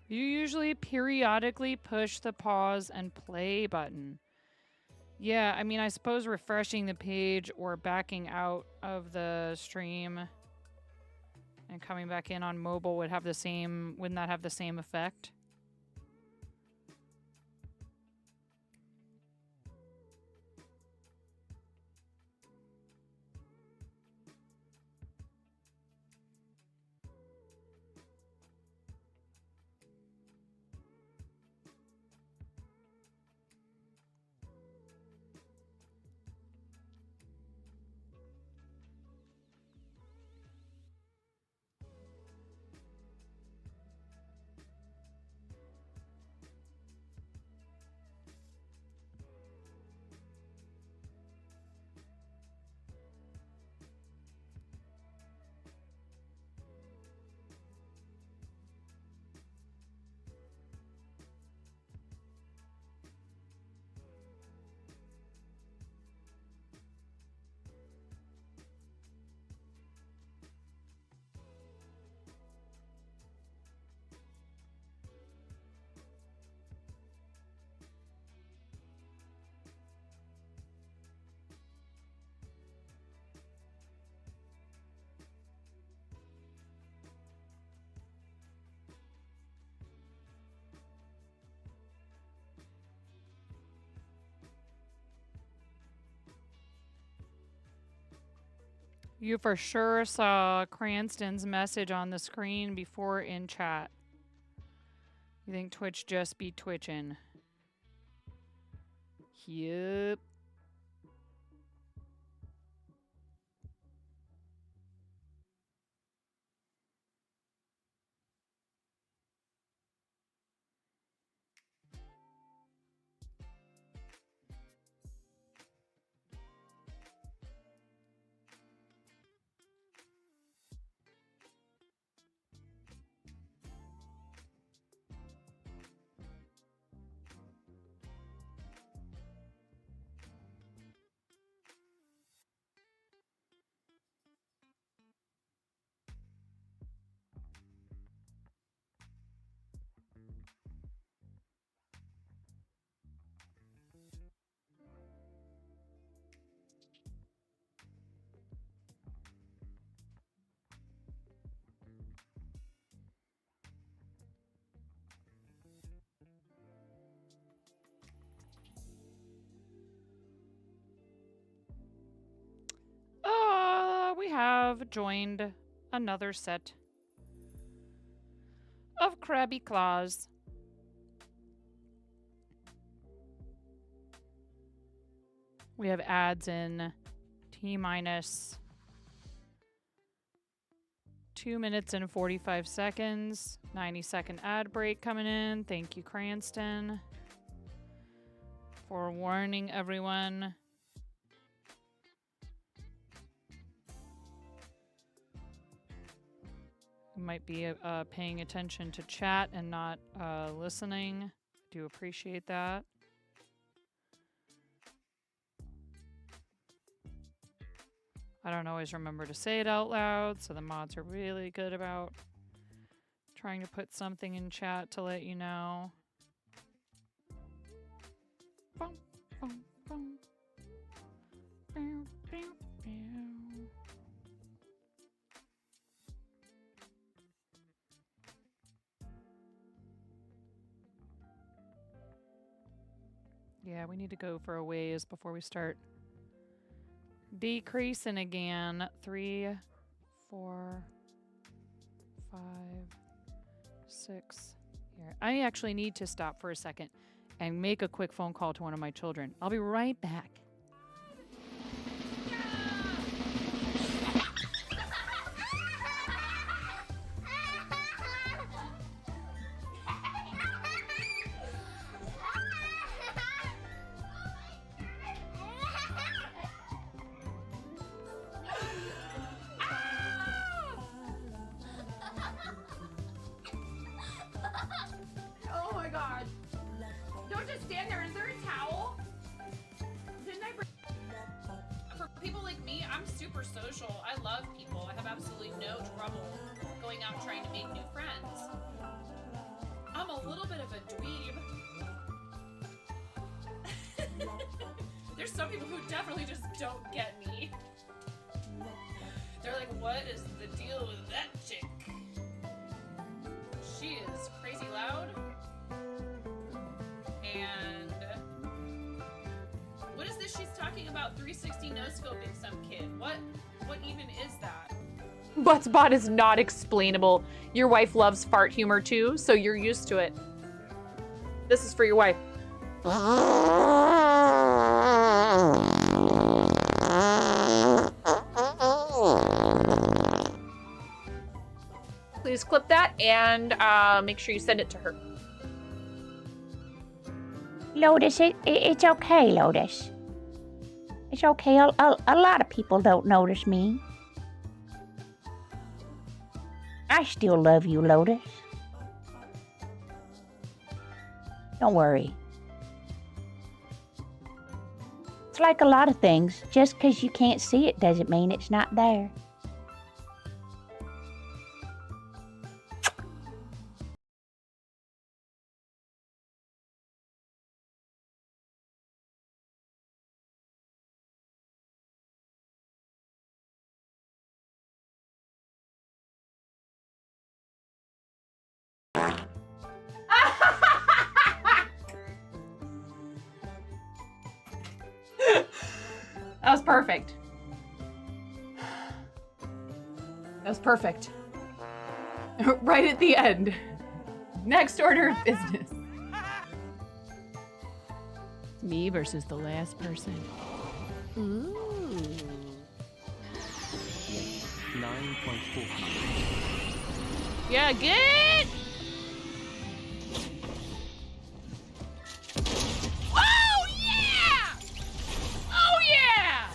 You usually periodically push the pause and play button. Yeah, I mean, I suppose refreshing the page or backing out of the stream and coming back in on mobile would have the same, wouldn't that have the same effect? You for sure saw Cranston's message on the screen before in chat. You think Twitch just be twitching? Yup. We have joined another set of Crabby Claws. We have ads in T-minus 2 minutes and 45 seconds. 90-second ad break coming in. Thank you, Cranston, for warning everyone. You might be paying attention to chat and not listening. Do appreciate that. I don't always remember to say it out loud, so the mods are really good about trying to put something in chat to let you know. Boom, boom, boom. Bow, bow, bow. Yeah, we need to go for a ways before we start decreasing again. 3, 4, 5, 6. Here. I actually need to stop for a second and make a quick phone call to one of my children. I'll be right back. Oh my god. Don't just stand there. Is there a towel? Didn't I bring... For people like me, I'm super social. I love people. I have absolutely no trouble going out trying to make new friends. I'm a little bit of a dweeb. some people who definitely just don't get me. They're like, what is the deal with that chick? She is crazy loud. And what is this she's talking about? 360 no-scoping some kid. What even is that? Buttspot is not explainable. Your wife loves fart humor too, so you're used to it. This is for your wife. Please clip that and make sure you send it to her. Lotus, it's okay, Lotus. It's okay. A lot of people don't notice me. I still love you, Lotus. Don't worry. It's like a lot of things. Just because you can't see it doesn't mean it's not there. That was perfect. That was perfect. Right at the end. Next order of business. It's me versus the last person. Ooh. 9.4. Yeah, good. Oh yeah! Oh yeah!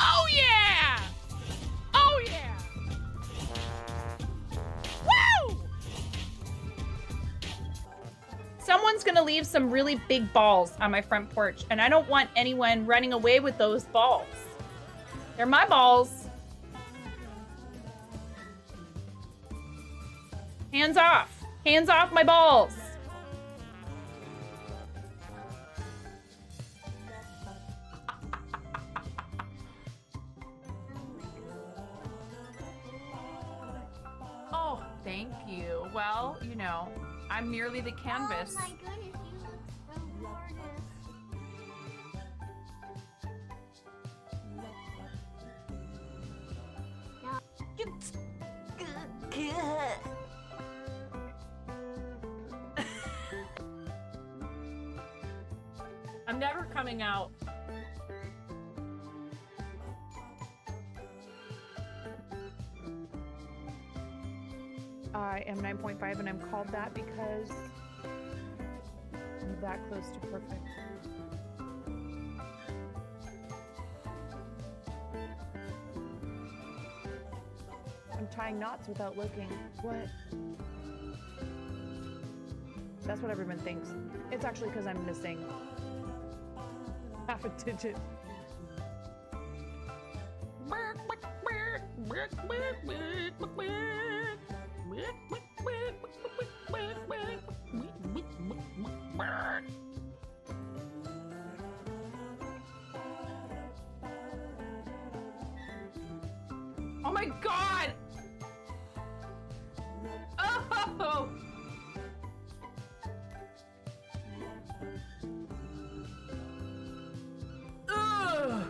Oh yeah! Oh yeah! Woo! Someone's gonna leave some really big balls on my front porch, and I don't want anyone running away with those balls. They're my balls. Hands off. Hands off my balls. Oh, thank you. Well, you know, I'm merely the canvas. Oh my goodness, you look so gorgeous. I'm never coming out. I am 9.5 and I'm called that because I'm that close to perfect. I'm tying knots without looking. What? That's what everyone thinks. It's actually because I'm missing half a digit. Oh my god! Oh! Ugh!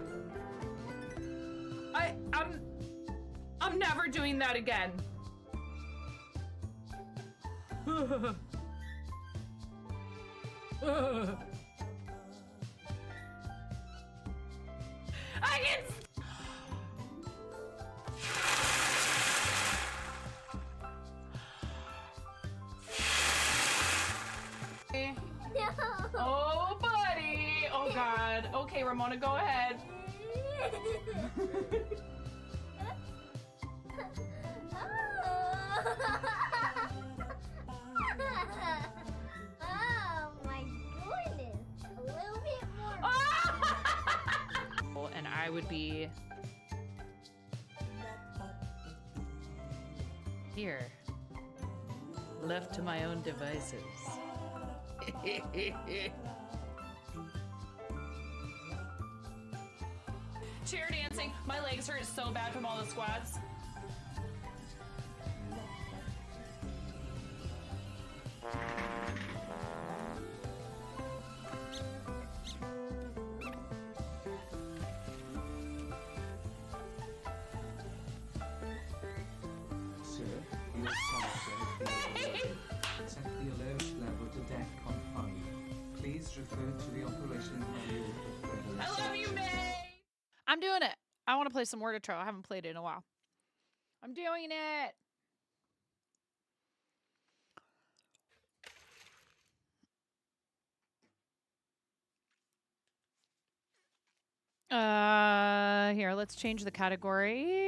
I'm never doing that again. I can. Oh, buddy. Oh, God. Okay, Ramona, go ahead. Oh my goodness. A little bit more. And I would be here. Left to my own devices. Chair dancing. My legs hurt so bad from all the squats. Sir, your software failed. Set the alert level to DEFCON 5. Please refer to the operation manual for further I love you, May. I'm doing it. I want to play some Word Trail. I haven't played it in a while. I'm doing it. Here, let's change the category.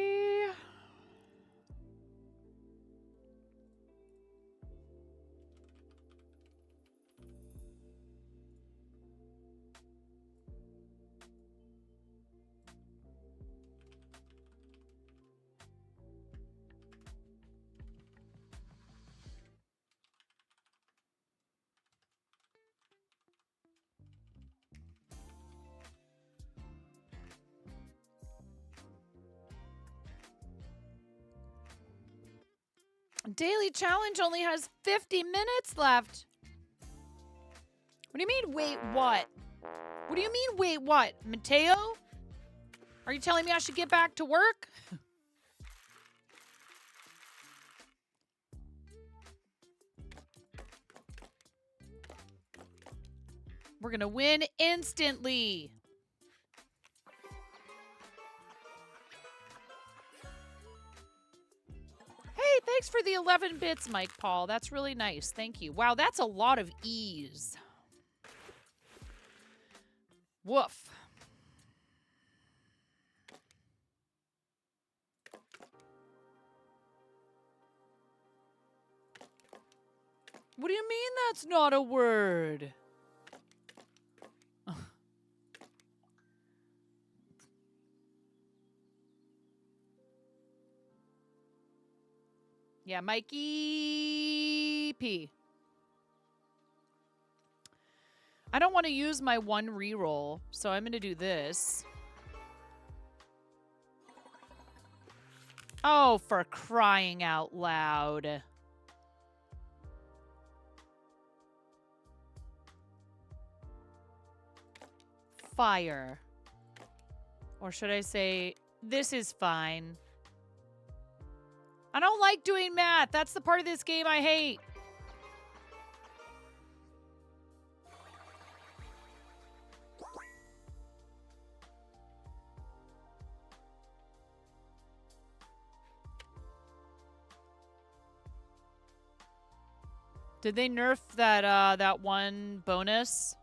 Daily challenge only has 50 minutes left. What do you mean, wait, what? What do you mean, wait, what? Mateo? Are you telling me I should get back to work? We're gonna win instantly. Hey, thanks for the 11 bits, Mike Paul. That's really nice. Thank you. Wow, that's a lot of ease. Woof. What do you mean that's not a word? Yeah, Mikey P. I don't want to use my one reroll, so I'm going to do this. Oh, for crying out loud. Fire. Or should I say, this is fine. I don't like doing math. That's the part of this game I hate. Did they nerf that one bonus?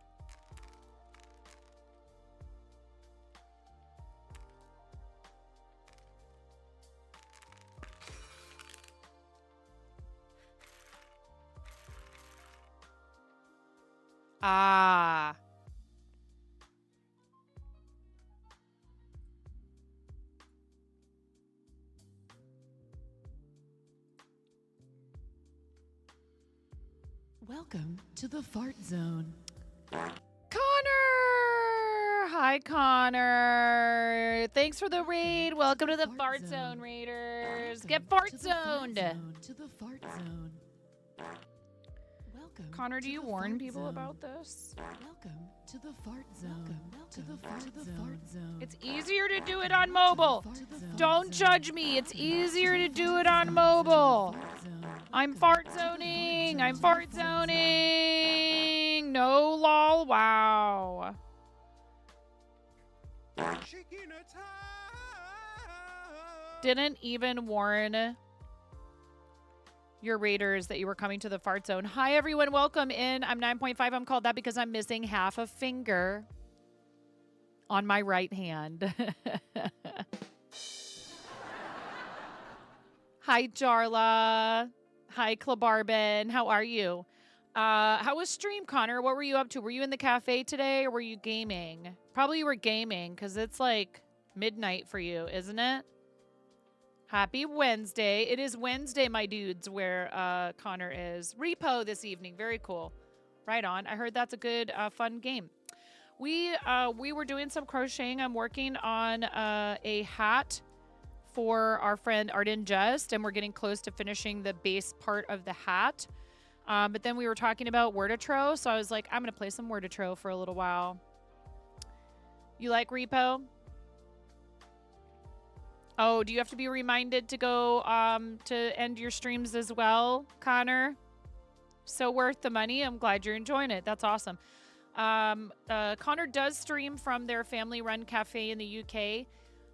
Ah. Welcome to the fart zone. Connor! Hi, Connor. Thanks for the raid. Welcome to the Fart Zone, Raiders. Get Fart Zoned. To the fart zone. Welcome. Connor, do to you the warn fart people zone. about this? Welcome to the fart zone. To the fart zone. It's easier to do it on mobile. Don't judge me. It's easier to do it on mobile. I'm fart zoning. I'm fart zoning. No lol. Wow. Chicken attack! Didn't even warn your raiders that you were coming to the fart zone. Hi, everyone. Welcome in. I'm 9.5. I'm called that because I'm missing half a finger on my right hand. Hi, Jarla. Hi, Klabarbin. How are you? How was stream, Connor? What were you up to? Were you in the cafe today or were you gaming? Probably you were gaming because it's like midnight for you, isn't it? Happy Wednesday. It is Wednesday, my dudes, where Connor is. Repo this evening. Very cool. Right on. I heard that's a good, fun game. We were doing some crocheting. I'm working on a hat for our friend Arden Just, and we're getting close to finishing the base part of the hat. But then we were talking about Worditro, so I was like, I'm going to play some Worditro for a little while. You like Repo? Oh, do you have to be reminded to go to end your streams as well, Connor? So worth the money. I'm glad you're enjoying it. That's awesome. Connor does stream from their family-run cafe in the UK.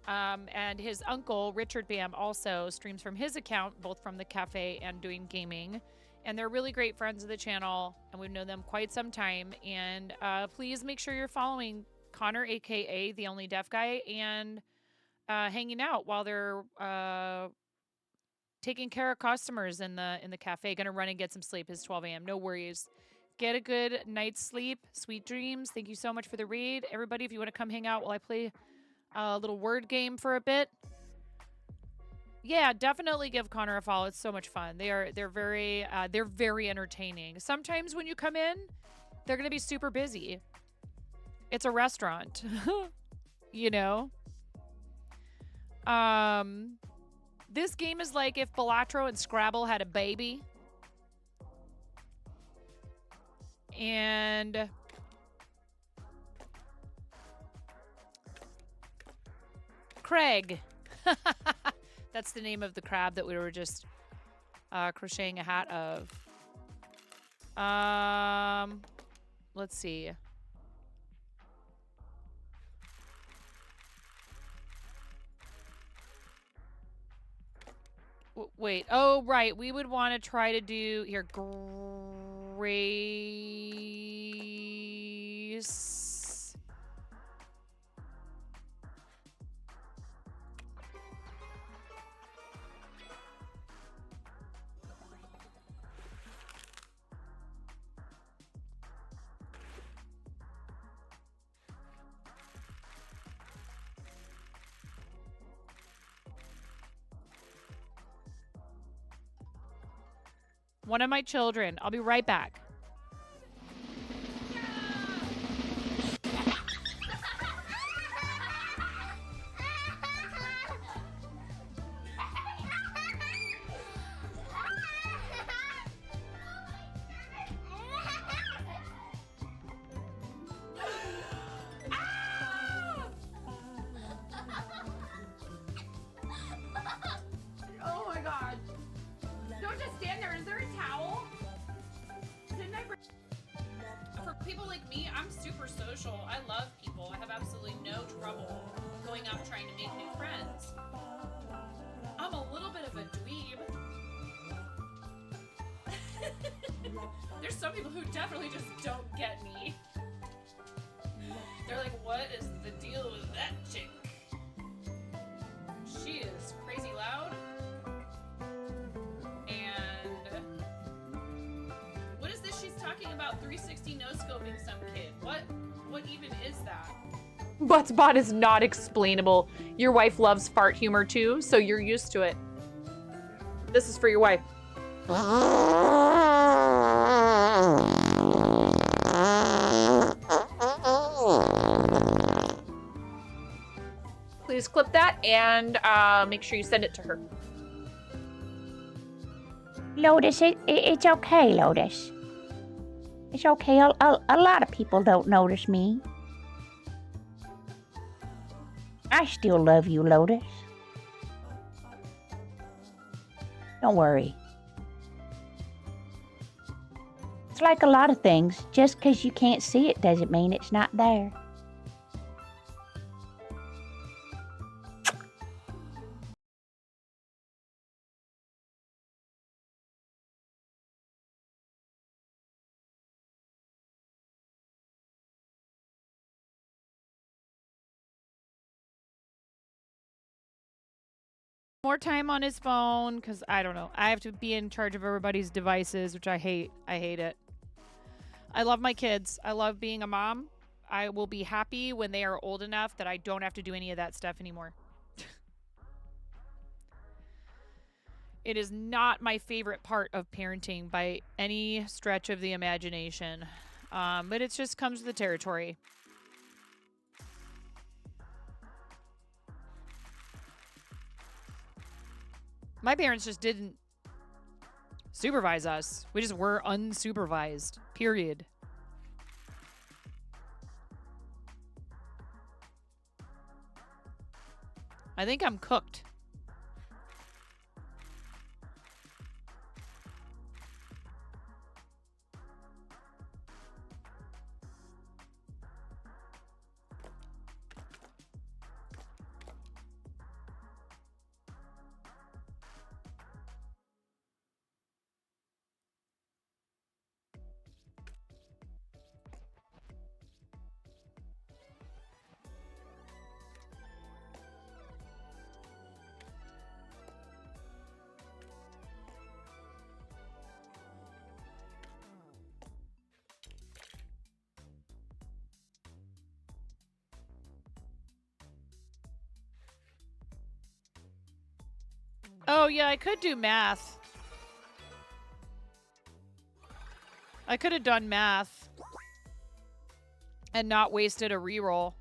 And his uncle, Richard Bam, also streams from his account, both from the cafe and doing gaming. And they're really great friends of the channel, and we've known them quite some time. And please make sure you're following Connor, a.k.a. The Only Deaf Guy, and hanging out while they're taking care of customers in the cafe. Gonna run and get some sleep. It's 12 a.m. No worries. Get a good night's sleep. Sweet dreams. Thank you so much for the raid. Everybody, if you want to come hang out while I play a little word game for a bit. Yeah, definitely give Connor a follow. It's so much fun. They're very entertaining. Sometimes when you come in, they're gonna be super busy. It's a restaurant. You know? This game is like if Balatro and Scrabble had a baby. And Cregg. That's the name of the crab that we were just crocheting a hat of. Let's see. Wait. Oh, right. We would want to try to do here. Grace. One of my children. I'll be right back. Oh my god. Don't just stand there. Is there a towel? Didn't I bring... For people like me, I'm super social. I love people. I have absolutely no trouble going out trying to make new friends. I'm a little bit of a dweeb. There's some people who definitely just don't get me. They're like, what is the deal with that chick? She is crazy loud. And what is this she's talking about? 360 no scoping some kid. What even is that? Buttsbot is not explainable. Your wife loves fart humor too, so you're used to it. This is for your wife. Please clip that and make sure you send it to her. Lotus, it's okay, Lotus. It's okay. A lot of people don't notice me. I still love you, Lotus. Don't worry. It's like a lot of things. Just because you can't see it doesn't mean it's not there. More time on his phone because I don't know. I have to be in charge of everybody's devices, which I hate. I hate it. I love my kids. I love being a mom. I will be happy when they are old enough that I don't have to do any of that stuff anymore. It is not my favorite part of parenting by any stretch of the imagination. But it just comes with the territory. My parents just didn't supervise us. We just were unsupervised. Period. I think I'm cooked. Oh, yeah, I could do math. I could have done math and not wasted a reroll.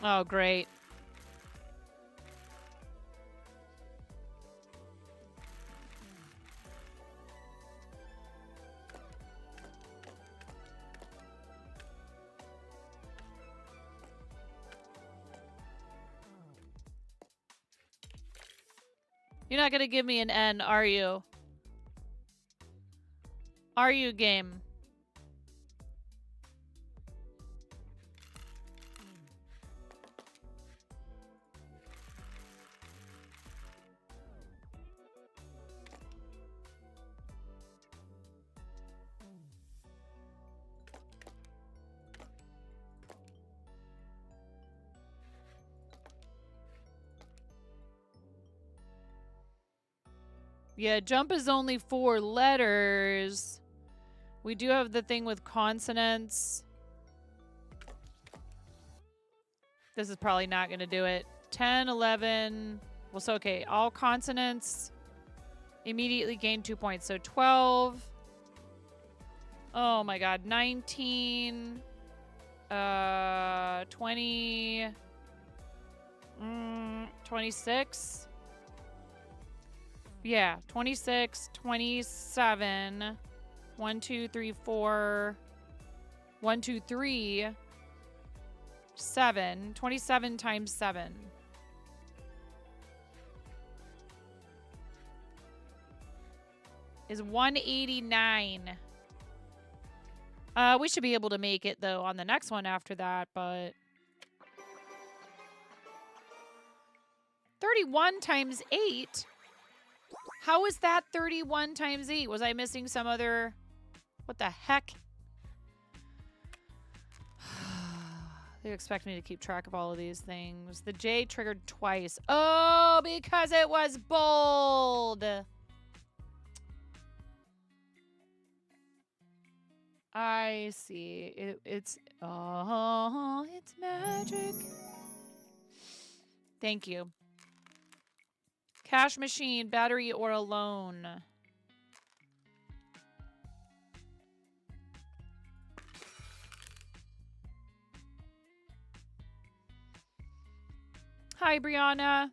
Oh, great. You're not going to give me an N, are you? Are you, game? Yeah, jump is only 4 letters. We do have the thing with consonants. This is probably not going to do it. 10, 11. Well, so okay. All consonants immediately gain 2 points. So 12. Oh my god. 19. 20. 26. Yeah, 26, 27. 1, 2, 3, 4. 1, 2, 3. 7. 27 times 7. Is 189. We should be able to make it, though, on the next one after that, but... 31 times 8? How is that 31 times 8? Was I missing some other... What the heck? They expect me to keep track of all of these things. The J triggered twice. Oh, because it was bold. I see. It's magic. Thank you. Cash machine, battery, or alone. Hi, Brianna.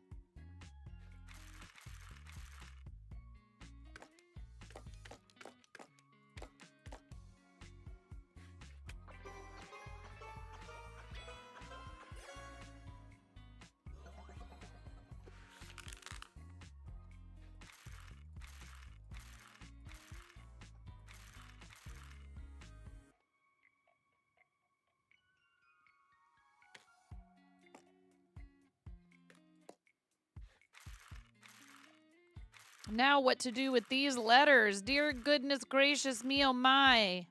Now what to do with these letters? Dear goodness gracious me, oh my.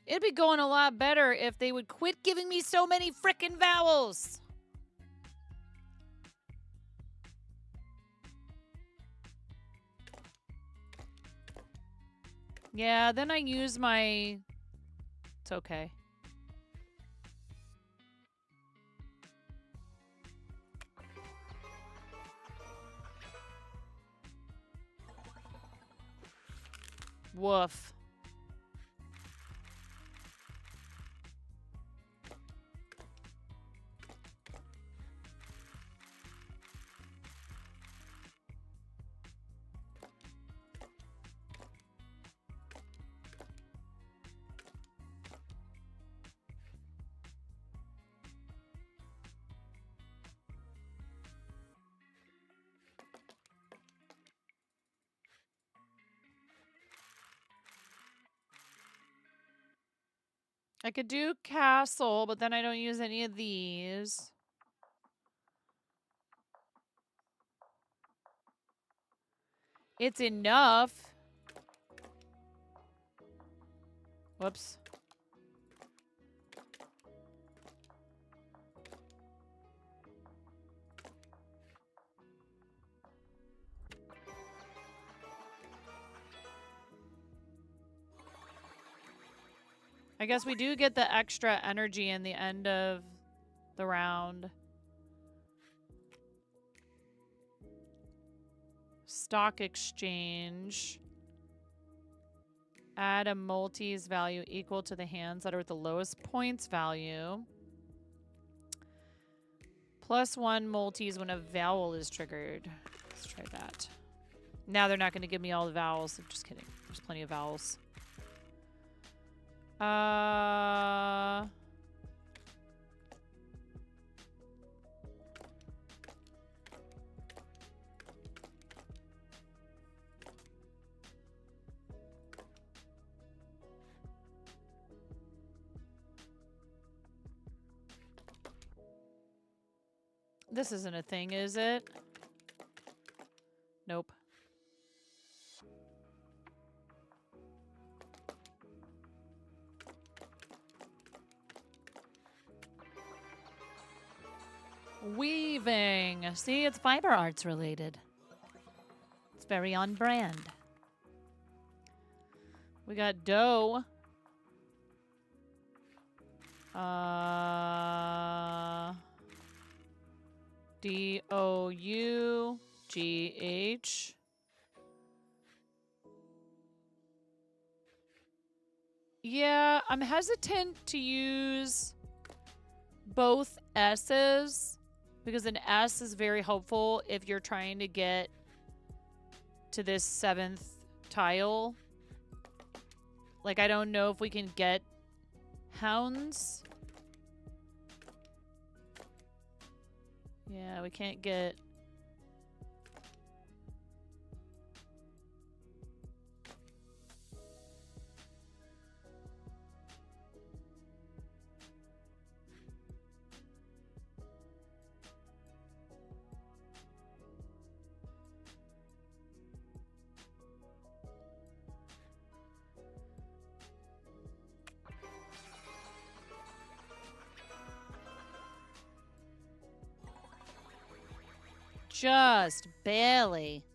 It'd be going a lot better if they would quit giving me so many frickin' vowels. Yeah, then I use my... It's okay. Woof. I could do castle, but then I don't use any of these. It's enough. Whoops. I guess we do get the extra energy in the end of the round. Stock exchange. Add a multis value equal to the hands that are at the lowest points value. +1 multis when a vowel is triggered. Let's try that. Now they're not going to give me all the vowels. I'm just kidding. There's plenty of vowels. This isn't a thing, is it? Nope. Weaving. See, it's fiber arts related. It's very on brand. We got dough. D-O-U-G-H. Yeah, I'm hesitant to use both S's because an S is very helpful if you're trying to get to this 7th tile. Like, I don't know if we can get hounds. Yeah, we can't get... Just barely.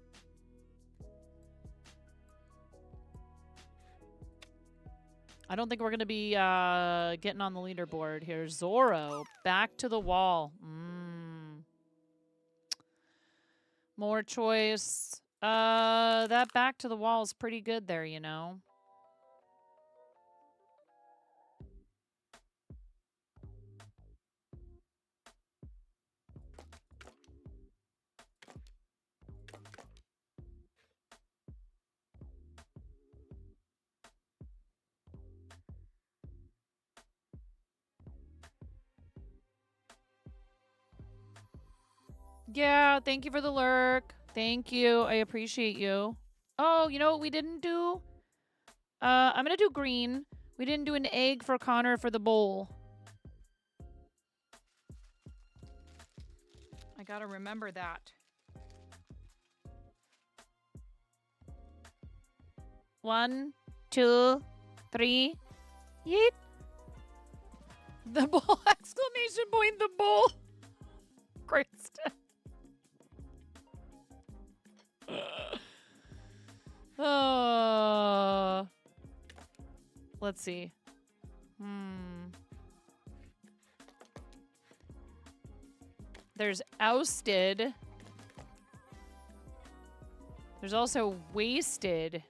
I don't think we're going to be getting on the leaderboard here. Zorro, back to the wall. More choice. That back to the wall is pretty good there, you know. Yeah, thank you for the lurk. Thank you. I appreciate you. Oh, you know what we didn't do? I'm gonna do green. We didn't do an egg for Connor for the bowl. I gotta remember that. 1, 2, 3. Yeet. The bowl! Exclamation point, the bowl! Kristen. Let's see. There's ousted. There's also wasted.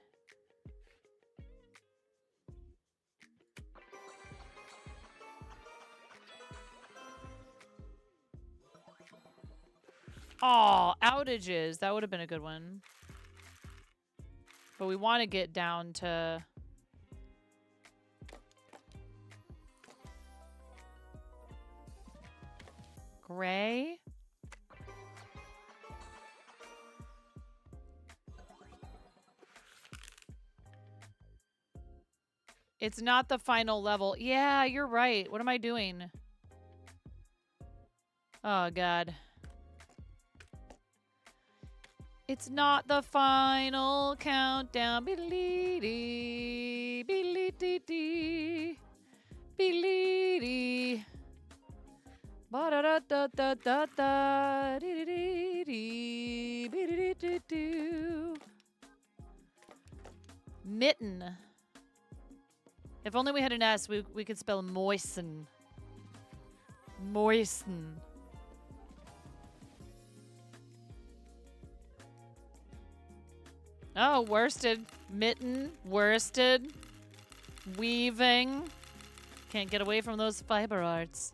Oh, outages. That would have been a good one. But we want to get down to... Gray? It's not the final level. Yeah, you're right. What am I doing? Oh, God. It's not the final countdown. Beep-a-lee-dee, beep-a-lee-dee-dee, beep-a-lee-dee. Ba-da-da-da-da-da-da, dee-dee-dee-dee, beep-a-dee-dee-doo. Mitten. If only we had an S, we could spell moisten. Moisten. Oh, worsted. Mitten. Worsted. Weaving. Can't get away from those fiber arts.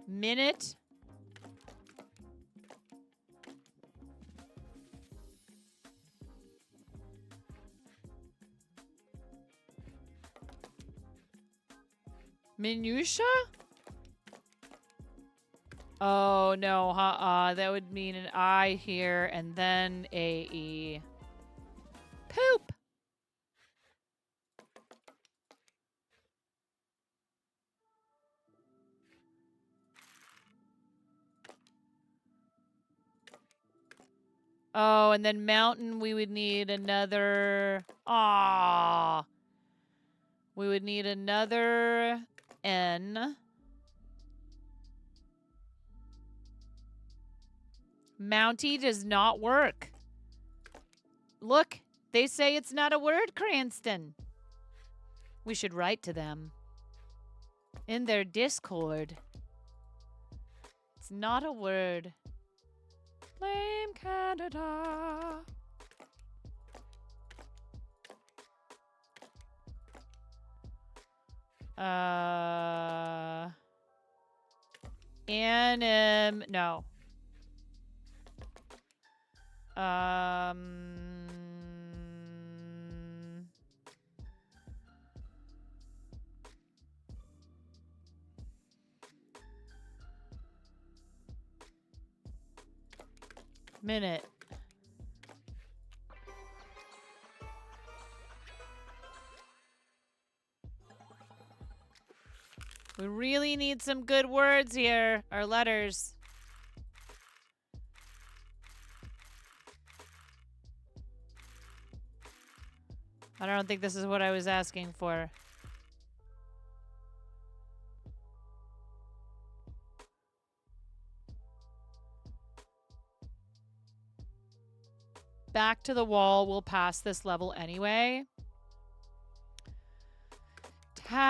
Minute. Minutia? Oh, no. That would mean an I here and then a E. Poop. Oh, and then mountain, we would need another... Ah. We would need another N. Mountie does not work. Look, they say it's not a word, Cranston. We should write to them. In their Discord. It's not a word. Blame Canada. No. Minute. We really need some good words here, or letters. I don't think this is what I was asking for. Back to the wall. We'll pass this level anyway. Tallow.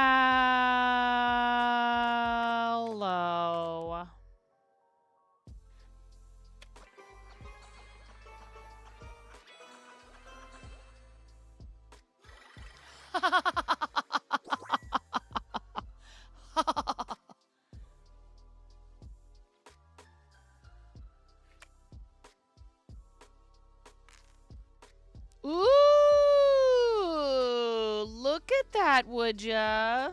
Ooh, look at that, would ya?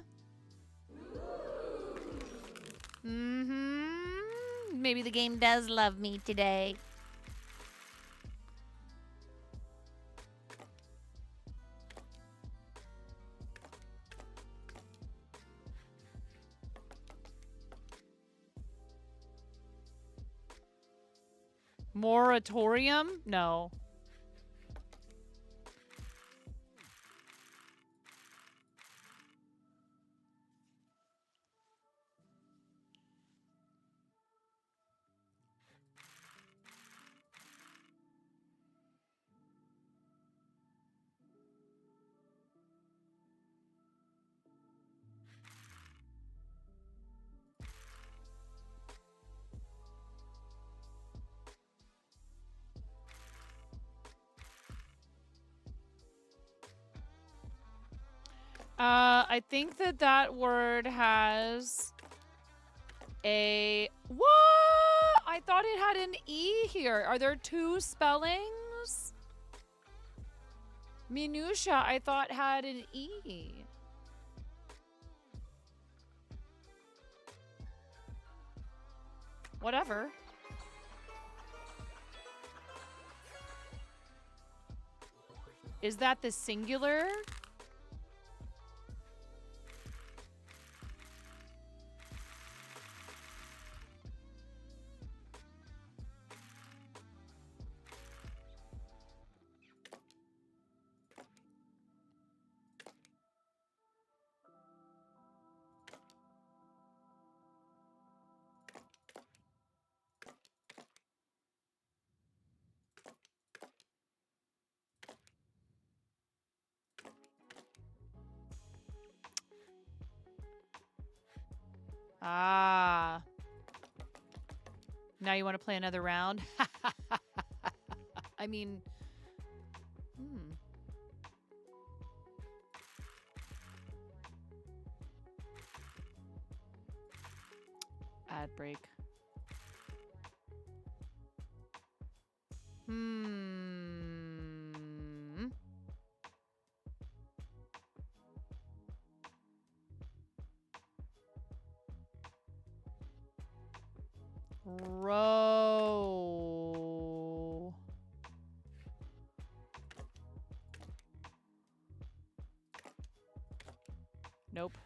Maybe the game does love me today. Moratorium? No. I think that that word has a what? I thought it had an E here. Are there two spellings? Minutia, I thought had an E. Whatever. Is that the singular? Ah. Now you want to play another round? I mean, ad break. Row. Nope.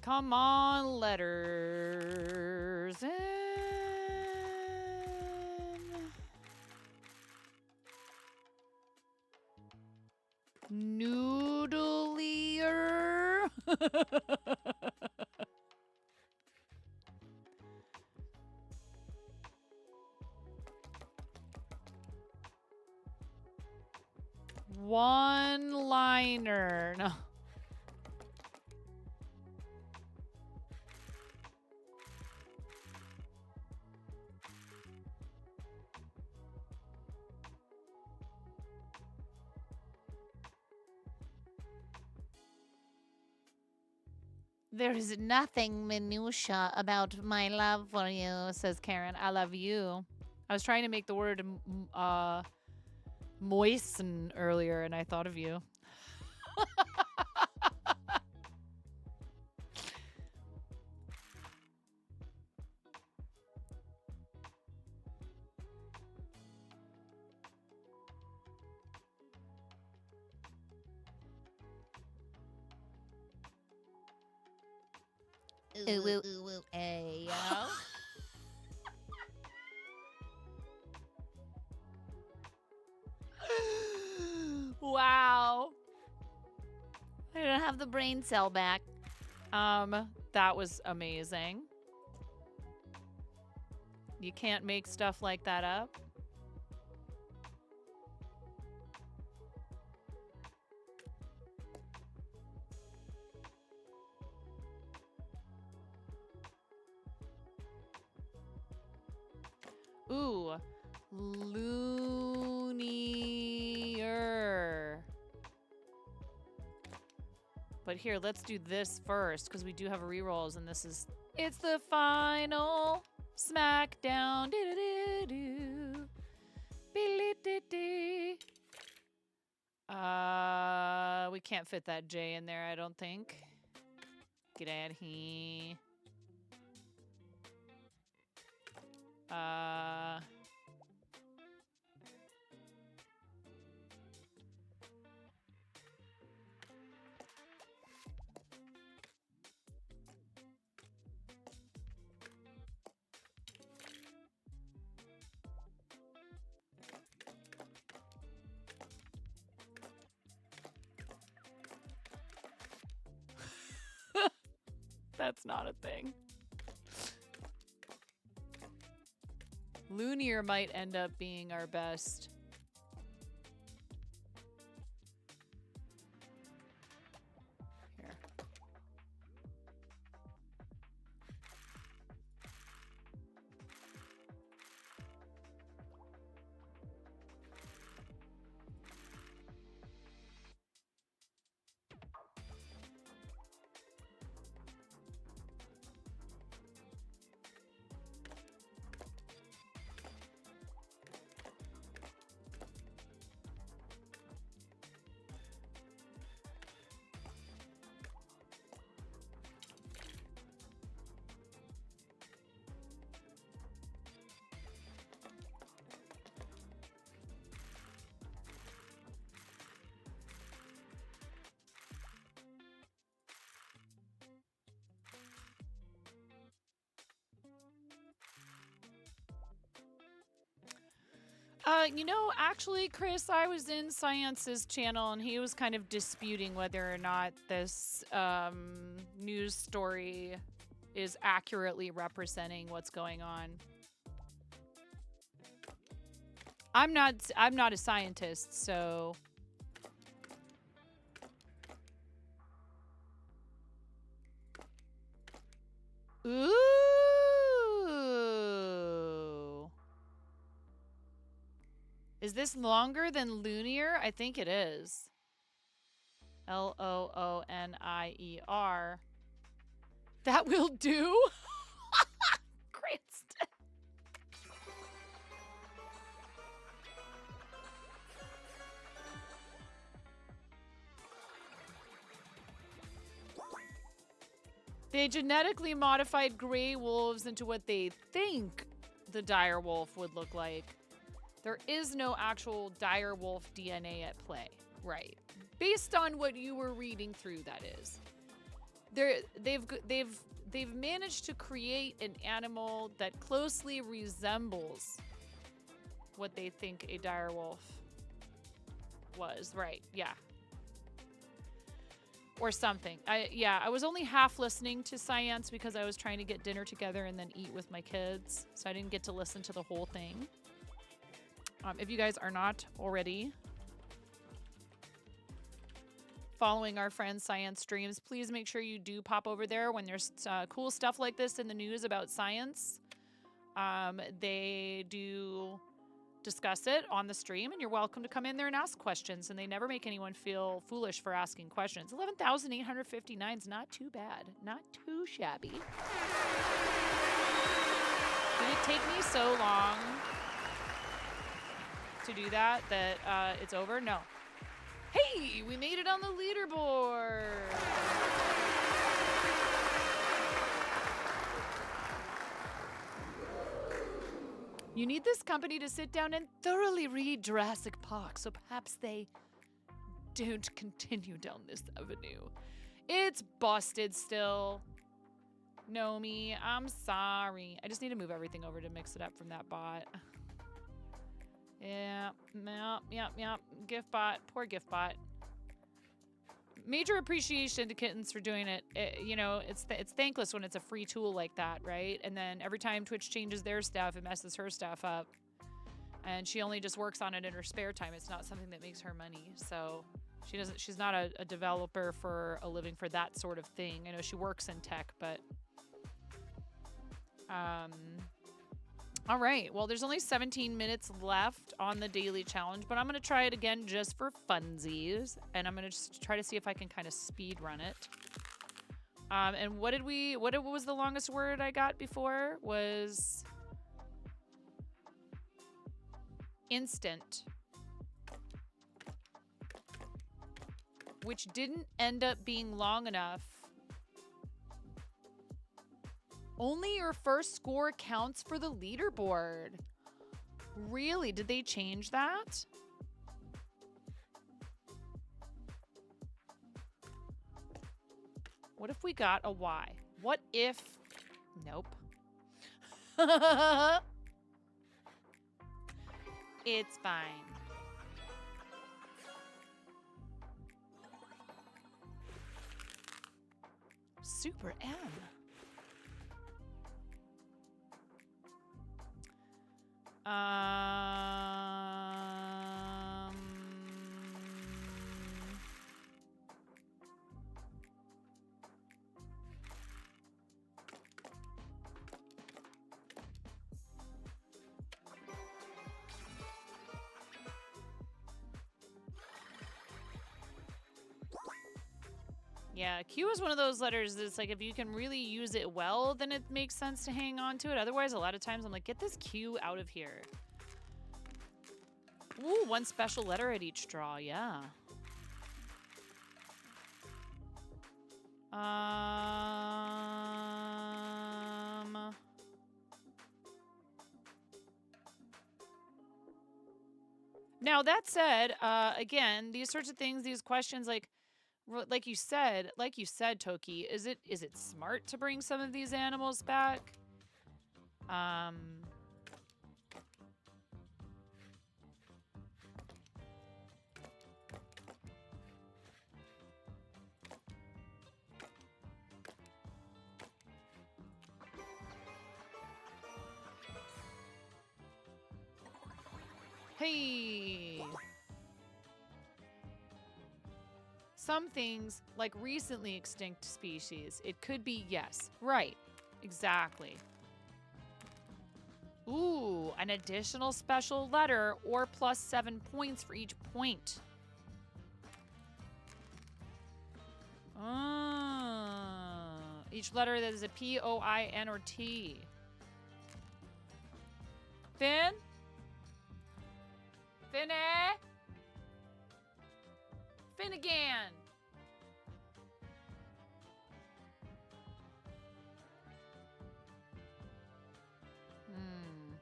Come on, letters in. Noodlier. One liner. No. There is nothing minutia about my love for you, says Karen. I love you. I was trying to make the word moisten earlier, and I thought of you. Ayo. Wow. I don't have the brain cell back. That was amazing. You can't make stuff like that up. Ooh, loonier. But here, let's do this first, because we do have rerolls, and this is... It's the final SmackDown. Do-do-do-do. Be-li-di-di. We can't fit that J in there, I don't think. Get out of here. That's not a thing. Loonier might end up being our best. You know, actually, Chris, I was in Science's channel and he was kind of disputing whether or not this news story is accurately representing what's going on. I'm not a scientist, so ooh. Is this longer than Lunier? I think it is. Loonier. That will do. Cranston. They genetically modified gray wolves into what they think the dire wolf would look like. There is no actual dire wolf DNA at play. Right. Based on what you were reading through, that is. They've managed to create an animal that closely resembles what they think a dire wolf was. Right. Yeah. Or something. I was only half listening to Science because I was trying to get dinner together and then eat with my kids. So I didn't get to listen to the whole thing. If you guys are not already following our friend Science streams, please make sure you do pop over there when there's cool stuff like this in the news about science. They do discuss it on the stream, and you're welcome to come in there and ask questions, and they never make anyone feel foolish for asking questions. 11,859 is not too bad. Not too shabby. Did it take me so long to do that it's over? No. Hey, we made it on the leaderboard. You need this company to sit down and thoroughly read Jurassic Park, so perhaps they don't continue down this avenue. It's busted still. Nomi, I'm sorry. I just need to move everything over to mix it up from that bot. Yeah. Gift bot. Poor gift bot. Major appreciation to Kittens for doing it. You know, it's thankless when it's a free tool like that, right? And then every time Twitch changes their stuff, it messes her stuff up. And she only just works on it in her spare time. It's not something that makes her money. So she's not a developer for a living for that sort of thing. I know she works in tech, but all right. Well, there's only 17 minutes left on the daily challenge, but I'm going to try it again just for funsies. And I'm going to just try to see if I can kind of speed run it. And what was the longest word I got before? Was instant. Which didn't end up being long enough. Only your first score counts for the leaderboard. Really? Did they change that? What if we got a Y? What if... Nope. It's fine. Super M. Yeah, Q is one of those letters that's like, if you can really use it well, then it makes sense to hang on to it. Otherwise, a lot of times I'm like, get this Q out of here. Ooh, one special letter at each draw, yeah. Now, that said, again, these sorts of things, these questions, like you said, Toki, is it smart to bring some of these animals back? Hey. Some things, like recently extinct species, it could be yes. Right. Exactly. Ooh, an additional special letter or plus 7 points for each point. Each letter that is a P, O, I, N, or T. Finn? Finny? Finnegan.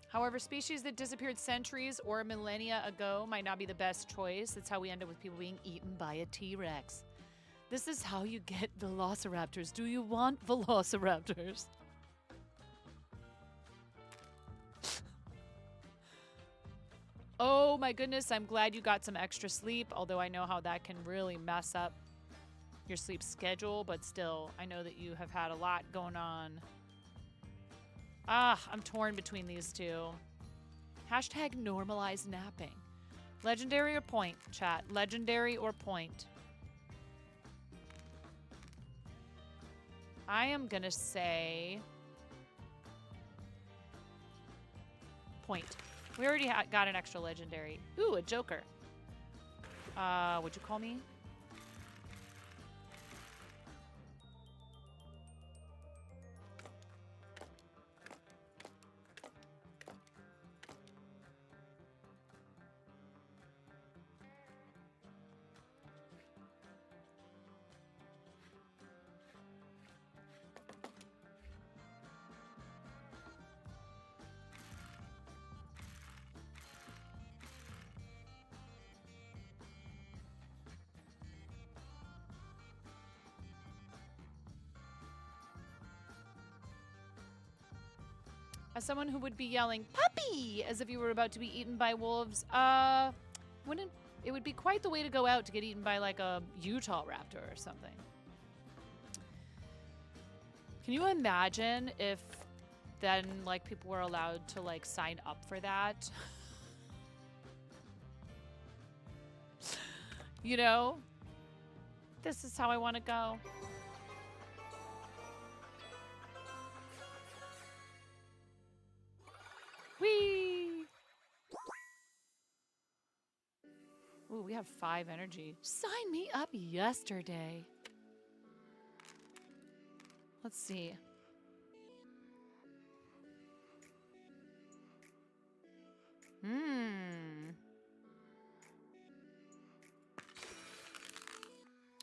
However, species that disappeared centuries or millennia ago might not be the best choice. That's how we end up with people being eaten by a T-Rex. This is how you get velociraptors. Do you want velociraptors? Oh my goodness, I'm glad you got some extra sleep, although I know how that can really mess up your sleep schedule, but still, I know that you have had a lot going on. I'm torn between these two. Hashtag normalize napping. Legendary or point, chat? Legendary or point? I am gonna say point. We already got an extra legendary. Ooh, a joker. Would you call me? As someone who would be yelling, puppy, as if you were about to be eaten by wolves, wouldn't it would be quite the way to go out to get eaten by like a Utah raptor or something. Can you imagine if then like people were allowed to like sign up for that? You know? This is how I want to go. Whee! Ooh, we have 5 energy. Sign me up yesterday. Let's see.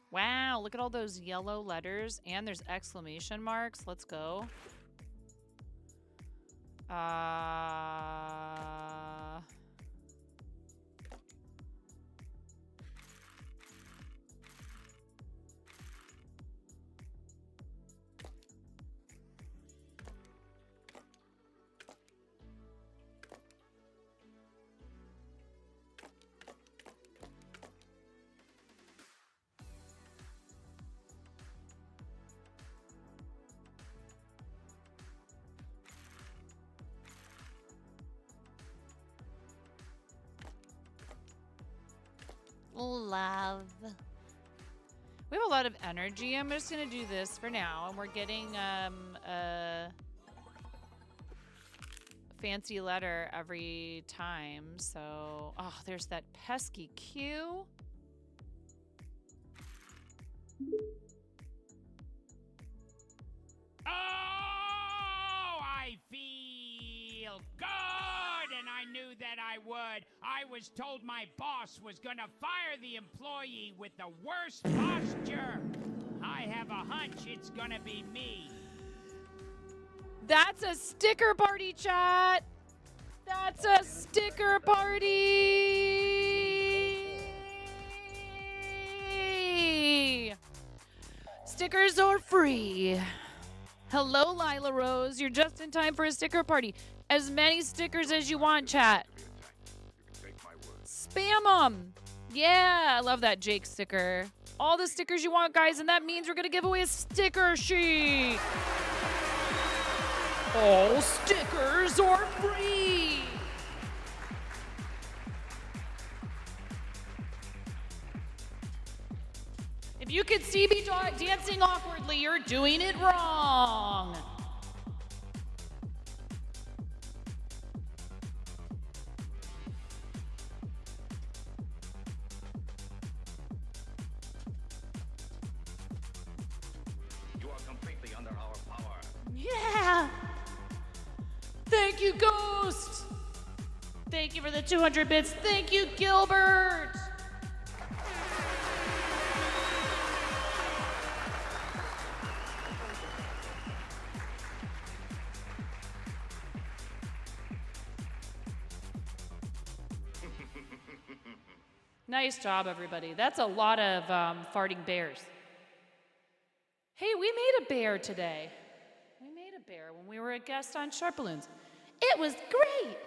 Wow, look at all those yellow letters. And there's exclamation marks. Let's go. Love. We have a lot of energy. I'm just gonna do this for now, and we're getting a fancy letter every time. So, oh, there's that pesky Q. Oh, I feel good, and I knew that I would. I was told my boss was gonna fire the employee with the worst posture. I have a hunch it's gonna be me. That's a sticker party, chat. That's a sticker party. Stickers are free. Hello, Lila Rose. You're just in time for a sticker party. As many stickers as you want, chat. Spam them. Yeah, I love that Jake sticker. All the stickers you want, guys, and that means we're going to give away a sticker sheet. All stickers are free. If you could see me dancing awkwardly, you're doing it wrong. You are completely under our power. Yeah. Thank you, Ghost. Thank you for the 200 bits. Thank you, Gilbert. Nice job, everybody. That's a lot of farting bears. Hey, we made a bear today. We made a bear when we were a guest on Sharp Balloons. It was great.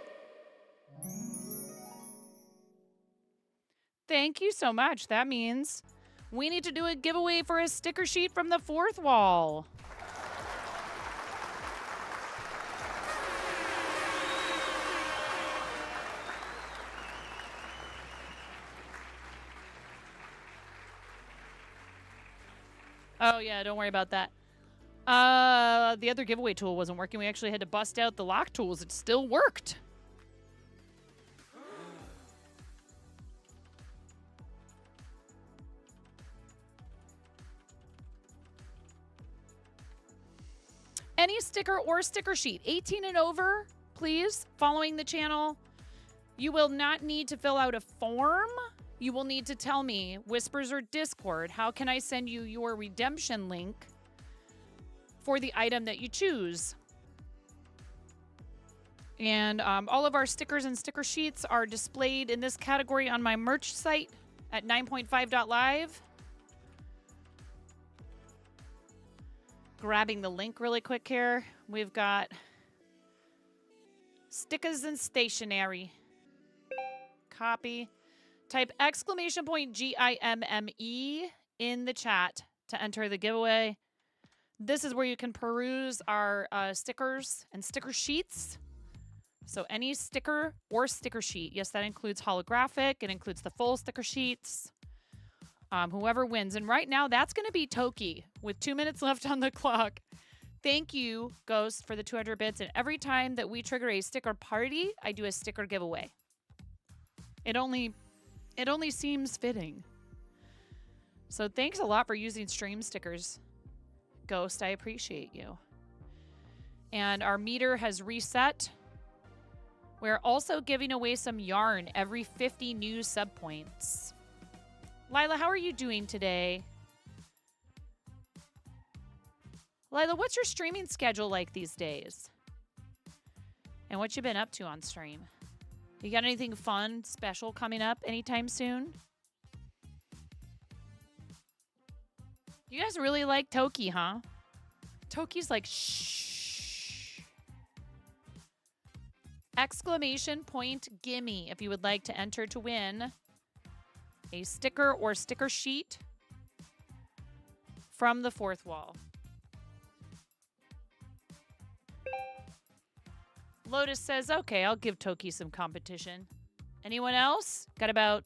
Thank you so much. That means we need to do a giveaway for a sticker sheet from the fourth wall. Oh, yeah, don't worry about that. The other giveaway tool wasn't working. We actually had to bust out the lock tools. It still worked. Any sticker or sticker sheet, 18 and over, please, following the channel. You will not need to fill out a form. You will need to tell me, Whispers or Discord, how can I send you your redemption link for the item that you choose. And all of our stickers and sticker sheets are displayed in this category on my merch site at 9.5.live. Grabbing the link really quick here. We've got stickers and stationery. Copy. Type exclamation point GIMME in the chat to enter the giveaway. This is where you can peruse our stickers and sticker sheets. So any sticker or sticker sheet. Yes, that includes holographic. It includes the full sticker sheets. Whoever wins. And right now, that's going to be Toki with 2 minutes left on the clock. Thank you, Ghost, for the 200 bits. And every time that we trigger a sticker party, I do a sticker giveaway. It only seems fitting. So thanks a lot for using stream stickers, Ghost. I appreciate you. And our meter has reset. We're also giving away some yarn every 50 new sub points. Lila, how are you doing today? Lila, what's your streaming schedule like these days? And what you been up to on stream? You got anything fun, special coming up anytime soon? You guys really like Toki, huh? Toki's like, shh. Exclamation point gimme if you would like to enter to win a sticker or sticker sheet from the fourth wall. Lotus says, okay, I'll give Toki some competition. Anyone else? Got about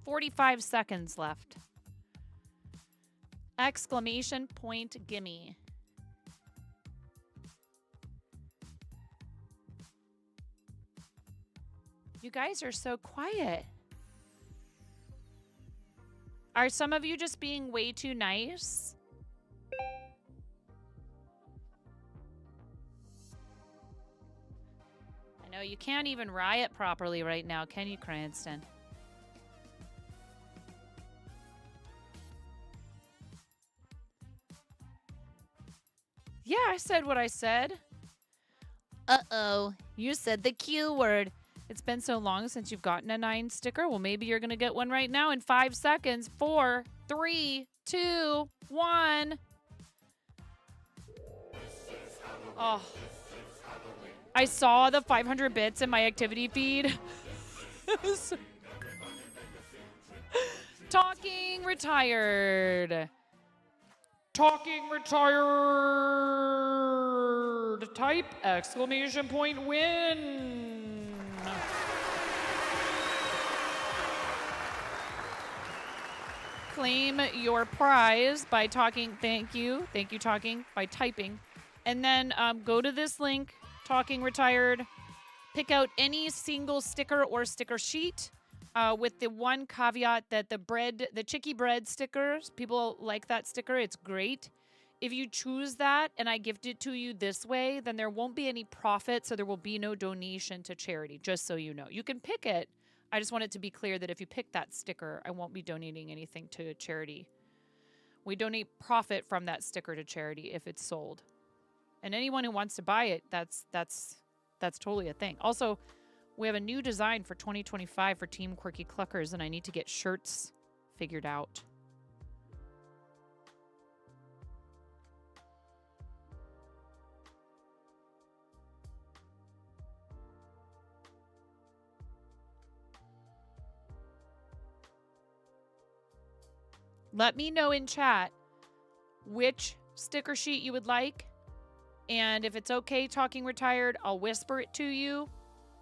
45 seconds left. Exclamation point gimme. You guys are so quiet. Are some of you just being way too nice? I know you can't even riot properly right now, can you, Cranston? Yeah, I said what I said. Uh-oh, you said the Q word. It's been so long since you've gotten a 9 sticker. Well, maybe you're going to get one right now in 5 seconds. 4, 3, 2, 1. Oh. I saw the 500 bits in my activity feed. Talking retired. Talking retired. Type exclamation point win. claim your prize by talking. Thank you. Thank you, talking, by typing. And then go to this link, Talking Retired. Pick out any single sticker or sticker sheet with the one caveat that the Chicky bread stickers, people like that sticker. It's great. If you choose that and I gift it to you this way, then there won't be any profit, so there will be no donation to charity, just so you know. You can pick it. I just want it to be clear that if you pick that sticker, I won't be donating anything to charity. We donate profit from that sticker to charity if it's sold. And anyone who wants to buy it, that's totally a thing. Also, we have a new design for 2025 for Team Quirky Cluckers, and I need to get shirts figured out. Let me know in chat which sticker sheet you would like. And if it's okay, Talking Retired, I'll whisper it to you.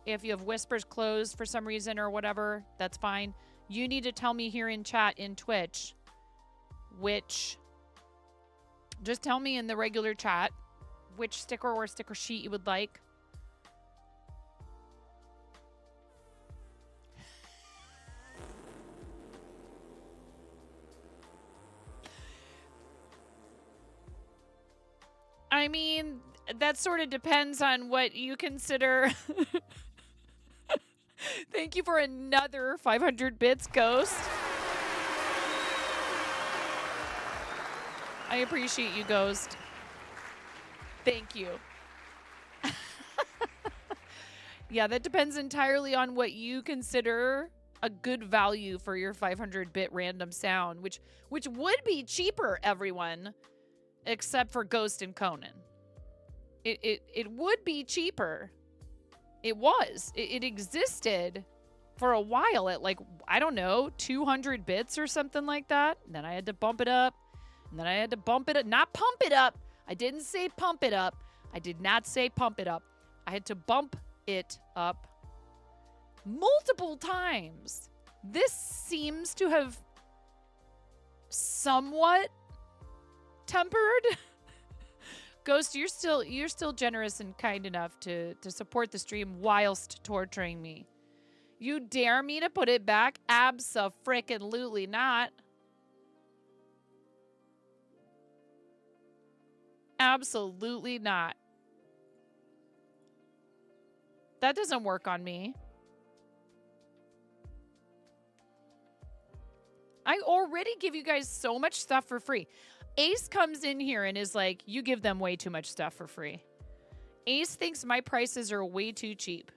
If you have whispers closed for some reason or whatever, that's fine. You need to tell me here in chat in Twitch which... Just tell me in the regular chat which sticker or sticker sheet you would like. I mean, that sort of depends on what you consider. Thank you for another 500 bits, Ghost. I appreciate you, Ghost. Thank you. Yeah, that depends entirely on what you consider a good value for your 500-bit random sound, which would be cheaper, everyone. Except for Ghost and Conan. It would be cheaper. It was. It existed for a while at like, I don't know, 200 bits or something like that. And then I had to bump it up. And then I had to bump it up. Not pump it up. I didn't say pump it up. I did not say pump it up. I had to bump it up multiple times. This seems to have somewhat tempered. Ghost, you're still generous and kind enough to support the stream whilst torturing me. You dare me to put it back? Abso-frickin-lutely not. Absolutely not. That doesn't work on me. I already give you guys so much stuff for free. Ace comes in here and is like, you give them way too much stuff for free. Ace thinks my prices are way too cheap.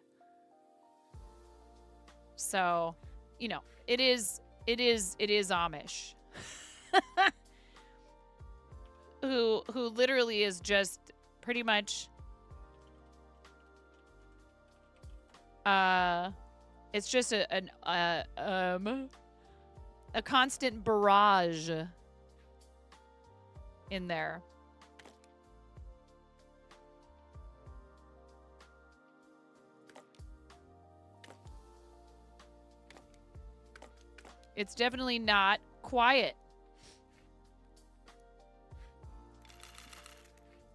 So, you know, it is Amish. who literally is just pretty much it's just a constant barrage in there. It's definitely not quiet.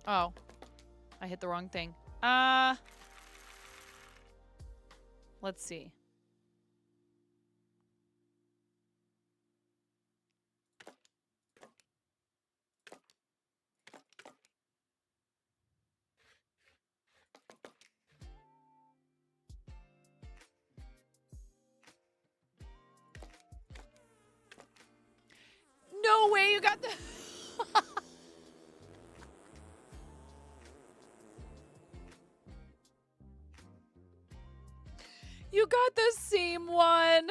Oh, I hit the wrong thing. Let's see. No way you got the... You got the same one.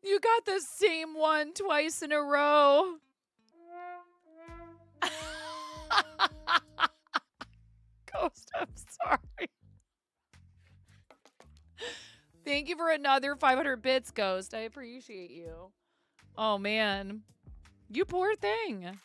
You got the same one twice in a row. Ghost, I'm sorry. Thank you for another 500 bits, Ghost. I appreciate you. Oh, man. You poor thing.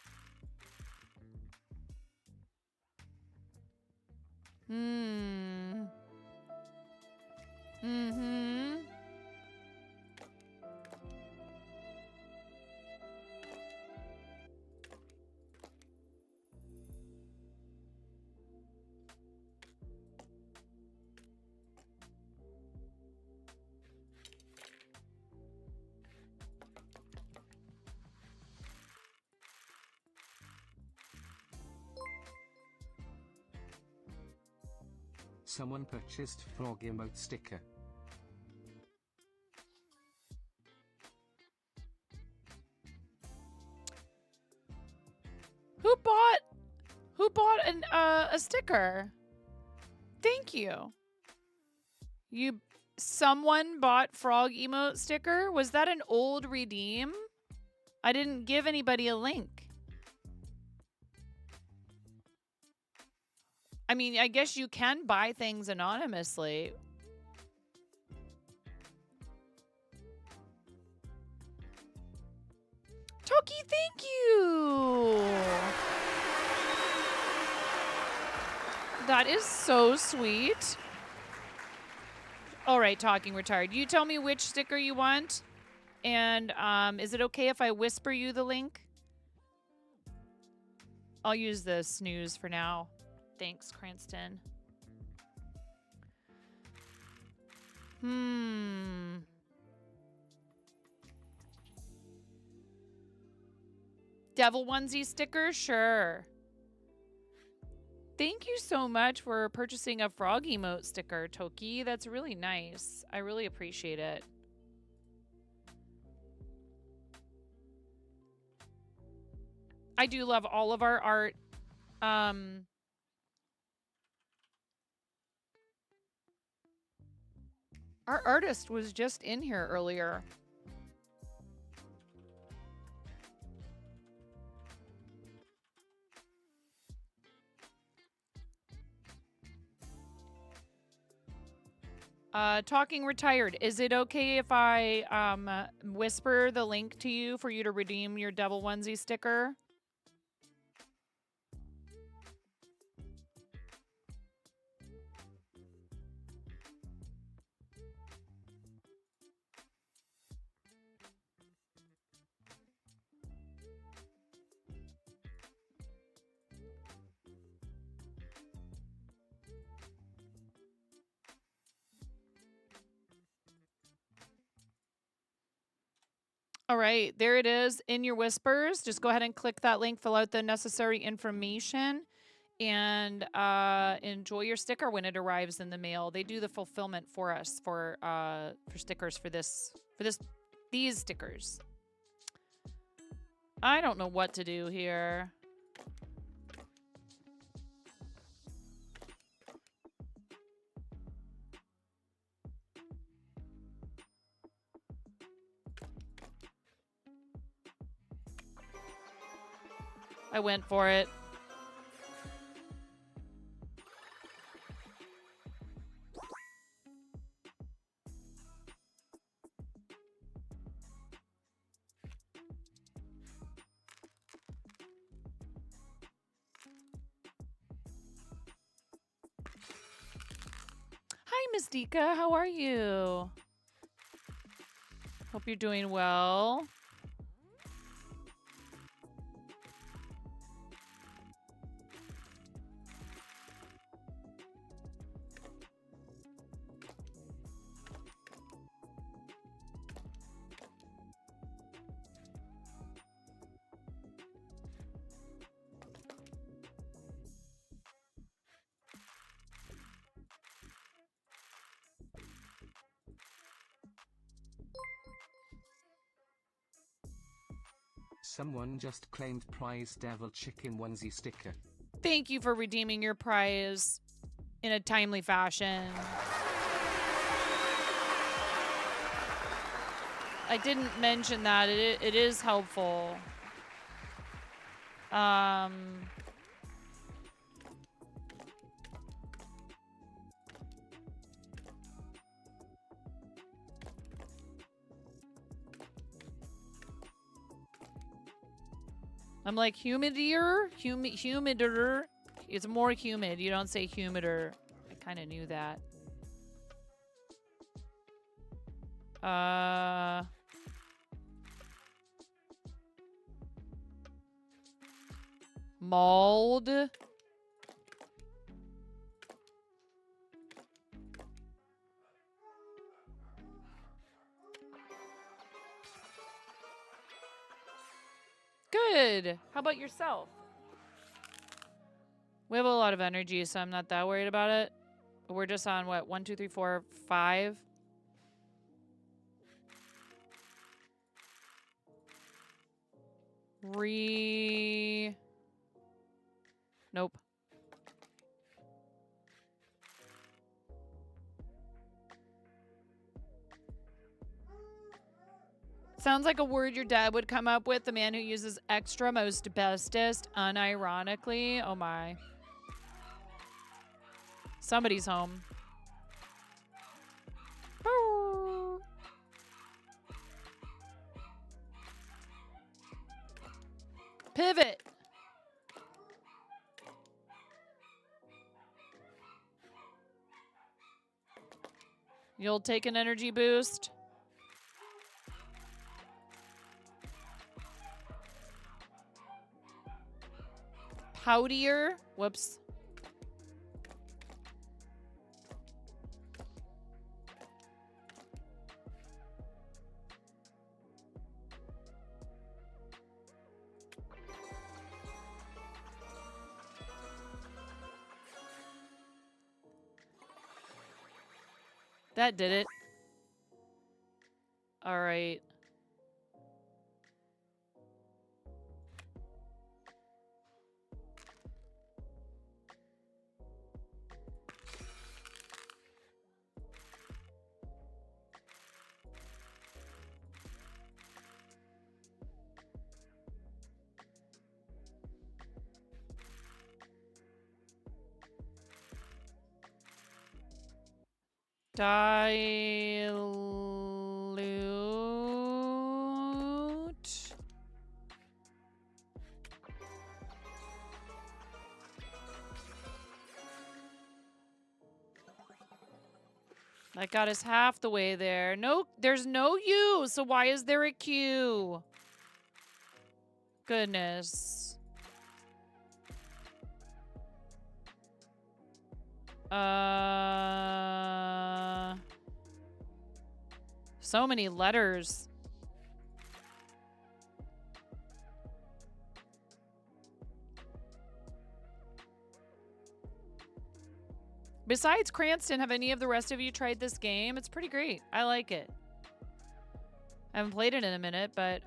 Someone purchased frog emote sticker. Who bought a sticker? Thank you. Someone bought frog emote sticker? Was that an old redeem? I didn't give anybody a link. I mean, I guess you can buy things anonymously. Toki, thank you. That is so sweet. All right, talking retired. You tell me which sticker you want. And is it okay if I whisper you the link? I'll use the snooze for now. Thanks, Cranston. Devil onesie sticker? Sure. Thank you so much for purchasing a frog emote sticker, Toki. That's really nice. I really appreciate it. I do love all of our art. Our artist was just in here earlier. Talking retired. Is it okay if I whisper the link to you for you to redeem your Devil Onesie sticker? All right, there it is in your whispers. Just go ahead and click that link, fill out the necessary information, and enjoy your sticker when it arrives in the mail. They do the fulfillment for us for stickers for these stickers. I don't know what to do here. I went for it. Hi, Mystica. How are you? Hope you're doing well. Someone just claimed prize Devil Chicken onesie sticker. Thank you for redeeming your prize in a timely fashion. I didn't mention that. It is helpful. I'm like humidier. It's more humid. You don't say humider. I kind of knew that. Mold. Good. How about yourself? We have a lot of energy, so I'm not that worried about it. We're just on what? 1, 2, 3, 4, 5. Nope. Sounds like a word your dad would come up with. The man who uses extra, most, bestest, unironically. Oh my. Somebody's home. Boo. Pivot. You'll take an energy boost. Poutier. Whoops. That did it. All right. Dilute. That got us half the way there. No, there's no U, so why is there a Q? Goodness. So many letters. Besides Cranston, have any of the rest of you tried this game? It's pretty great. I like it. I haven't played it in a minute, but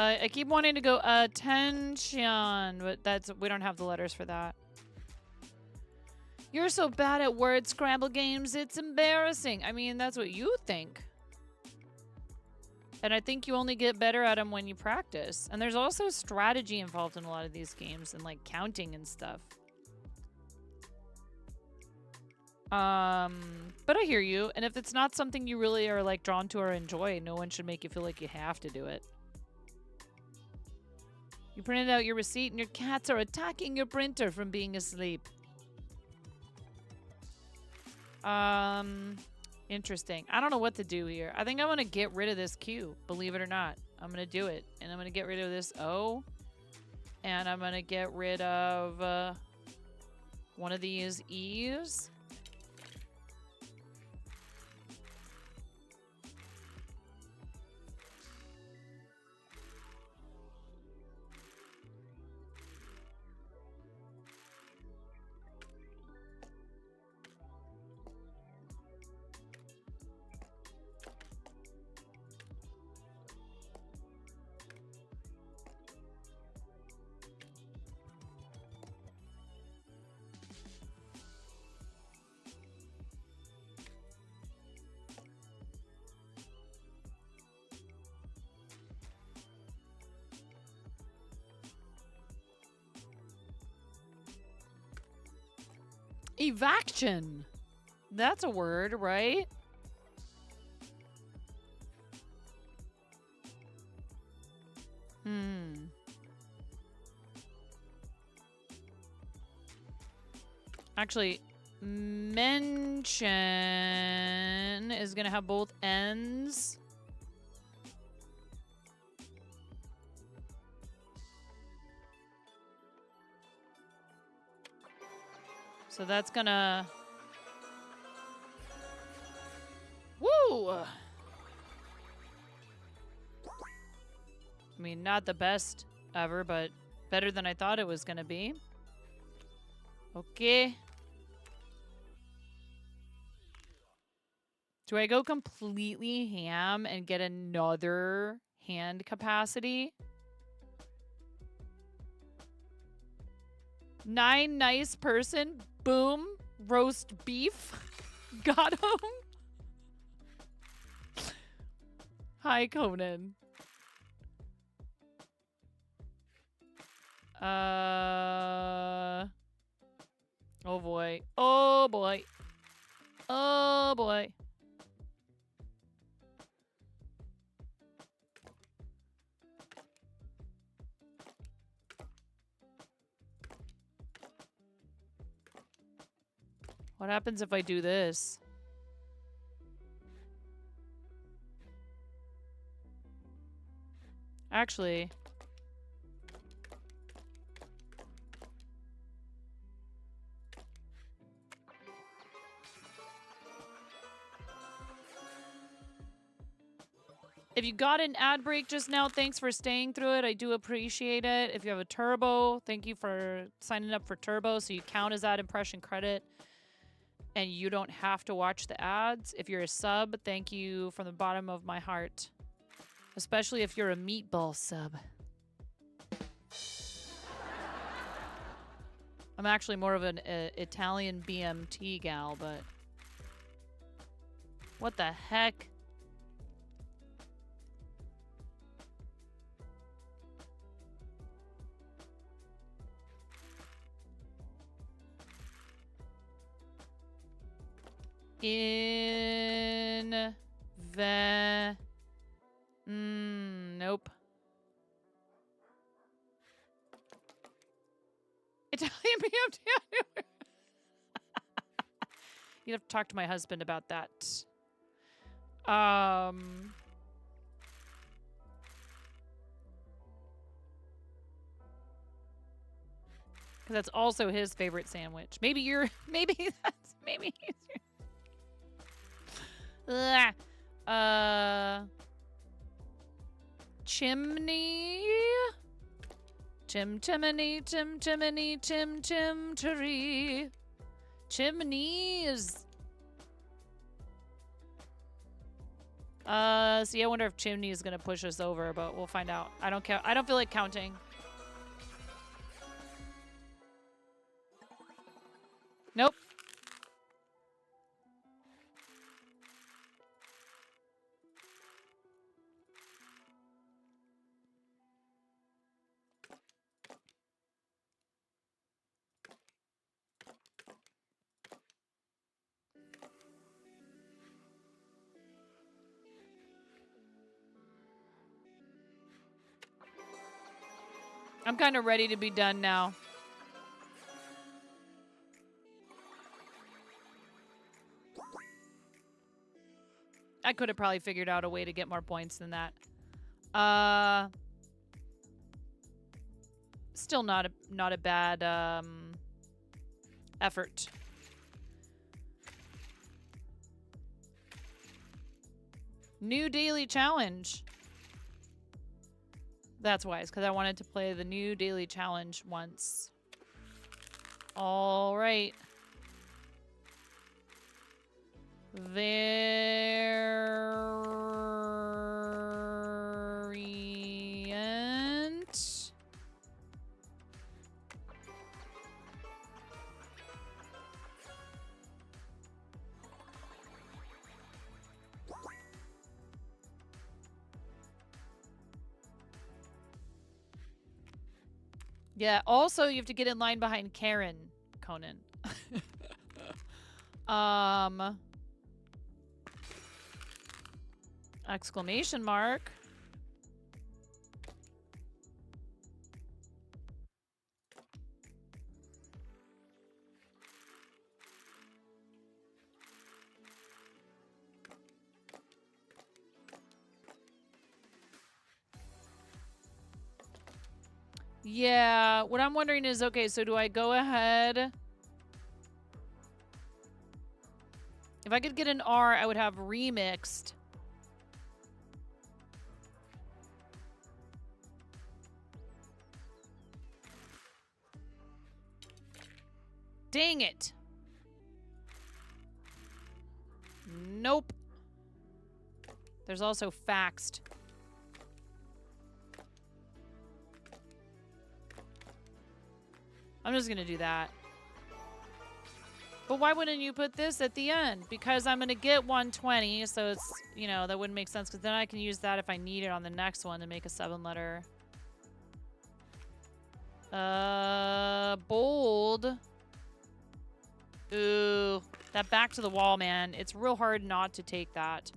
I keep wanting to go attention, but we don't have the letters for that. You're so bad at word scramble games, it's embarrassing. I mean, that's what you think. And I think you only get better at them when you practice. And there's also strategy involved in a lot of these games and like counting and stuff. But I hear you. And if it's not something you really are like drawn to or enjoy, no one should make you feel like you have to do it. You printed out your receipt and your cats are attacking your printer from being asleep. Interesting. I don't know what to do here. I think I want to get rid of this Q, believe it or not. I'm going to do it. And I'm going to get rid of this O. And I'm going to get rid of one of these E's. Evaction. That's a word, right? Actually, mention is gonna have both ends. So that's gonna... Woo! I mean, not the best ever, but better than I thought it was gonna be. Okay. Do I go completely ham and get another hand capacity? 9 nice person. Boom. Roast beef. Got him. Hi, Conan. Oh boy. Oh boy. Oh boy. What happens if I do this? Actually... If you got an ad break just now, thanks for staying through it. I do appreciate it. If you have a turbo, thank you for signing up for turbo so you count as ad impression credit and you don't have to watch the ads. If you're a sub, thank you from the bottom of my heart. Especially if you're a meatball sub. I'm actually more of an Italian BMT gal, but... What the heck? In the... nope. Italian BMT. You'd have to talk to my husband about that. Because that's also his favorite sandwich. Maybe you're... Maybe that's... Maybe he's... Chimney. Chimney, tree. Chimney is... see, I wonder if Chimney is gonna push us over, but we'll find out. I don't care. I don't feel like counting. Nope. I'm kind of ready to be done now. I could have probably figured out a way to get more points than that. Still not a bad effort. New daily challenge. That's wise, because I wanted to play the new daily challenge once. All right. Variant. Yeah, also you have to get in line behind Karen, Conan. Exclamation mark. Yeah, what I'm wondering is, okay, so do I go ahead? If I could get an R, I would have remixed. Dang it. Nope. There's also faxed. I'm just gonna do that. But why wouldn't you put this at the end? Because I'm gonna get 120, so it's, you know, that wouldn't make sense, because then I can use that if I need it on the next one to make a 7-letter. Bold. Ooh, that back to the wall, man. It's real hard not to take that.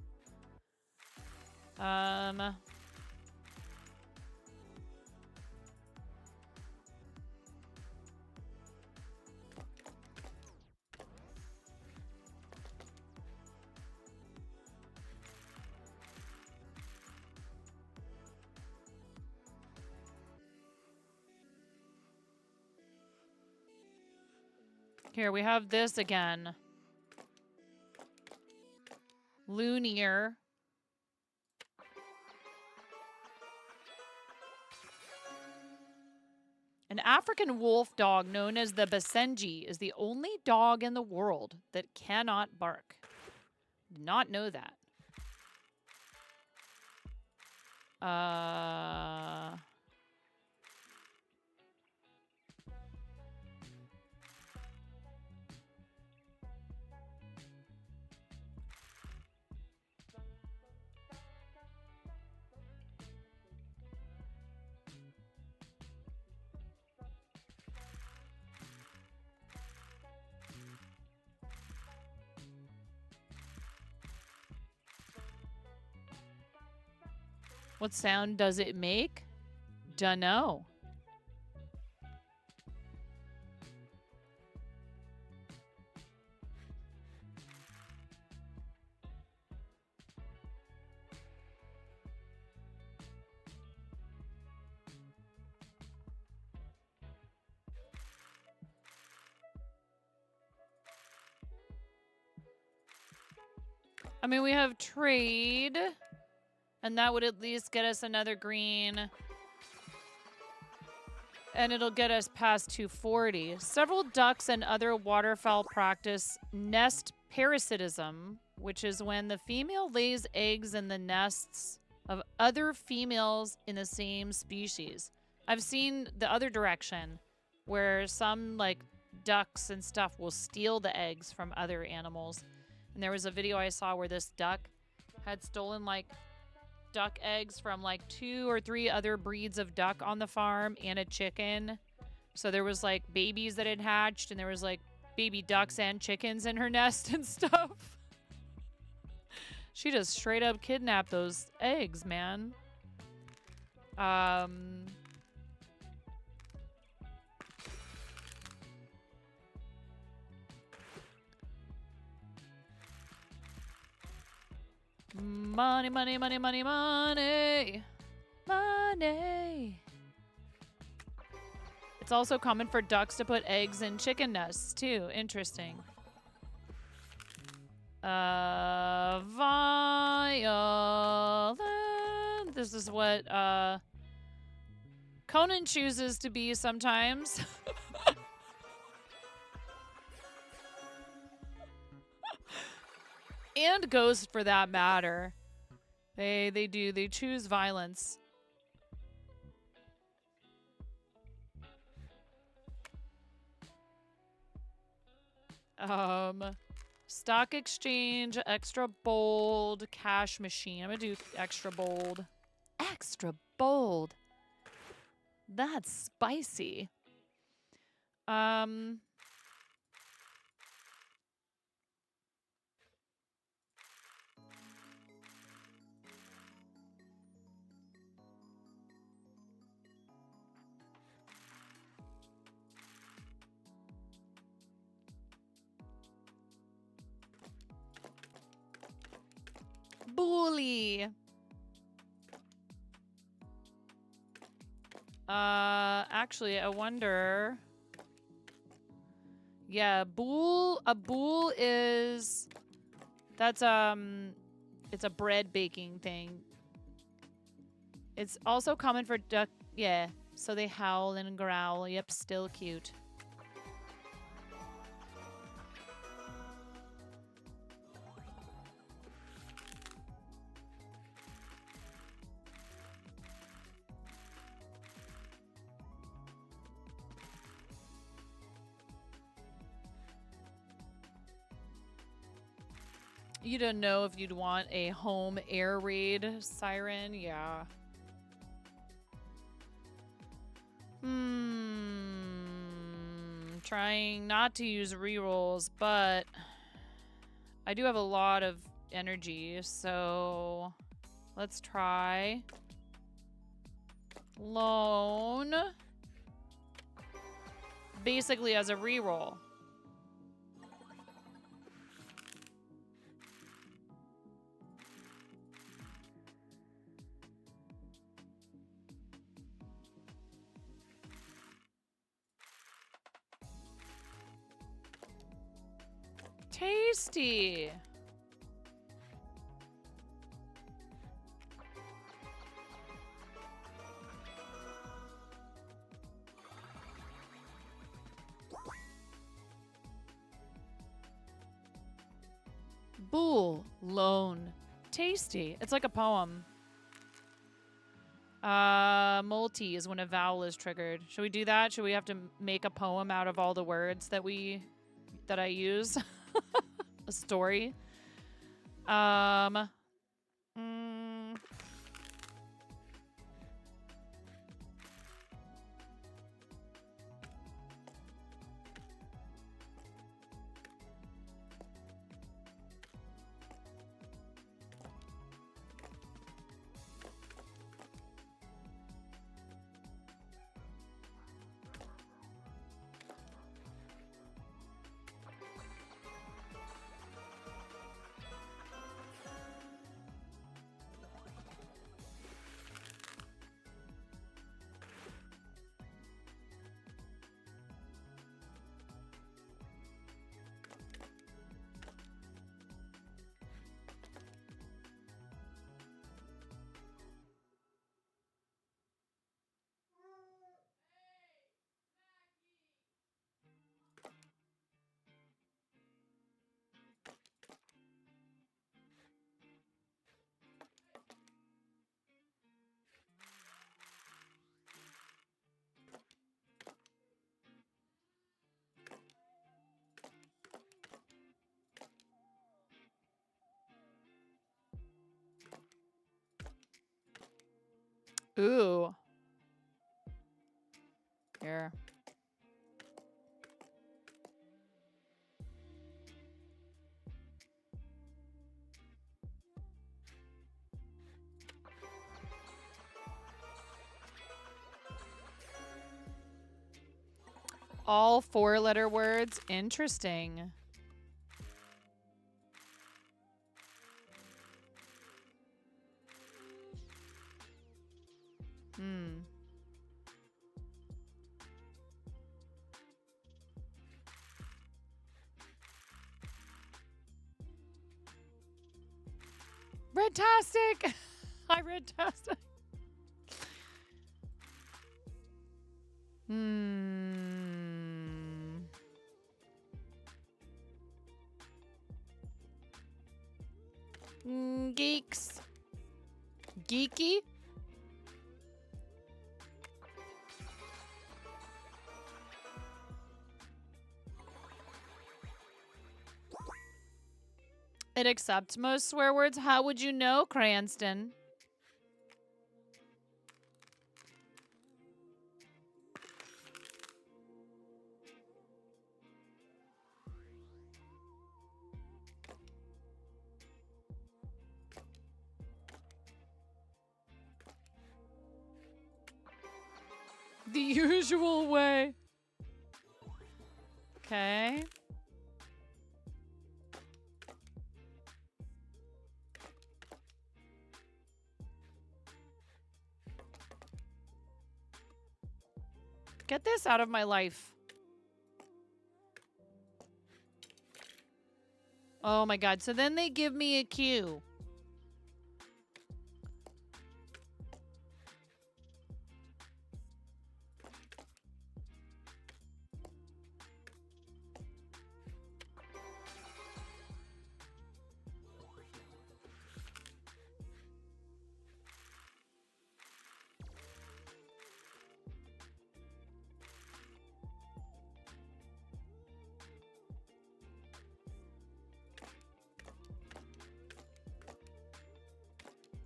Here, we have this again. Loonier. An African wolf dog known as the Basenji is the only dog in the world that cannot bark. Did not know that. What sound does it make? Dunno. I mean, we have trade, and that would at least get us another green. And it'll get us past 240. Several ducks and other waterfowl practice nest parasitism, which is when the female lays eggs in the nests of other females in the same species. I've seen the other direction, where some, like, ducks and stuff will steal the eggs from other animals. And there was a video I saw where this duck had stolen, like, duck eggs from like 2 or 3 other breeds of duck on the farm and a chicken. So there was like babies that had hatched, and there was like baby ducks and chickens in her nest and stuff. She just straight up kidnapped those eggs, man. Money, money, money, money, money. Money. It's also common for ducks to put eggs in chicken nests, too. Interesting. Violent. This is what, Conan chooses to be sometimes. And Ghost, for that matter. They choose violence. Stock exchange, extra bold, cash machine. I'm gonna do extra bold. Extra bold. That's spicy. Bully. Actually, I wonder. Yeah, a boule is that's it's a bread baking thing. It's also common for duck, yeah. So they howl and growl. Yep, still cute. You don't know if you'd want a home air raid siren? Yeah. Trying not to use rerolls, but I do have a lot of energy, so let's try Lone. Basically as a reroll. Tasty. Bull, lone, tasty. It's like a poem. Multi is when a vowel is triggered. Should we do that? Should we have to make a poem out of all the words that I use? A story. Mm, ooh. Here. All 4-letter words. Interesting. Redtastic! Hi, Redtastic. Geeks. Geeky? It accepts most swear words. How would you know, Cranston? The usual way. Okay. Get this out of my life. Oh my god. So then they give me a cue.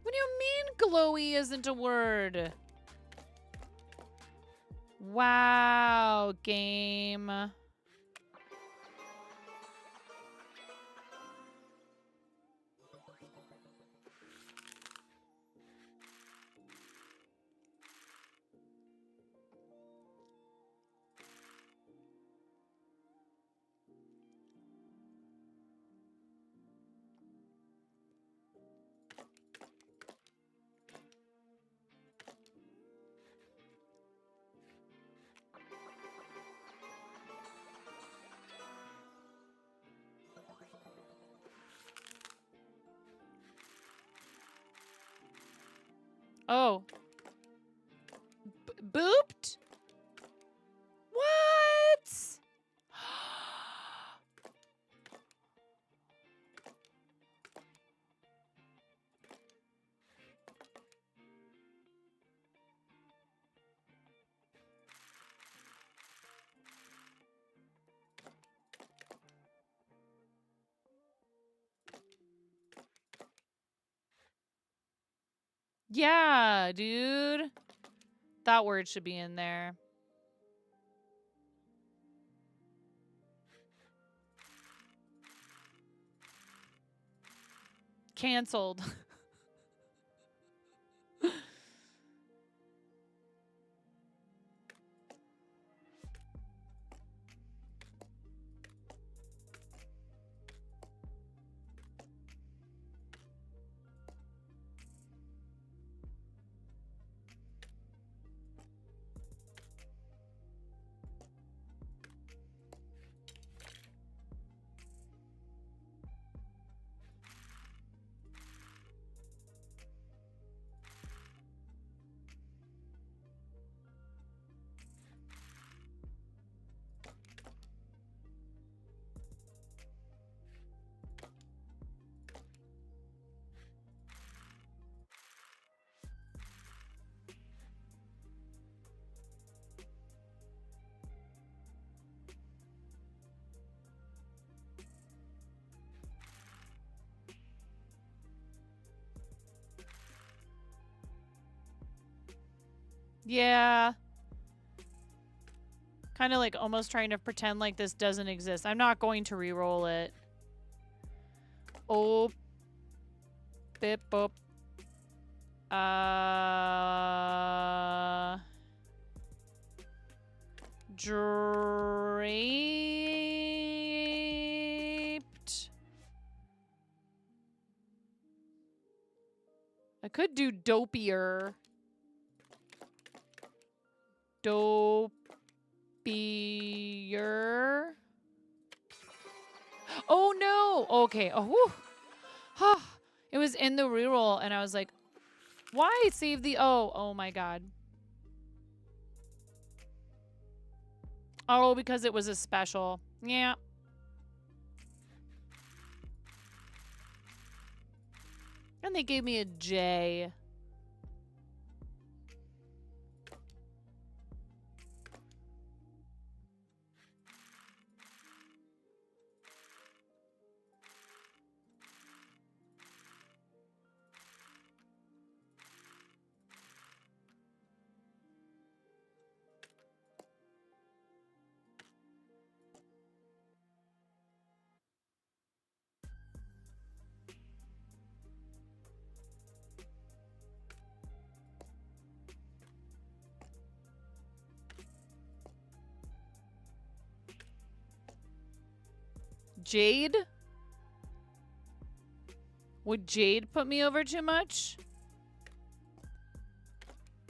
What do you mean glowy isn't a word? Wow, game. Oh. Booped? What? Yeah, dude. That word should be in there. Canceled. Yeah. Kind of like almost trying to pretend like this doesn't exist. I'm not going to re-roll it. Oh. Bip boop. Draped. I could do dopier. Dopier. Oh no. Okay. Oh. It was in the reroll and I was like, why save the O? Oh my god. Oh, because it was a special. Yeah. And they gave me a J. Jade? Would Jade put me over too much?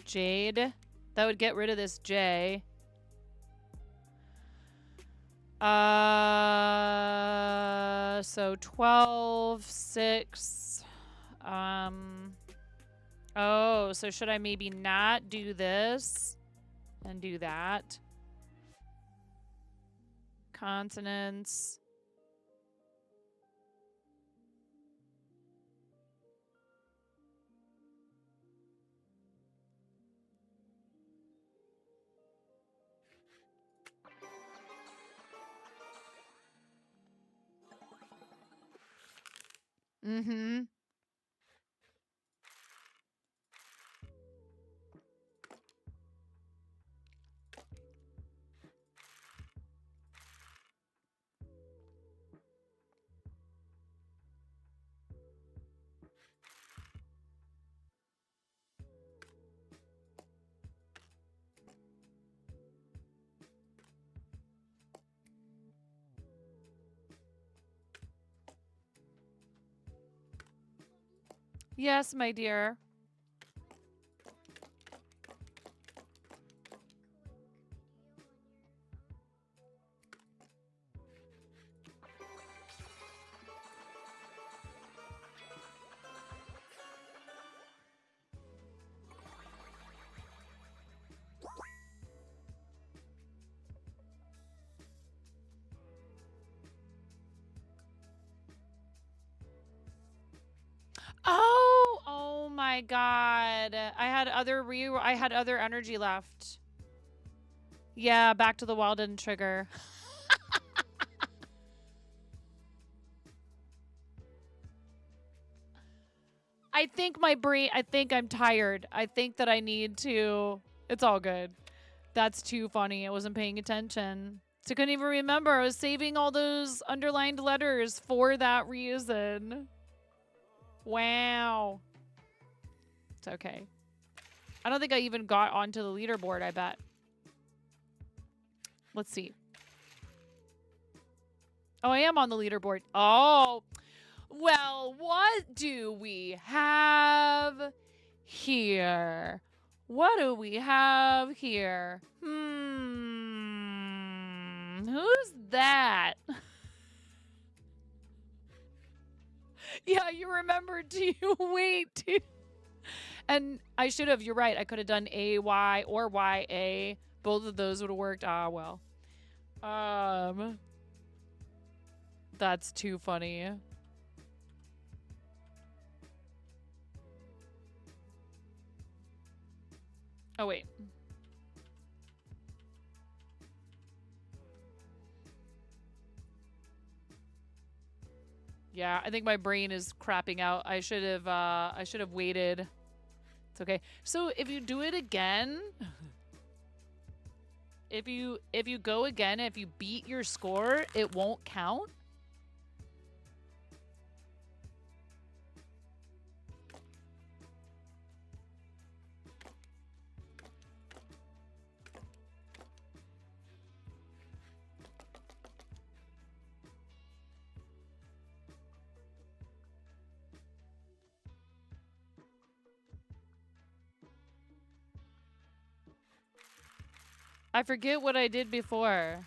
Jade? That would get rid of this J. So 12, 6. Oh, so should I maybe not do this and do that? Consonants. Mm-hmm. Yes, my dear. Oh, oh my God. I had other energy left. Yeah, back to the wall didn't trigger. I think I'm tired. I think that I need to. It's all good. That's too funny. I wasn't paying attention. So I couldn't even remember. I was saving all those underlined letters for that reason. Wow. It's okay. I don't think I even got onto the leaderboard, I bet. Let's see. Oh, I am on the leaderboard. Oh. Well, what do we have here? What do we have here? Who's that? Yeah, you remember to wait. And I should have, you're right. I could have done AY or YA. Both of those would have worked. Ah, well. That's too funny. Oh, wait. Yeah, I think my brain is crapping out. I should have waited. It's okay. So if you do it again, if you go again, if you beat your score, it won't count? I forget what I did before.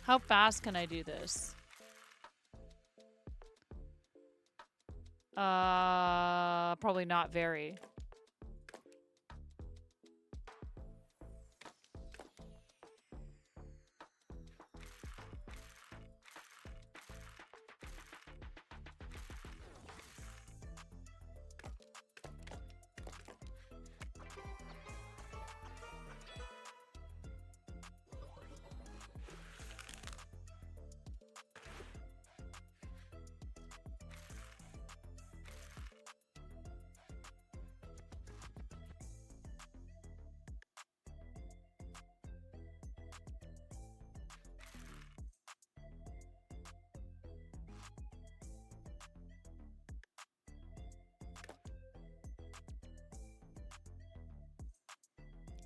How fast can I do this? Probably not very.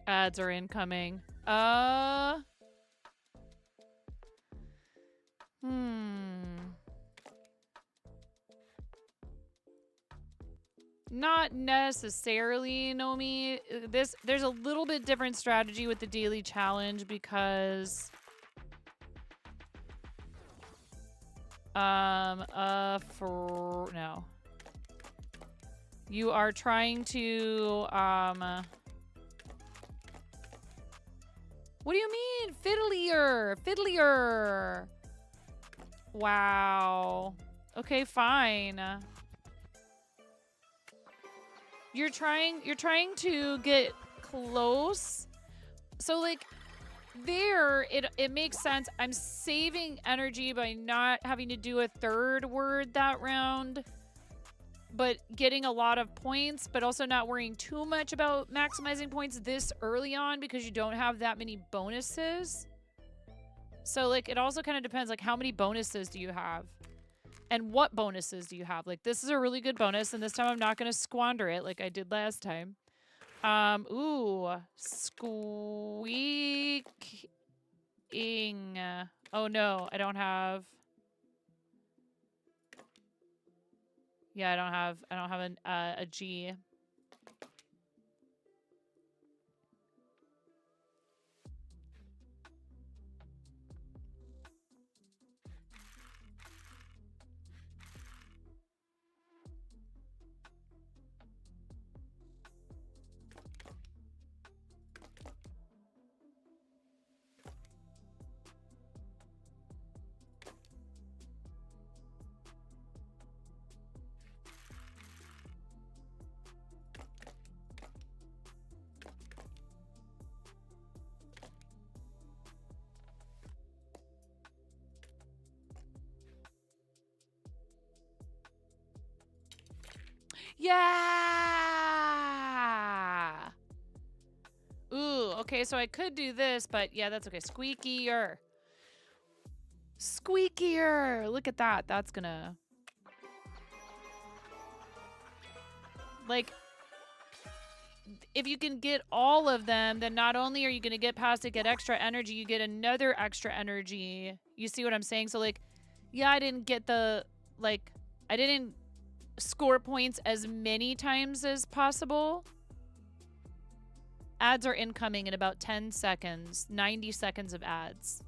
Ads are incoming. Not necessarily, Nomi. There's a little bit different strategy with the daily challenge because no. You are trying to what do you mean? Fiddlier. Wow. Okay, fine. You're trying to get close. So like there it makes sense. I'm saving energy by not having to do a third word that round, but getting a lot of points, but also not worrying too much about maximizing points this early on because you don't have that many bonuses. So like it also kind of depends, like how many bonuses do you have? And what bonuses do you have? Like this is a really good bonus, and this time I'm not gonna squander it like I did last time. Ooh, squeaking. Oh no, I don't have. Yeah, I don't have a G. Yeah. Ooh, okay, so I could do this, but yeah, that's okay. Squeakier. Squeakier. Look at that. That's gonna... Like, if you can get all of them, then not only are you going to get past it, get extra energy, you get another extra energy. You see what I'm saying? So, like, yeah, I didn't get the... Like, I didn't score points as many times as possible. Ads are incoming in about 10 seconds. 90 seconds of ads.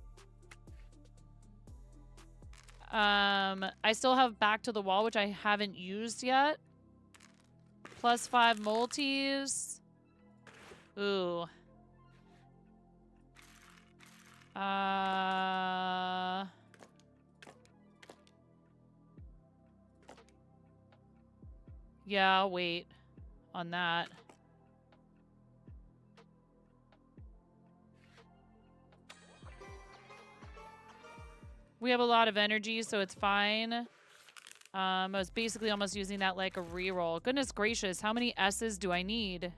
I still have back to the wall, which I haven't used yet. +5 multis. Ooh. Yeah, I'll wait on that. We have a lot of energy, so it's fine. I was basically almost using that like a reroll. Goodness gracious, how many S's do I need?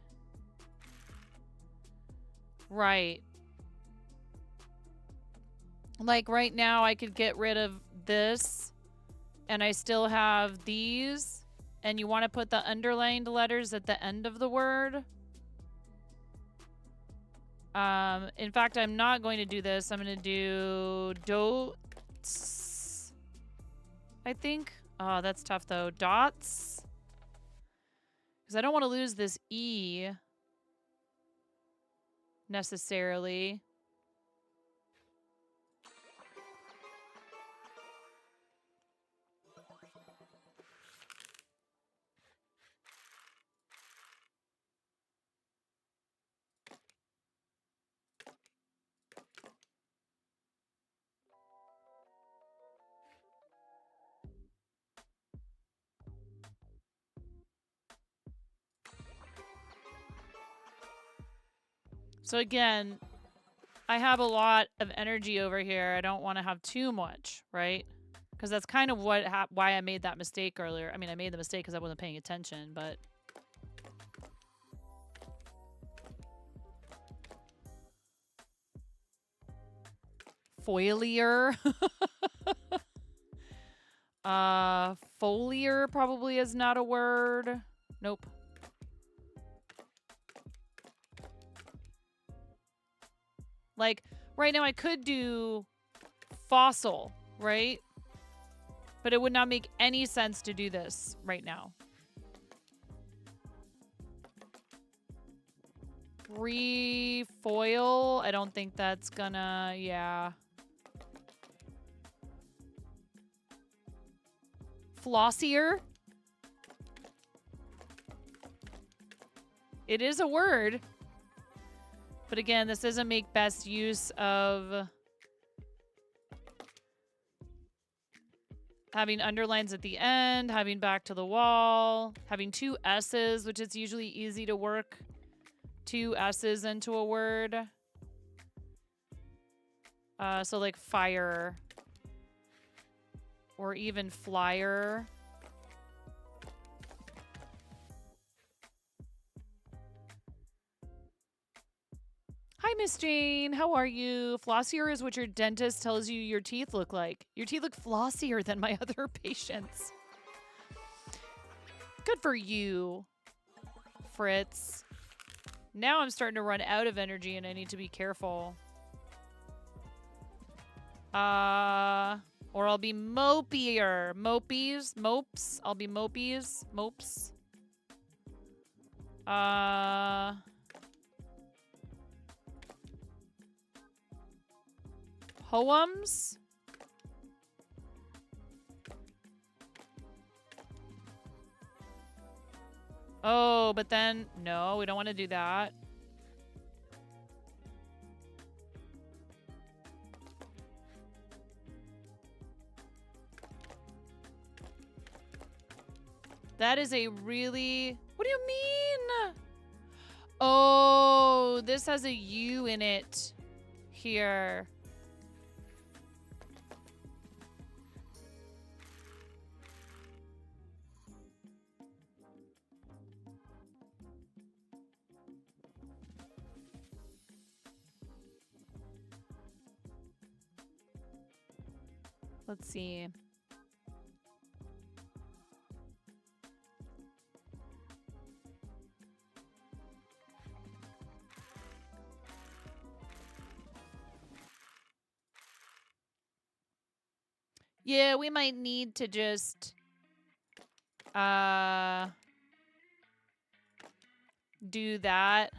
Right. Like right now, I could get rid of this, and I still have these. And you want to put the underlined letters at the end of the word. In fact, I'm not going to do this. I'm going to do dots, I think. Oh, that's tough, though. Dots. Because I don't want to lose this E necessarily. So again, I have a lot of energy over here. I don't want to have too much, right? Because that's kind of what why I made that mistake earlier. I mean, I made the mistake because I wasn't paying attention, but... Foilier. Foliar probably is not a word. Nope. Like, right now I could do fossil, right? But it would not make any sense to do this right now. Refoil, I don't think that's gonna, yeah. Flossier. It is a word. But again, this doesn't make best use of having underlines at the end, having back to the wall, having two S's, which is usually easy to work two S's into a word. So like fire or even flyer. Hi, Miss Jane. How are you? Flossier is what your dentist tells you your teeth look like. Your teeth look flossier than my other patients. Good for you, Fritz. Now I'm starting to run out of energy and I need to be careful. Or I'll be mopier. Mopies? Mopes? I'll be mopies. Mopes. Poems? Oh, but then, no, we don't want to do that. That is a really... What do you mean? Oh, this has a U in it here. Let's see. Yeah, we might need to just do that.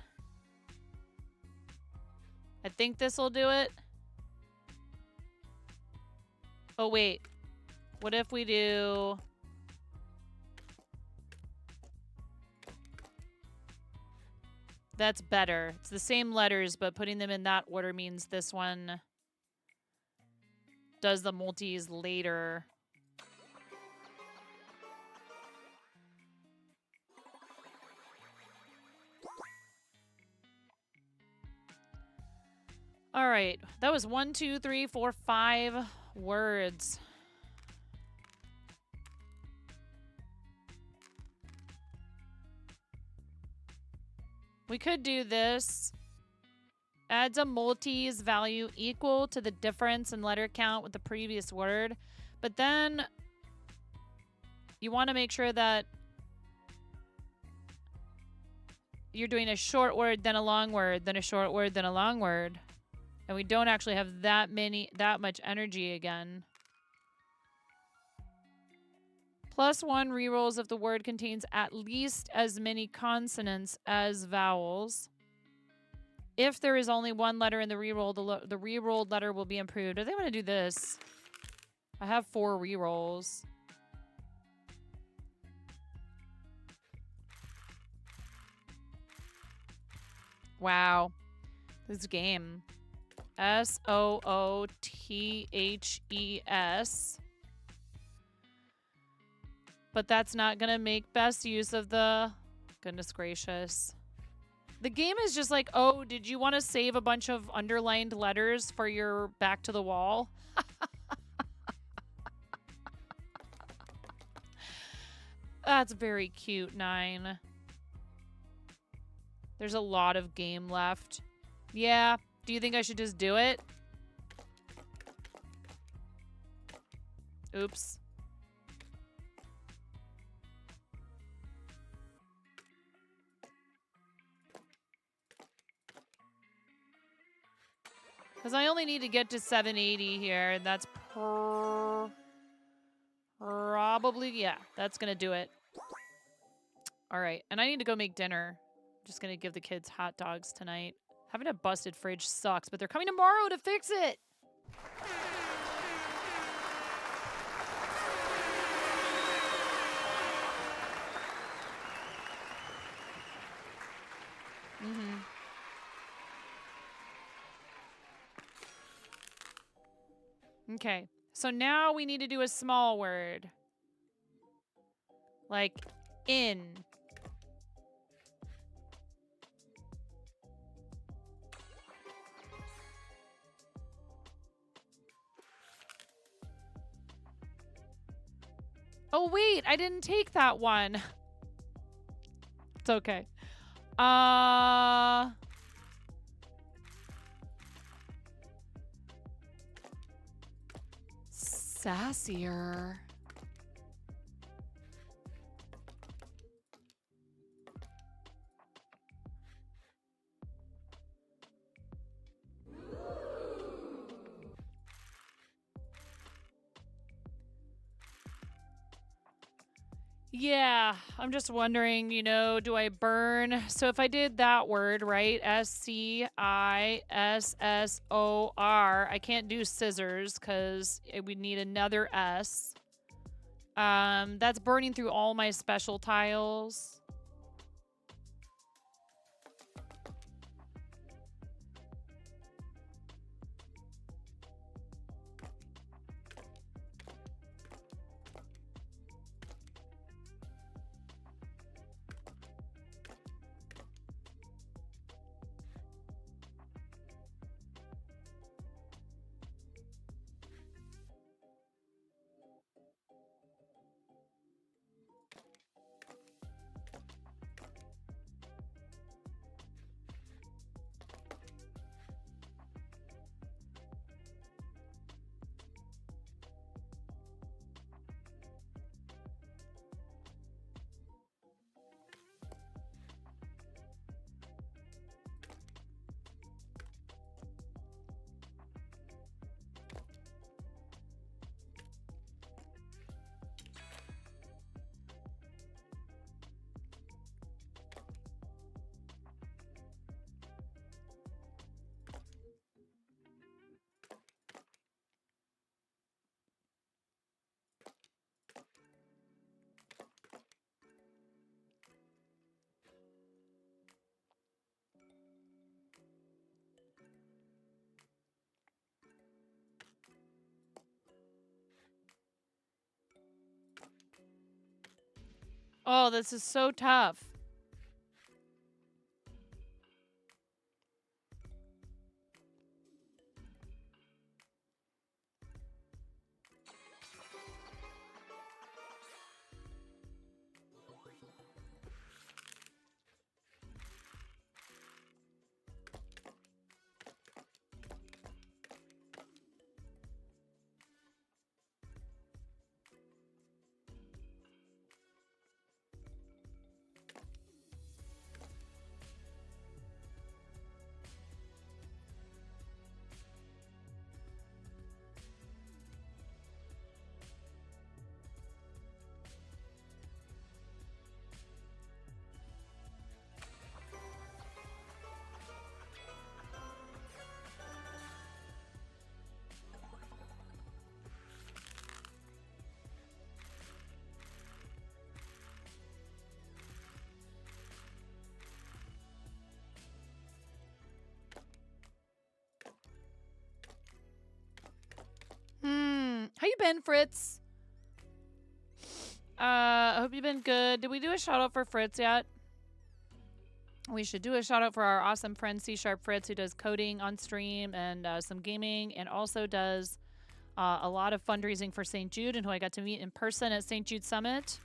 I think this will do it. Oh, wait. What if we do... That's better. It's the same letters, but putting them in that order means this one does the multis later. All right. That was 1, 2, 3, 4, 5 words. We could do this. Adds a multis value equal to the difference in letter count with the previous word. But then you want to make sure that you're doing a short word, then a long word, then a short word, then a long word. And we don't actually have that much energy again. +1 rerolls if the word contains at least as many consonants as vowels. If there is only one letter in the reroll, the rerolled letter will be improved. I think I'm going to do this. I have 4 rerolls. Wow. This game. SOOTHES. But that's not going to make best use of the... Goodness gracious. The game is just like, oh, did you want to save a bunch of underlined letters for your back to the wall? That's very cute, 9. There's a lot of game left. Yeah. Do you think I should just do it? Oops. Because I only need to get to 780 here, and that's probably, yeah, that's going to do it. All right, and I need to go make dinner. I'm just going to give the kids hot dogs tonight. Having a busted fridge sucks, but they're coming tomorrow to fix it. Okay, so now we need to do a small word. Like, in. Oh, wait, I didn't take that one. It's okay. Sassier. Yeah, I'm just wondering, you know, do I burn? So if I did that word, right? Scissor, I can't do scissors because we need another S. That's burning through all my special tiles. Oh, this is so tough. How you been, Fritz? I hope you've been good. Did we do a shout out for Fritz yet? We should do a shout out for our awesome friend C Sharp Fritz, who does coding on stream and some gaming, and also does a lot of fundraising for St. Jude, and who I got to meet in person at St. Jude Summit.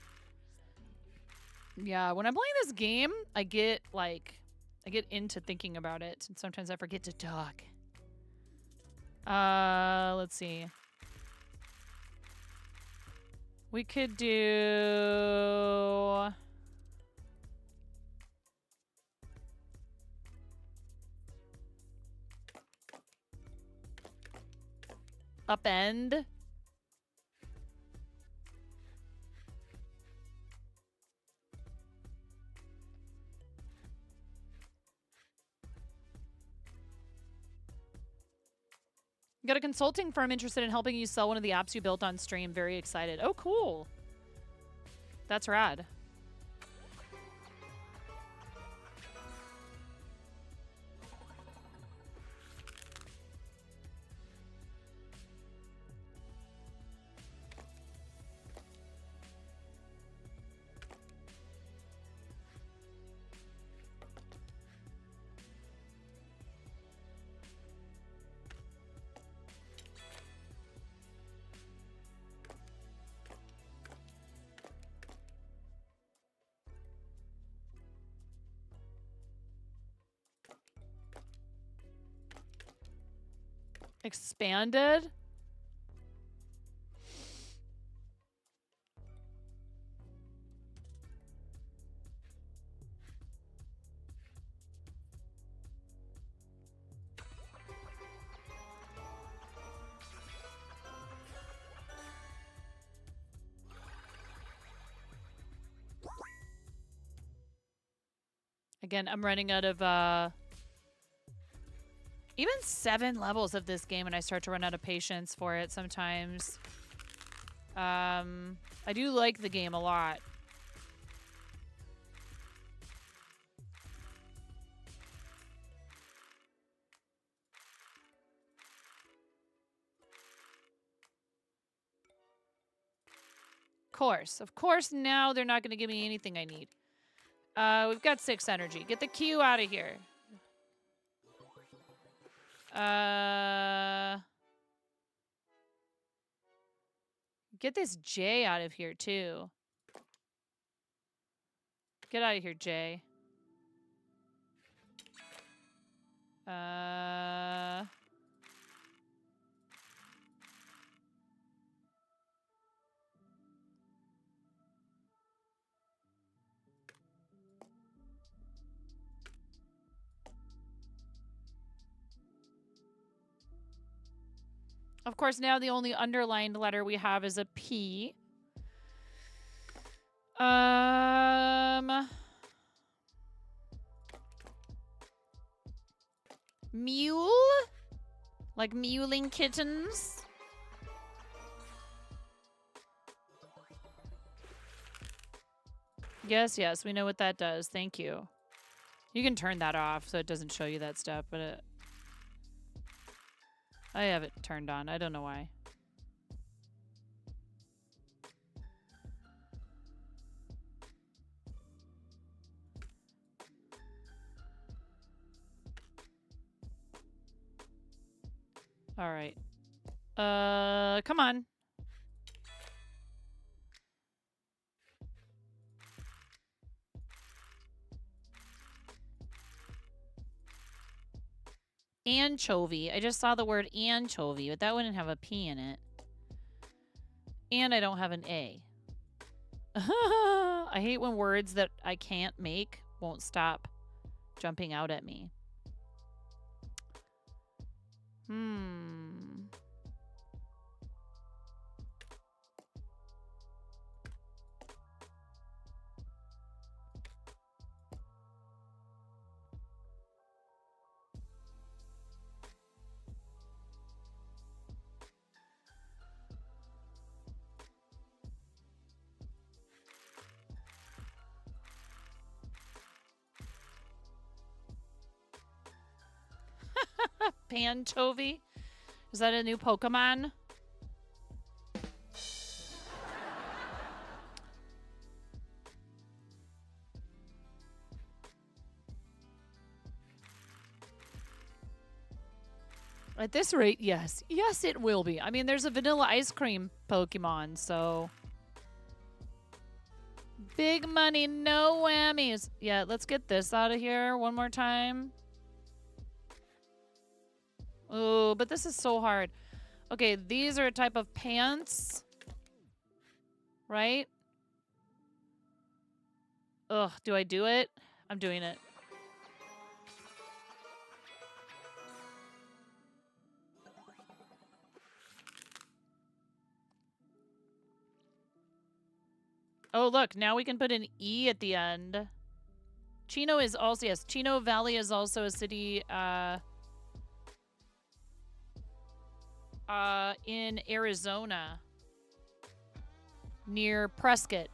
Yeah, when I'm playing this game, I get into thinking about it, and sometimes I forget to talk. Let's see. We could do... upend. Got a consulting firm interested in helping you sell one of the apps you built on stream. Very excited. Oh, cool. That's rad. Expanded? Again, I'm running out of even 7 levels of this game, and I start to run out of patience for it sometimes. I do like the game a lot. Of course, now they're not going to give me anything I need. We've got 6 energy. Get the Q out of here. Get this J out of here, too. Get out of here, J. Of course, now the only underlined letter we have is a P. Mule? Like mewling kittens? Yes, yes, we know what that does. Thank you. You can turn that off so it doesn't show you that stuff, but I have it turned on. I don't know why. All right. Come on. Anchovy. I just saw the word anchovy, but that wouldn't have a P in it. And I don't have an A. I hate when words that I can't make won't stop jumping out at me. Panchovy? Is that a new Pokemon? At this rate, yes. Yes, it will be. I mean, there's a vanilla ice cream Pokemon, so... Big money, no whammies. Yeah, let's get this out of here one more time. Oh, but this is so hard. Okay, these are a type of pants. Right? Ugh, do I do it? I'm doing it. Oh, look, now we can put an E at the end. Chino is also, yes, Chino Valley is also a city in Arizona near Prescott.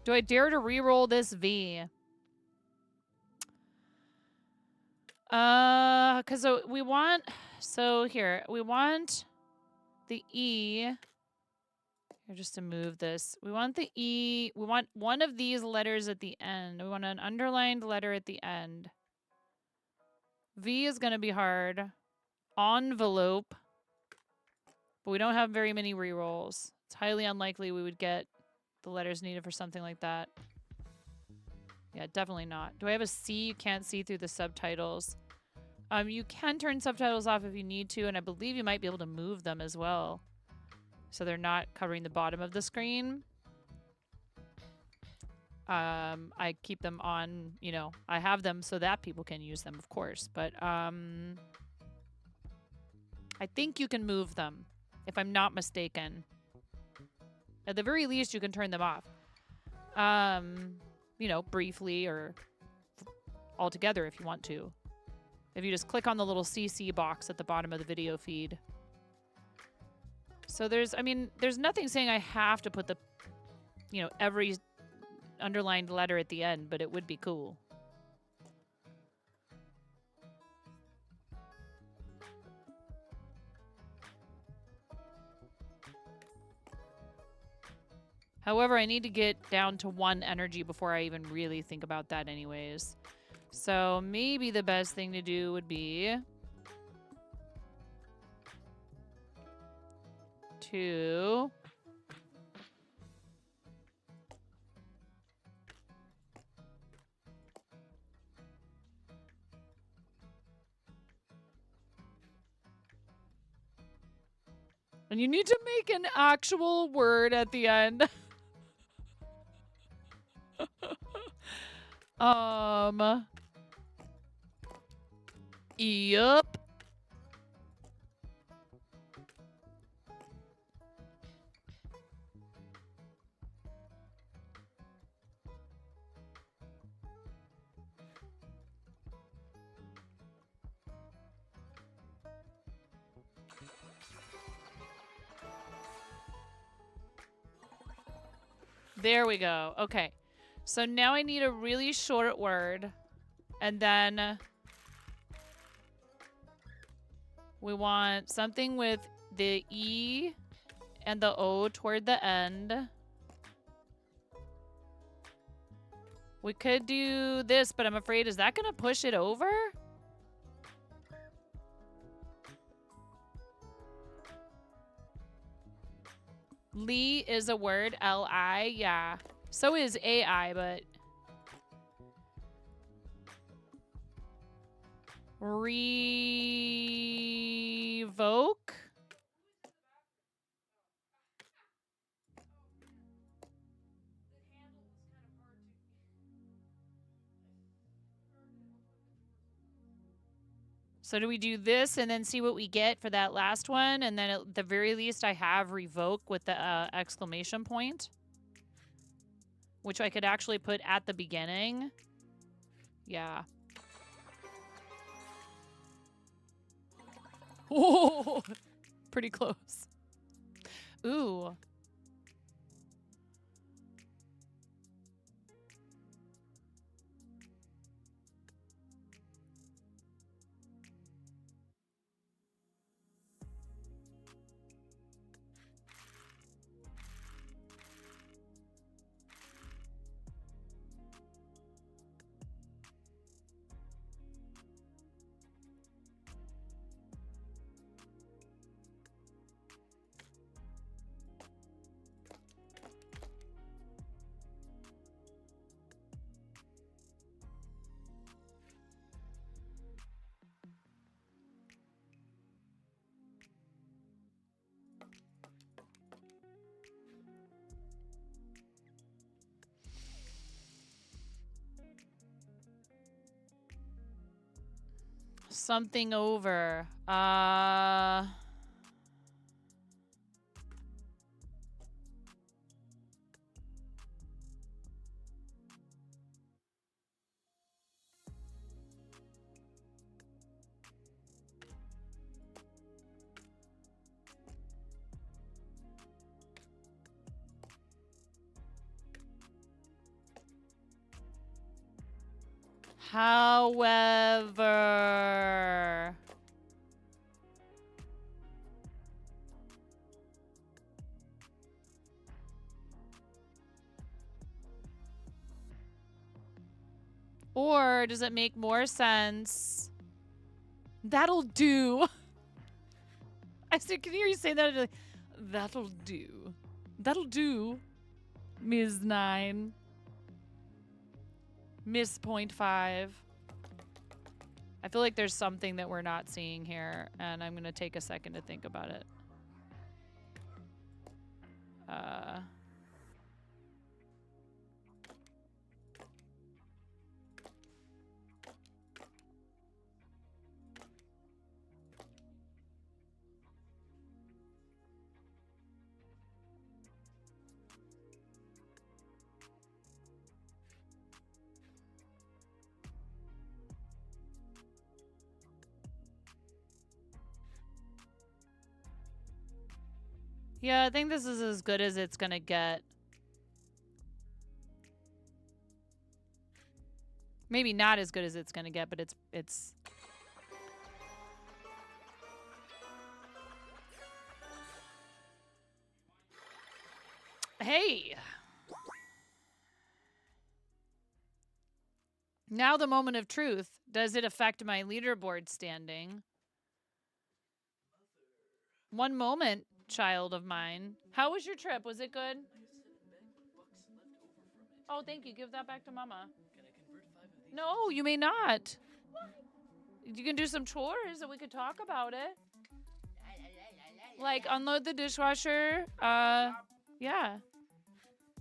Do I dare to re-roll this V? Cause we want, so here, we want the E. Here, just to move this. We want the E, we want one of these letters at the end. We want an underlined letter at the end. V is gonna be hard. Envelope. But we don't have very many re-rolls. It's highly unlikely we would get the letters needed for something like that. Yeah, definitely not. Do I have a C? You can't see through the subtitles. You can turn subtitles off if you need to, and I believe you might be able to move them as well. So they're not covering the bottom of the screen. I keep them on, you know, I have them so that people can use them, of course. But I think you can move them, if I'm not mistaken. At the very least, you can turn them off. You know, briefly or altogether if you want to. If you just click on the little CC box at the bottom of the video feed. So there's, I mean, there's nothing saying I have to put the, you know, every underlined letter at the end, but it would be cool. However, I need to get down to 1 energy before I even really think about that anyways. So maybe the best thing to do would be to and you need to make an actual word at the end. Yup. There we go. Okay. So now I need a really short word. And then we want something with the E and the O toward the end. We could do this, but I'm afraid, is that going to push it over? Lee is a word, L-I, yeah. So is A-I, but... Revoke? So do we do this and then see what we get for that last one? And then at the very least, I have revoke with the exclamation point. Which I could actually put at the beginning. Yeah. Oh, pretty close. Ooh. Something over. However, or does it make more sense? That'll do. I said, can you hear you say that? Like, that'll do. That'll do. Ms. 9. Miss .5. I feel like there's something that we're not seeing here, and I'm going to take a second to think about it. Yeah, I think this is as good as it's gonna get. Maybe not as good as it's gonna get, but it's... Hey! Now the moment of truth. Does it affect my leaderboard standing? One moment, child of mine. How was your trip? Was it good? Oh, thank you. Give that back to Mama. No, you may not. You can do some chores and we could talk about it. Like unload the dishwasher. Yeah.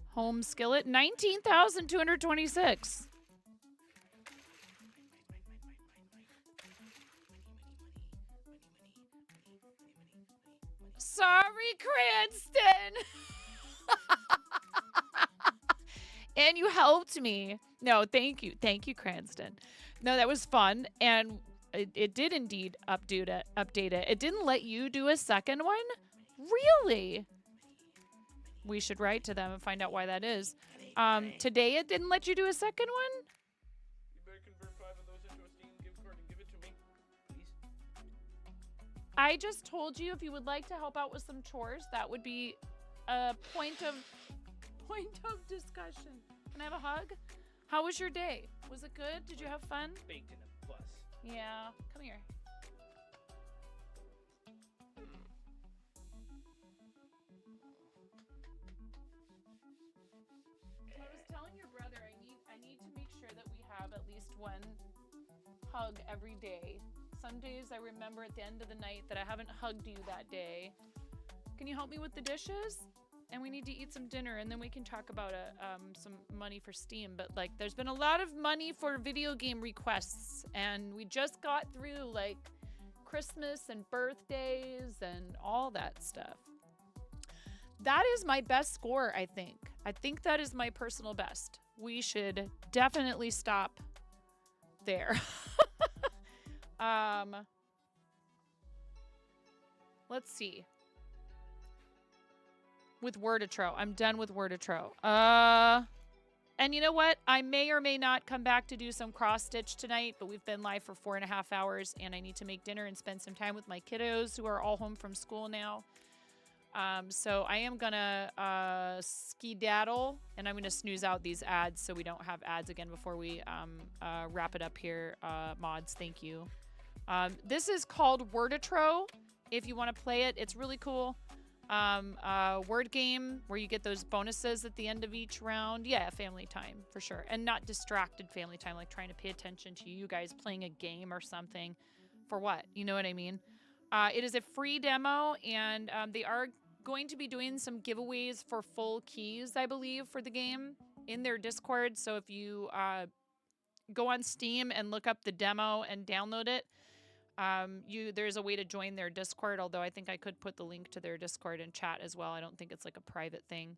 Home skillet. 19,226. Sorry, Cranston. And you helped me. No, thank you. Thank you, Cranston. No, that was fun. And it did indeed update it. It didn't let you do a second one? Really? We should write to them and find out why that is. Today it didn't let you do a second one? You better convert 5 of those into a Steam gift card and give it to me, please. I just told you if you would like to help out with some chores, that would be a point of discussion. Can I have a hug? How was your day? Was it good? Did you have fun? Baked in a bus. Yeah. Come here. I was telling your brother I need to make sure that we have at least one hug every day. Some days I remember at the end of the night that I haven't hugged you that day. Can you help me with the dishes? And we need to eat some dinner, and then we can talk about some money for Steam. But like, there's been a lot of money for video game requests, and we just got through like Christmas and birthdays and all that stuff. That is my best score, I think. I think that is my personal best. We should definitely stop there. Let's see. With Worditro. I'm done with Worditro. And you know what? I may or may not come back to do some cross-stitch tonight, but we've been live for 4.5 hours, and I need to make dinner and spend some time with my kiddos who are all home from school now. So I am gonna skedaddle, and I'm gonna snooze out these ads so we don't have ads again before we wrap it up here. Mods, thank you. This is called Worditro. If you want to play it, it's really cool. Word game where you get those bonuses at the end of each round. Yeah, family time for sure. And not distracted family time, like trying to pay attention to you guys playing a game or something. For what? You know what I mean? It is a free demo, and they are going to be doing some giveaways for full keys, I believe, for the game in their Discord. So if you go on Steam and look up the demo and download it, There's a way to join their Discord, although I think I could put the link to their Discord in chat as well. I don't think it's like a private thing.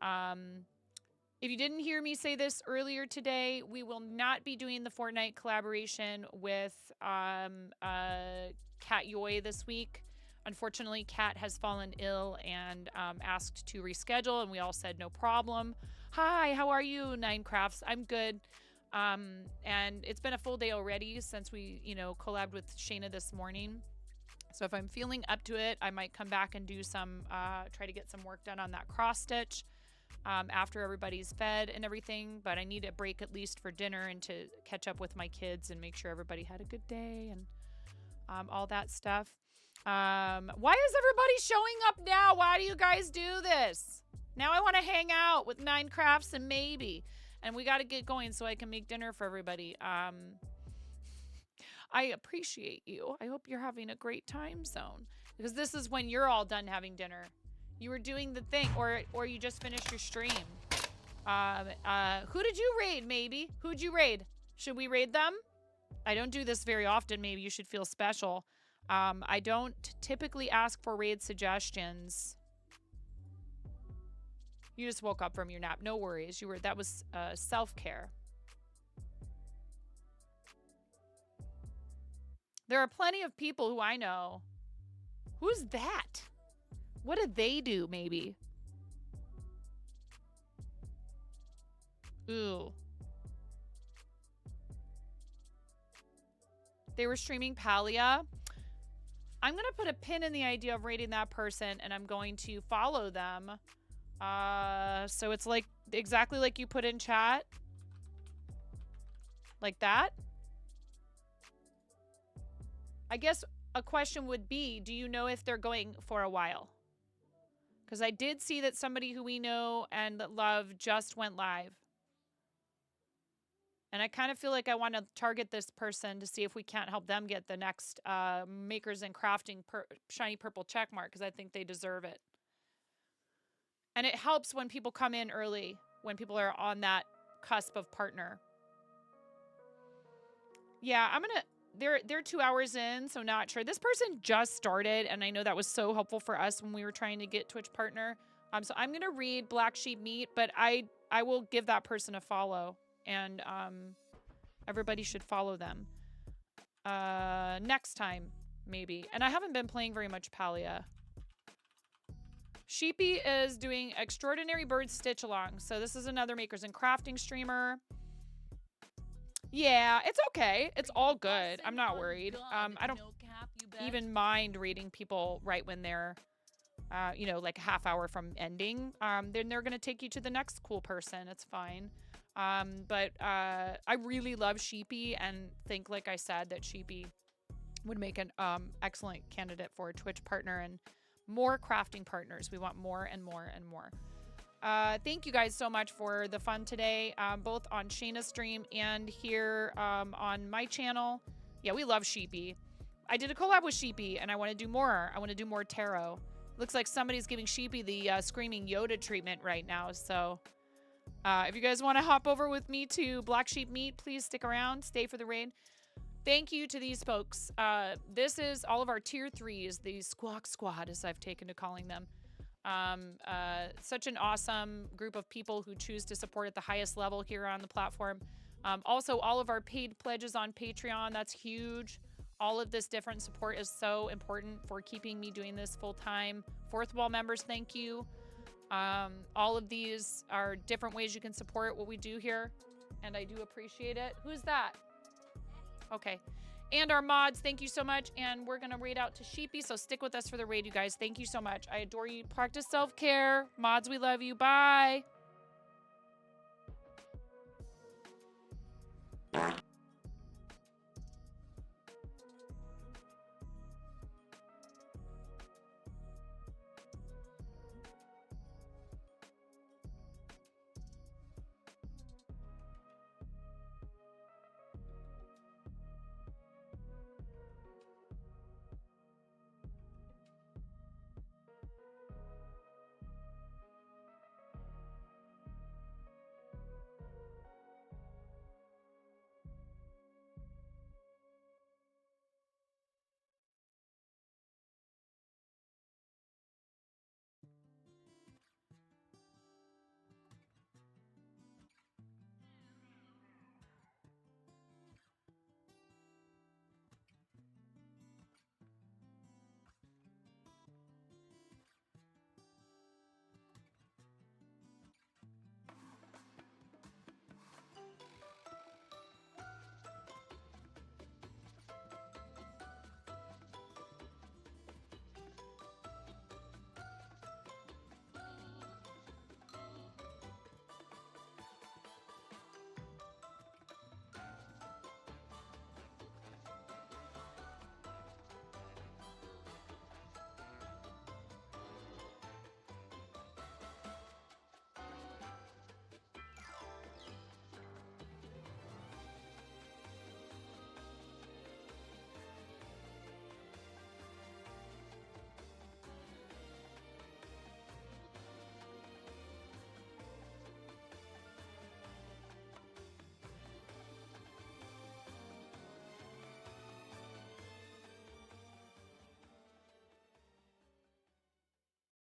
If you didn't hear me say this earlier today, we will not be doing the Fortnite collaboration with Kat Yoy this week. Unfortunately, Kat has fallen ill and asked to reschedule, and we all said no problem. Hi, how are you, Nine Crafts? I'm good. And it's been a full day already since we, collabed with Shayna this morning. So if I'm feeling up to it, I might come back and do some, try to get some work done on that cross stitch after everybody's fed and everything. But I need a break at least for dinner and to catch up with my kids and make sure everybody had a good day and all that stuff. Why is everybody showing up now? Why do you guys do this? Now I want to hang out with Nine Crafts and Maybe. And we got to get going so I can make dinner for everybody. I appreciate you. I hope you're having a great time zone. Because this is when you're all done having dinner. You were doing the thing. Or you just finished your stream. Who did you raid, Maybe? Who'd you raid? Should we raid them? I don't do this very often. Maybe you should feel special. I don't typically ask for raid suggestions. You just woke up from your nap. No worries. That was self-care. There are plenty of people who I know. Who's that? What did they do, Maybe? Ooh. They were streaming Palia. I'm going to put a pin in the idea of rating that person, and I'm going to follow them. So it's like exactly like you put in chat. Like that. I guess a question would be, do you know if they're going for a while? Because I did see that somebody who we know and love just went live. And I kind of feel like I want to target this person to see if we can't help them get the next Makers and Crafting shiny purple check mark, because I think they deserve it. And it helps when people come in early, when people are on that cusp of partner. Yeah, I'm gonna. They're 2 hours in, so not sure. This person just started, and I know that was so helpful for us when we were trying to get Twitch partner. So I'm gonna read Black Sheep Meat, but I will give that person a follow, and everybody should follow them. Next time, maybe. And I haven't been playing very much Palia. Sheepy is doing Extraordinary Bird Stitch Along. So this is another Makers and Crafting streamer. Yeah, it's okay. It's all good. I'm not worried. I don't even mind reading people right when they're, like a half hour from ending. Then they're going to take you to the next cool person. It's fine. But I really love Sheepy and think, like I said, that Sheepy would make an excellent candidate for a Twitch partner and more crafting partners. We want more and more and more. Thank you guys so much for the fun today, both on Shayna's stream and here on my channel. Yeah, we love Sheepy. I did a collab with Sheepy, and I want to do more. I want to do more tarot. Looks like somebody's giving Sheepy the Screaming Yoda treatment right now. So if you guys want to hop over with me to Black Sheep Meat, please stick around. Stay for the raid. Thank you to these folks. This is all of our tier 3s, the Squawk Squad, as I've taken to calling them. Such an awesome group of people who choose to support at the highest level here on the platform. Also, all of our paid pledges on Patreon, that's huge. All of this different support is so important for keeping me doing this full time. Fourth Wall members, thank you. All of these are different ways you can support what we do here, and I do appreciate it. Who's that? Okay. And our mods, thank you so much. And we're going to raid out to Sheepy, so stick with us for the raid, you guys. Thank you so much. I adore you. Practice self-care. Mods, we love you. Bye.